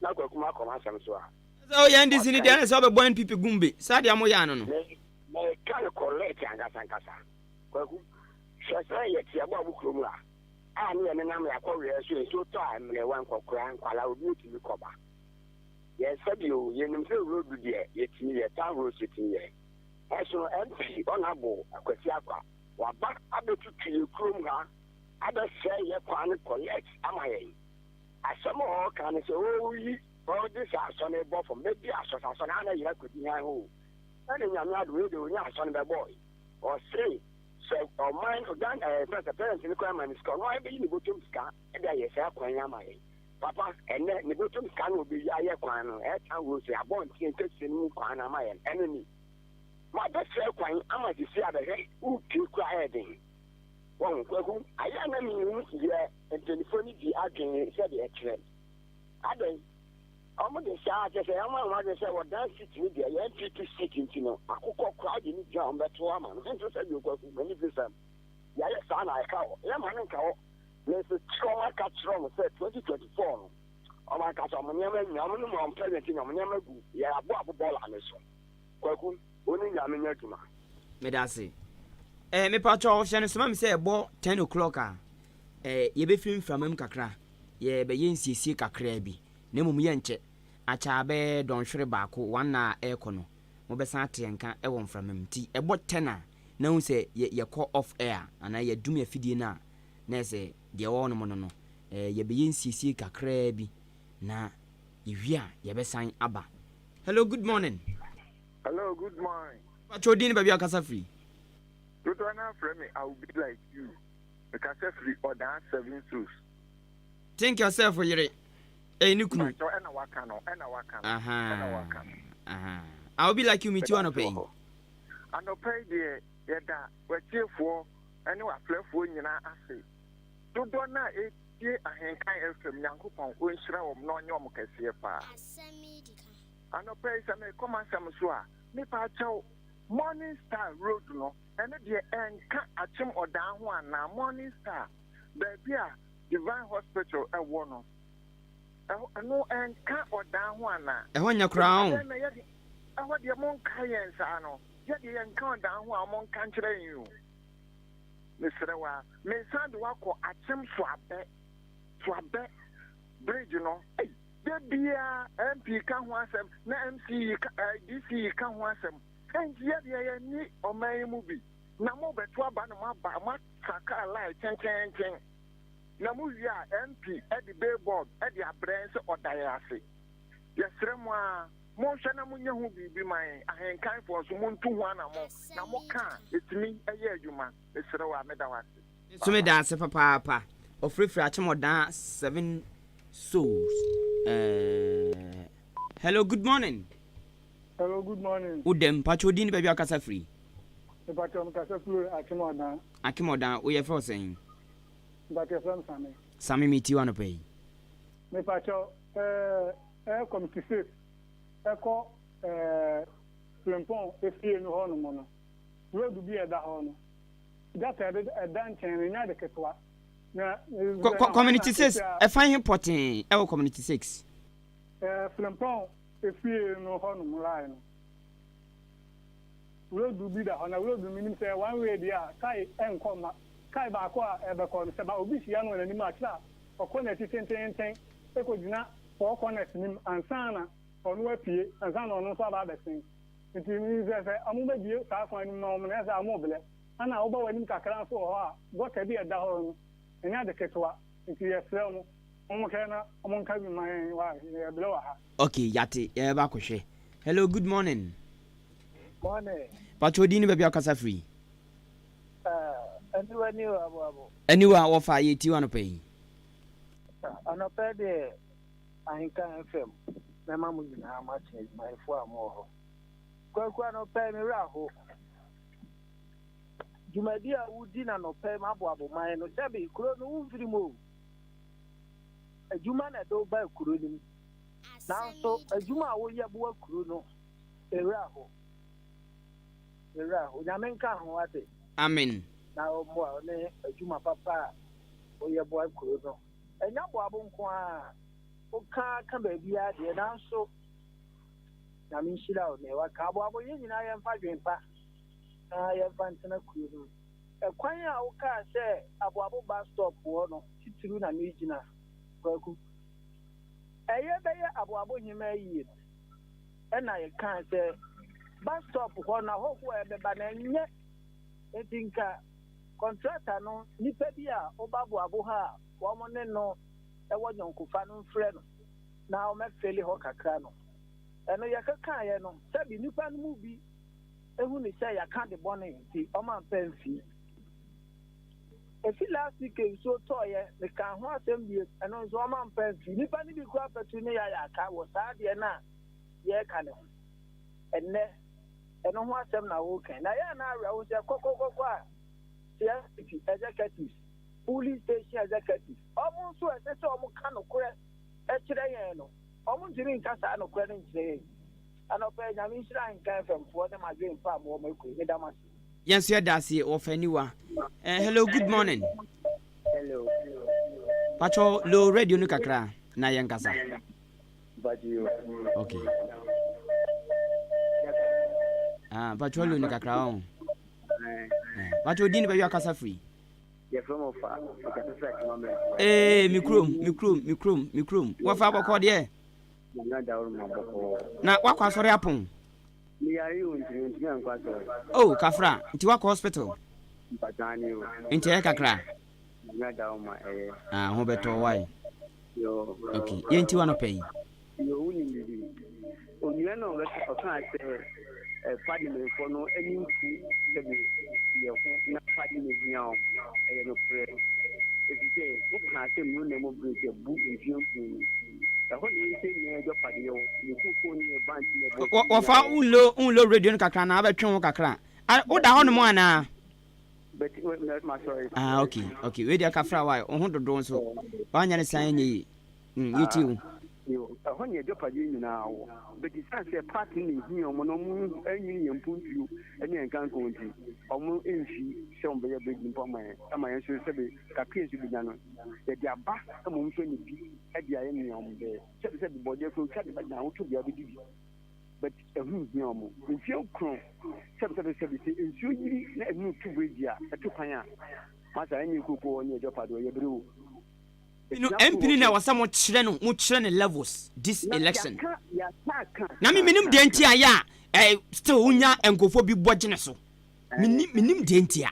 na kwaku ma koma asem so a so ya NDC ni dey na so be born pipi gumbe sa dey amoya no no me kan collect anga sankasa kwaku hwesa ye tie bo abukrom a ani ene nam ya kwawe so to amre wan kokora nkwala obi otimi koba ye sabi o ye nim se road de ye timi ye town road city ye eso MP onabo akwasi akwa waba abetutu ye krom ha abese ye kwan collect amaye asemo ho kan se o yi all this asone bo from maybe asone ana yira kodi han ho na nyame ado de onya asone be boy or say so or mind odan first parents ni kwa man ska no be ni botum ska e da ye sa kwan amaye papa ene ni botum ska no be ya ye kwan no e tan wo se abon tin kesi ni kwan amaye enemy ma be se kwan ama di si abehe u ki kwa edin won kwaku aya na mi hu ye telefoni di adwen se de ekre aden omo de sha je se ama de se wo dan city ni de ye pt city ntino akukọ crowd ni ja on beto ama no nso se bi kwaku mani visa ya ye sa na ka o ye ma nka o le se trauma ka trauma se 2024 no o ma ka so mo nyama nya mo no mo present ni mo nyama gu ya abo bola ne so kwaku oni nya me nya tuma me da se me pa cho hye ne so ma me se ebo 10 o'clock a ye be film framam kakra ye be ye nsiesie kakra bi na mum ye nche acha be don hwere baako wan na ekono mo be san atenka e won framam ti ebo 10 a na hu se ye call off air ana ye dum ye fidie na na se de wo no mo no ye be ye nsiesie kakra bi na ye wi a ye be san aba. Hello, good morning. Hello, good morning. What you doing, baby? Akasa free. You don't have friend me. I will be like you. Because free or dance 7 suits. Think yourself for your. Hey, Nukunu. I'll be like you, meet you on a pay. I no pay the yada. We're cheerful. I know I play for you now. I say, don't know it. Ahenkan FM Yankopon o nhyira wo no nyom kase pa. Asem Dika. Ano pay some come asem so a me pa chaw Morning Star Road no ene de enka achim odan ho ana Morning Star baby a Divine Hospital e wo no no enka odan ho ana e ho nya kra ho e ho de mon kayen sa no ye de enka odan ho a mon kan kire yin Mr. Wa me sand wako achim so abe bridge no hey debia MP ka ho asem na MC DC ka ho asem enje ye ni oman mu bi na mo beto aba na ma saka line chen na mu wi a MP e di billboard e di abrense odayase yesre mo a mo hwe na mo nya ho bibi man ahenkan fo so mo ntu ho na mo ka etimi eye adwuma esre wa meda wase so me da se papa ofrefre achemodan 7 souls. Hello, good morning. Hello, good morning. Udem pachodin baby akasa free. The patron kasa free Akimodan we for saying. But your son Sami meet you on a pay. Me patron come to say eko Flempon efie no hono mono. Road bi e da hono. That a dance and nya de ketwa. Community 6 e fine important e community 6. Flempon efie no hono line. Road bi da hono road minim say one way dia kai enkoma kai ba ko e be ko se ba obi sia no ni ma tla okona titenten e ko gina for connect nim ansana onu apie ansana onu so ba besin nti ni ze amu be die sa kwa ni no me za amu bele ana oba wani kakra so ho a go ka bi da ho no enya de ketwa nti yesre mu omo kana omo nka bi man wa e bele wa ha. Okay, yate e ba ko hwe. Hello, good morning. Morning. Pachodin baby akasa free. Anyway, offer ye ti wan pay. Ano pe de Ahenkan FM. Na mamu na ma change my for more. Kwa no pe mi ra ho. Jumadi a wudi na no pe ma bo man no sebi kuro no wufiri mo. Ajuma na do ba kuro ni. Na so ajuma wo ye bo kuro no. Era ho. Nyame nka ho ate. Amen. Na o mo ne ajuma papa o ye bo kuro no. Enya bo abonko a o ka ba bia de na so na mi shira o ne wa ka bo abo ye nyina ye mfa dwen pa yɛ fantana kuro no kwan a wokaa sɛ aboabo bus stop wɔ no titiri na megyina kwaku ɛyɛ bɛyɛ aboabo nyima yie ɛna yɛkaa sɛ bus stop hɔ na hɔ a ɛbɛba na ɛnyɛ enti nka contractor no nipa bi a woba aboabo ha a wɔn ne no ɛwɔ nyɔnkofa no mfrɛ no na wɔmɛfeli hɔ kakra no ɛno yɛkekaeɛ no sɛbi nipa no mu bi ehu ne sɛ yɛaka de bɔne nti ɔma mpɛ mfi efi last week nsuo tɔɔyɛ meka ho asɛm bie ɛno nso ɔma mpɛ mfi nipa no bi kura pɛtu ne yɛayɛ aka wɔ saa deɛ no a yɛreka ne ho ɛnnɛ ɛno ho asɛm na wɔrekan na yɛa na awerɛ wo sɛ kɔkɔkɔkɔ a CSP executives police station executives ɔmo nso ɛsɛ sɛ ɔmo ka nokorɛ ɛkyerɛ yɛn no ɔmo ntiri nka saa nokorɛ no nkyerɛ yɛn anɔpɛ nyame nhyira nka fmfoɔ ne madwe mfa a mowɔ makoi ne dam ase Yes, you're Darcy or Feniwa. Hello, good morning. Hello. Pacho low radio nukakra na yankasa. Okay. Pacho low nukakra on. Pacho dini ba yakasa free. Mikrum. What for call there? Na wakwa sori apon. Oh, Kafra, nti wako hospital. Nti kakra. Ho beto why? Okay, ye nti wano pay. Onua no o kan say padi me for no any na padi me hia o no pre. If you say o kan say mu na mo break bu nfion Wafa unlo radio kakra na abetwe kakra. O da ho no mo ana. But my sorry. Okay. We dey kafra why o ho dodo nso. Ba nya ne san nyi. Yiti yo. Ho ne jopade nyina wo. But the sense say party ni hi o mo no mu anyi yempuntu ene enkan ko nti. O mo enfi se on be big mpoma. Ama yen so se be kakra su bi nya no. E dia ba mo mfa ni bi. E dia ye ni om be. Se be body ko twa de ba na wo to bia be di. But who is normal? If you crown, sometimes if you let me to bridge ya, a 2 panya. Master, any cocoa on your job, you brew. You know, MP now was somewhat children levels this election. Now, me minim dentia ya, still unya and go for be watching. Minim dentia.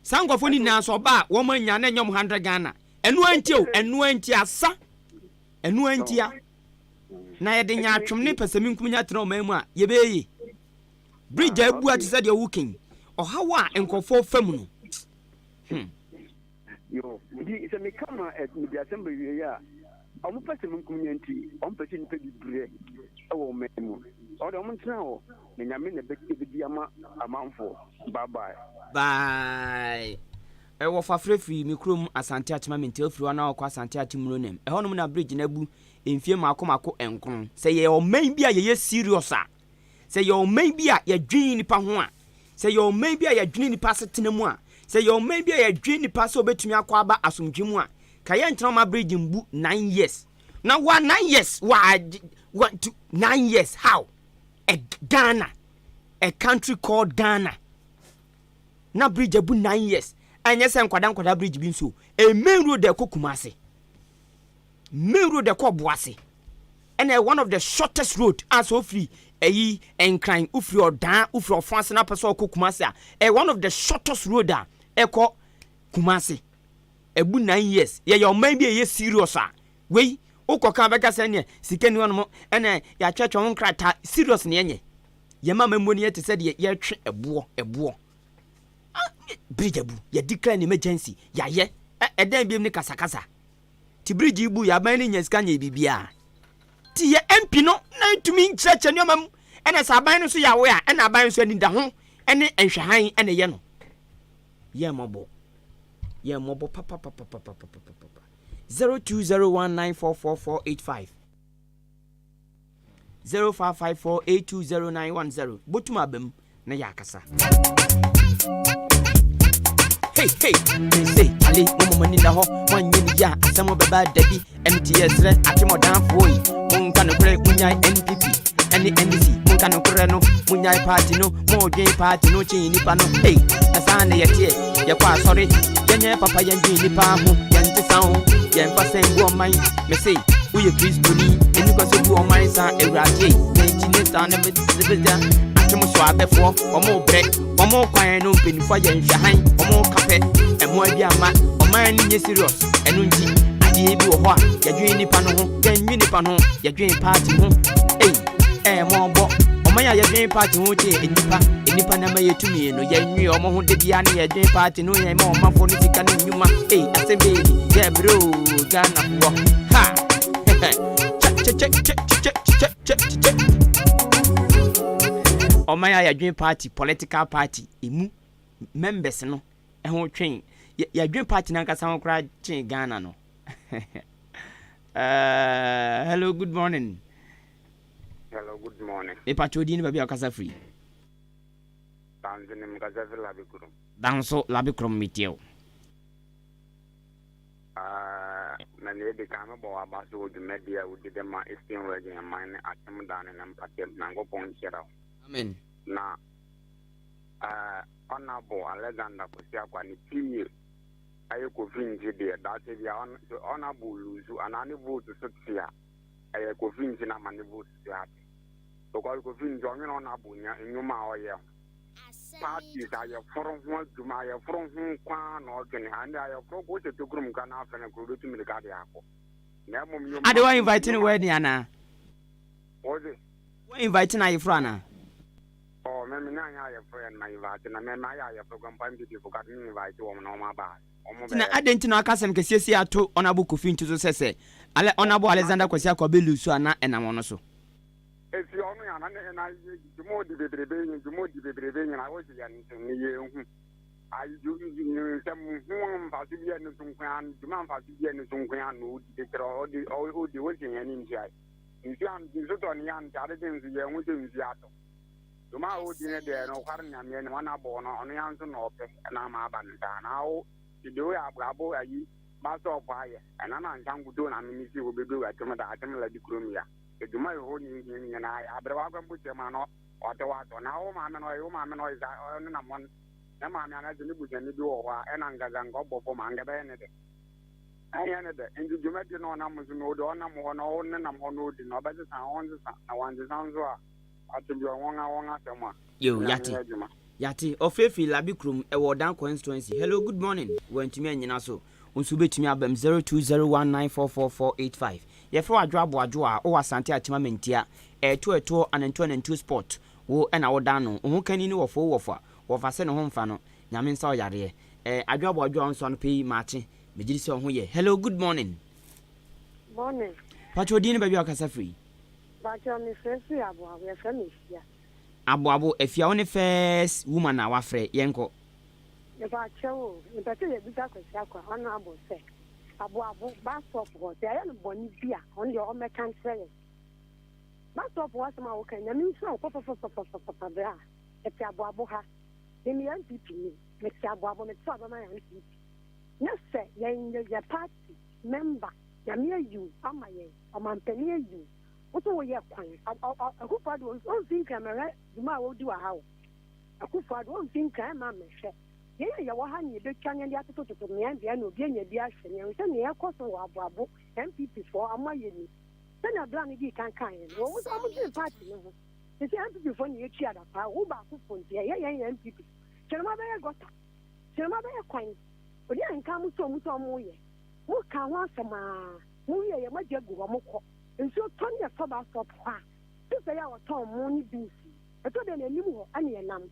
Sango for now so ba, woman yan and 100 Ghana. And nuentia, sa, and nuentia. Na yɛ de nya atwom ne pasami nkunya tena omamua ye beyi bridge abu ati said you working ohawa enkofo fam no yo di se me kama at media assembly ya omo pasami nkunya nti omo pasami pe bibre e wo memu o de omo tena ho na nyame na bedi ama amanfo bye wo fa frefri mikrom asante atema mentel fri wana akwa asante atimuro nem honom na bridge na bu emfie mako enkron se ye o man bia ye serious a se ye o man bia ye dwen nipa ho a se ye o man bia ye dwen nipa setena mu a se ye o man bia ye dwen nipa so betumi akwa aba asomdwe mu a ka ye ntena ma bridge mbu 9 years na 9 years what 9 years how Ghana a country called Ghana na bridge abu 9 years anya se nkwada bridge bi nso e main road de Kumasi main road de Boase and one of the shortest road as so free Ahenkan ufri odan ufri ofance na person Kumasi one of the shortest road eko Kumasi ebu 9 years ye your man be serious we ukoka beka se ne sikani wono ene ya twetwe ho nkrata serious ne enye ye mama mmoni ye te se de ye twe ebo bridge abu ya declare emergency ya ye eden biem ni kasakasa ti bridge ibu ya ban ni nyesika nya bibia ti ye MP no na ntumi nkyerɛkyerɛ ne omam ene sa ban no so ya we a ene aban so ani da ho ene nhwehan ene ye no ye mobo papa 0201944485 0554820910 botuma bam na ya akasa hey say ali mo ni da ho wan yin ya asamo baba dabi MTS re atimo dan foi mon kan kure kunya NPP NDC aka no korɛ no munyai party no mo dwen party no chi nipa no hey asane yetie ye kwa sorry yenye papa yendwen nipa ho yente san ho yemfa sengu oman me say uye kristoni eni ko se bu oman san ewrade na engineer san na me sebeda atemo so abefo omo brek omo kwan no mpenifo yenhwe han omo kape emo abi ama oman ni nye serious enu nti ade bi wo ho a yedwen nipa no ho yenwi nipa no yedwen party ho mo bo oman ya yedwen party ho che enipa na ma yetumi no yenwi omo ho de bia na yedwen party no yen ma omafo no sika no nyuma Asem baby yeah bro Ghana for ha check oman ya yedwen party political party emu members no ho twen yedwen party na nkasa ho kra chen Ghana no hello good morning. Hello, good morning. E pachodini baby akasa free. Tanzania mkazafi labikurum. Danso labikurum mitio. Na niede kama bawa baso udu media udide ma istin weji ya maine atemu dani na mpate nango ponchera. Amen. Na honorable Alexander Kusia kwa ni tiye aye kofinji de dati vya honorable luzu anani vote sotia aye kofinji na mani vote sotia. Because kofinji onyo na bunya nyuma oye. Parties aye forum ho duma aye forum ho kwa na ogene and aye forum ko se tokurum kana afene ko do tumi ka de akọ. Na mom nyoma. Ade wa invite ni wedding ana. Oze. Wa invite na yefro ana. Oh, me na anya aye friend na invite na me na aye program pan bi for ka ni invite wo na ma ba. Na adenti na akasem kesiesie ato onabo kofinji so sese. Ale onabo Alexander Kwesi akobelu so ana enam no so. If you only and jumo di bebrebe na wo si ya ni ye hu ayi ju sem hu mfasibia ni sunkwan juma mfasibia ni sunkwan no di tro o di wo sin ya ni ntia ntia nso to ni ya ntia de nso ye hu se nsia to juma o di ne de no kwar nya me ni wana bo no ono ya nso no ope na ma aba nta na o di do ya abrabo ayi ba so kwa ye na na ntangu do na mi si wo bebe wa temo da atemo la di krom ya eduma yo ni na abrewa kwa mbuche mano wato na o ma me no iza na mon na ma me ana zini buche ni bi wo wa ena ngaza ngo bofo ma ngebe ne de aya ne de enju juma di no na muzu no do na mo no o ne na mo no di no ba se san on se san na wan se san zo a atbi won asema yo yati ofefi labikrum e wo dan constituency. Hello good morning wantumi anyina so unsu betumi abam 0201944485 yefro adwo a o wasante atima mentia eto anantu sport wo na wo dan no ho kani ni wofa se ne ho mfa no nyame nsa oyare adwo nso no pei machi megiri se ho ye. Hello good morning. Morning. Pachodini baby akasa free. Pacho mi fesi abo we famisia. Abo efia woni first woman na wafre yenko. E pacho e pacho ye Dika Kwesi akwa ona abo se. Abo bastop ho te aye no boni bia on your mekan say. Bastop was ma wo kan nyame nso papa bra. E ti abo ha. Ni mi NPP ni. Me ti abo me tso abama NPP. Na se ye party member ya me you amaye amampani you. What wo ye kwan akufado on think camera duma wo di wa ha wo akufado on think kan ma mehwe ye wo ha ni be twan ndi atototo me an bia na obi anya bi ahwe ne se ne ekoso wo aboabo MPP for amaye ni se na bla ni di kan wo so am di party no ho se MPP for ni echi ada pa wo ba akufo ndi ye MPP chelma be ye gota chelma be ye kwan odi anka mu so mo ye wo ka ho asema wo ye majagu wo mokọ nso ton ye foba stop ha se ya woton mu ni bisi eto de nanim ho ane ye nam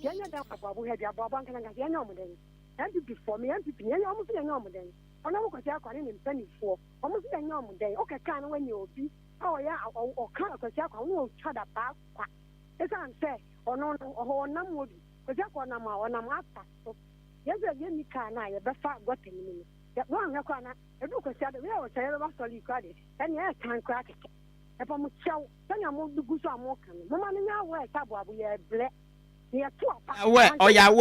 ye nya da kwabo he dia baba nkan nkan ye nya omoden MPP for me MPP ye nya omuso ye nya omoden ona mo kwasi akwa ne mpanifo omuso ye nya omoden o keka na wanya obi o ya o ka kwasi akwa wo chada ba kwa esa nse ono ho nam obi kwasi akwa na ma ona ma ata so ye ze ni ka na ye befa gwatemini ya no anya kwa na edu kwasi ade we o chere ba soli kwade ene e tan kwa keke e pa mu chew tanya mo dugu so amoka no mama nya we tabo abu ye ble ye to apa oya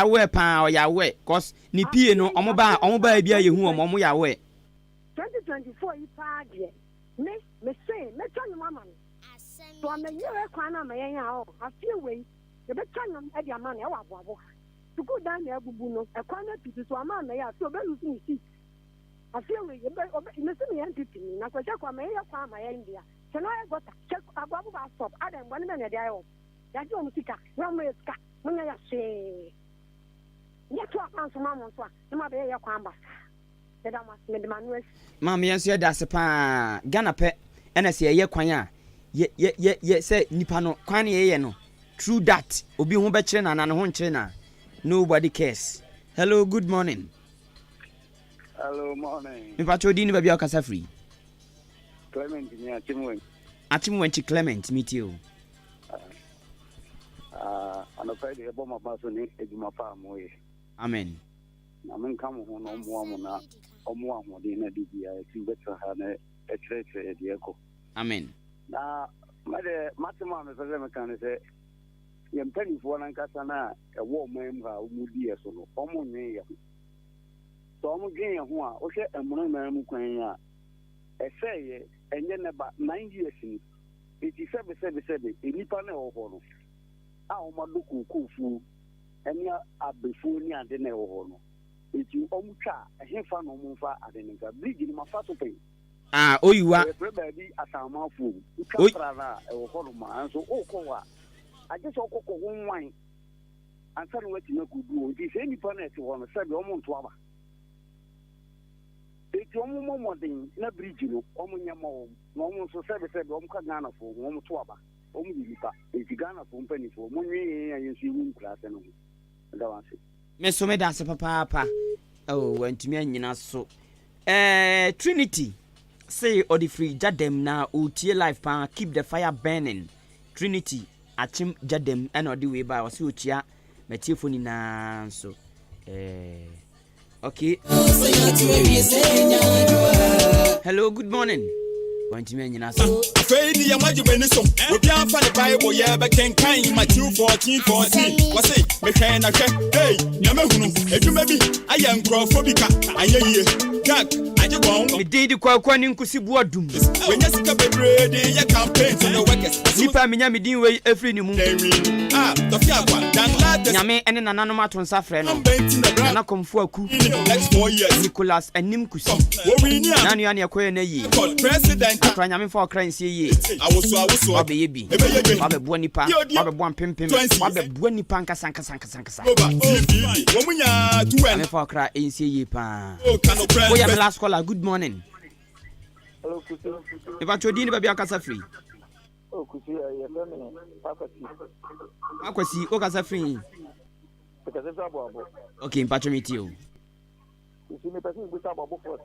we pa oya we cause ni pie no omo ba bia ye hu omo ya we 2024 ipa de me say me tanya mama so I'm a year kwana my young. I feel way. The best kind of Eddie man, to go down there, Bubuno, a corner to a man, they are so very see. I feel way. You see me entity. Now, I check on my India. Can I got check above our stop? I don't want to die. That's your music. One way, when I say, yet to a pound to Mamma, no matter your combat. That I must make the man. Mammy, yes, that's a pa Ghana pet, and I say a year quanya. Yet, say Nipano, Quania, no. True that. Obi Humbechen and Anahonchena. Nobody cares. Hello, good morning. Hello, morning. In fact, you didn't be a free. Clement, yeah, Achimwenchi Clement, meet you. On a Friday, a bomb of Basoni, my farm way. Amen. I'm in come home on one or more than a DBI. I think better than a church at the echo. Amen. Now, my Matamam is a American say, you're penny for one Catana, a war member who would be a solo, almost near. So I'm again, who are okay, and Monoman, I say, and then about 9 years in 87, in Nippon or Hono. Our Maluku Kufu, and ya are before near the Neo. It's you Omuka, a Hefan Omufa, and then big in my fast pay. Ah, oh, you are everybody at our mouth. You can't or Holoma, and so Okoa. I just Oko one wine. And tell what you could do. This any planet you want to say, almost 12. It's almost more than a bridge, almost almost so service, Omkagana for 1 12. If you Ghana for penny for money, and you see room class and all. Miss Someda, Papa. Oh, went to me and so. Trinity. Say, or the free Jadem now, Uti life pan, keep the fire burning. Trinity, Achim Jadem, and or the way by us, Utia, Metiphony na so. Okay. Hello, good morning. Point to me and afraid the Yamaji Benisson, we can't find the Bible, yeah, but can kind Matthew 14:14. What's it? McCann, hey, Yamahunu, if you maybe, I am Crawfordica, I hear Jack, I just want me did the Quaquanin Kusibu Doom. When you see a baby, you campaign to the workers. If I'm in Yami way every new moon. The Fiaquan, Yame and an anomaton suffering. And I come for a coup. Next 4 years, Nicholas and Nimkusi. Nanyani Aquene, President. I'm for crying, see I was baby. Baba Buanipa, Baba Buan Pimpin, Baba Buanipanka Sanka. I'm for cry in see pa. Oh, yeah, last caller. Good morning. Hello, if I told you, baby, I can free. Oh, could you hear me? I could see Okasa free. Because it's about okay, patron you. You see me, person with about for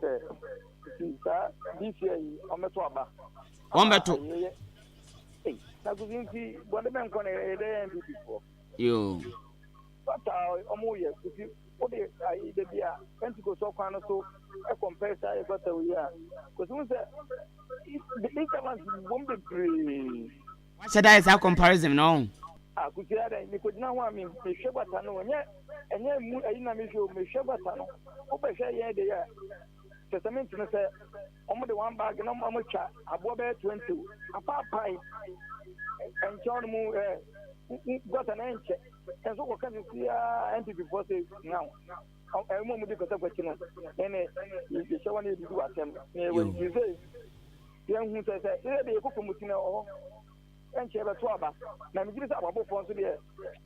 this year, I'm a twaba. One better. Hey, I could see what the man can a before. You. But I'm here. What I either be a Pentecost or so a compressor, I got a year. Because once the intervals won't be free. What should I say comparison? No. I could say that you could now want me to show what I know, and yet I didn't make you may show what I know. Open say, yeah, they are. Testament to say, almost the one bag and I'm a chat, a boy 20, a pie, and John Moon got an inch. And so what can you see NTP forces now? I won't do because of what you know. And you show one to do at them. When you say, young who says, they cook from Mutino and Cheva Twaba. Now, you just have a book for the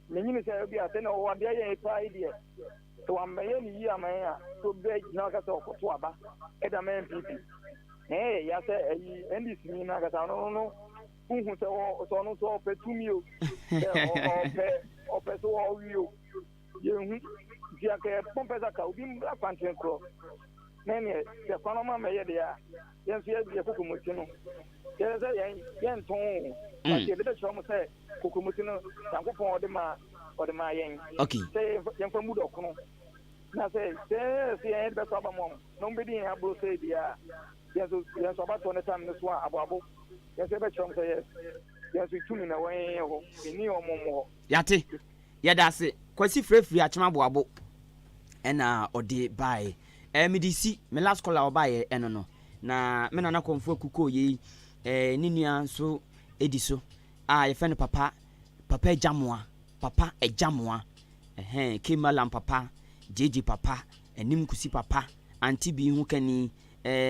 minister will be at 10 or 1 day idea. So I'm a year, man, to beg Nagata for Twaba, and a man people. Hey, yes, and this mean Nagata, no, who say, oh, so no, so pay 2 meals, or pay so all you. You can pump as a cow, being black country crow. Many, the Panama may there. Yes, yes, the Kukumutino. Yes, I am tone. But the little chum say, Kukumutino, Sanko de Ma or the Mayan. Okay. Say, young from Mudokono. Now say, yes, the end of the mom. Nobody in Abu say, yes, about 20 times this one, Abu. Yes, every chum say yes. Yes, we tune in away in New Momo. Yati. Yeah, that's it. Quasi free Achimabo. And or de buy. MDC, me last call our buy no. Na me na konfo kuko ye ninua so ediso yɛfɛ no papa Ejamwa papa Ejamwa Kimalam papa JJ papa Enim kusi papa anti bi hu kani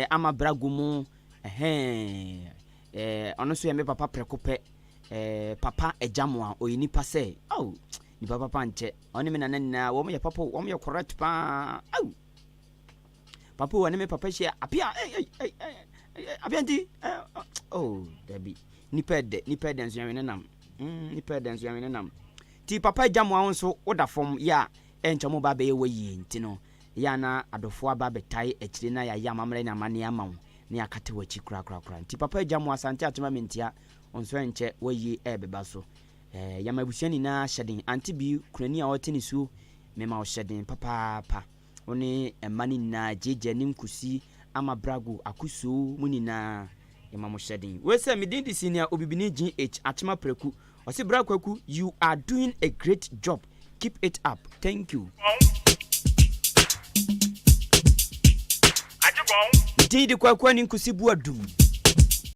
ama brago mu ono so yɛ me papa prekope papa Ejamwa oyini pase oh ni papa nche oni me na wo me papa wo me correct pa oh papa wo ne me papa hia apia apia ndi oh dabi ni pede nso yɛn nam ni pede nso yɛn nam ti papa Ejamwa nso oda fom ya encho mo ba be ye wayi nti no ya na adofo aba betai akire na ya mamre na mane amawo ne akate wachi kura nti papa Ejamwa asante atema mentia onso enche wayi ebeba so ya mabusiani na hyeden anti bi kurani a wote ne su mema wo hyeden papa oni emani na jeje nim kusi ama brago akuso muni na yema mo hyeden we say medin di senior obibini GH atema preku osi brago aku you are doing a great job keep it up thank you Didi kwa ni nkusi buadum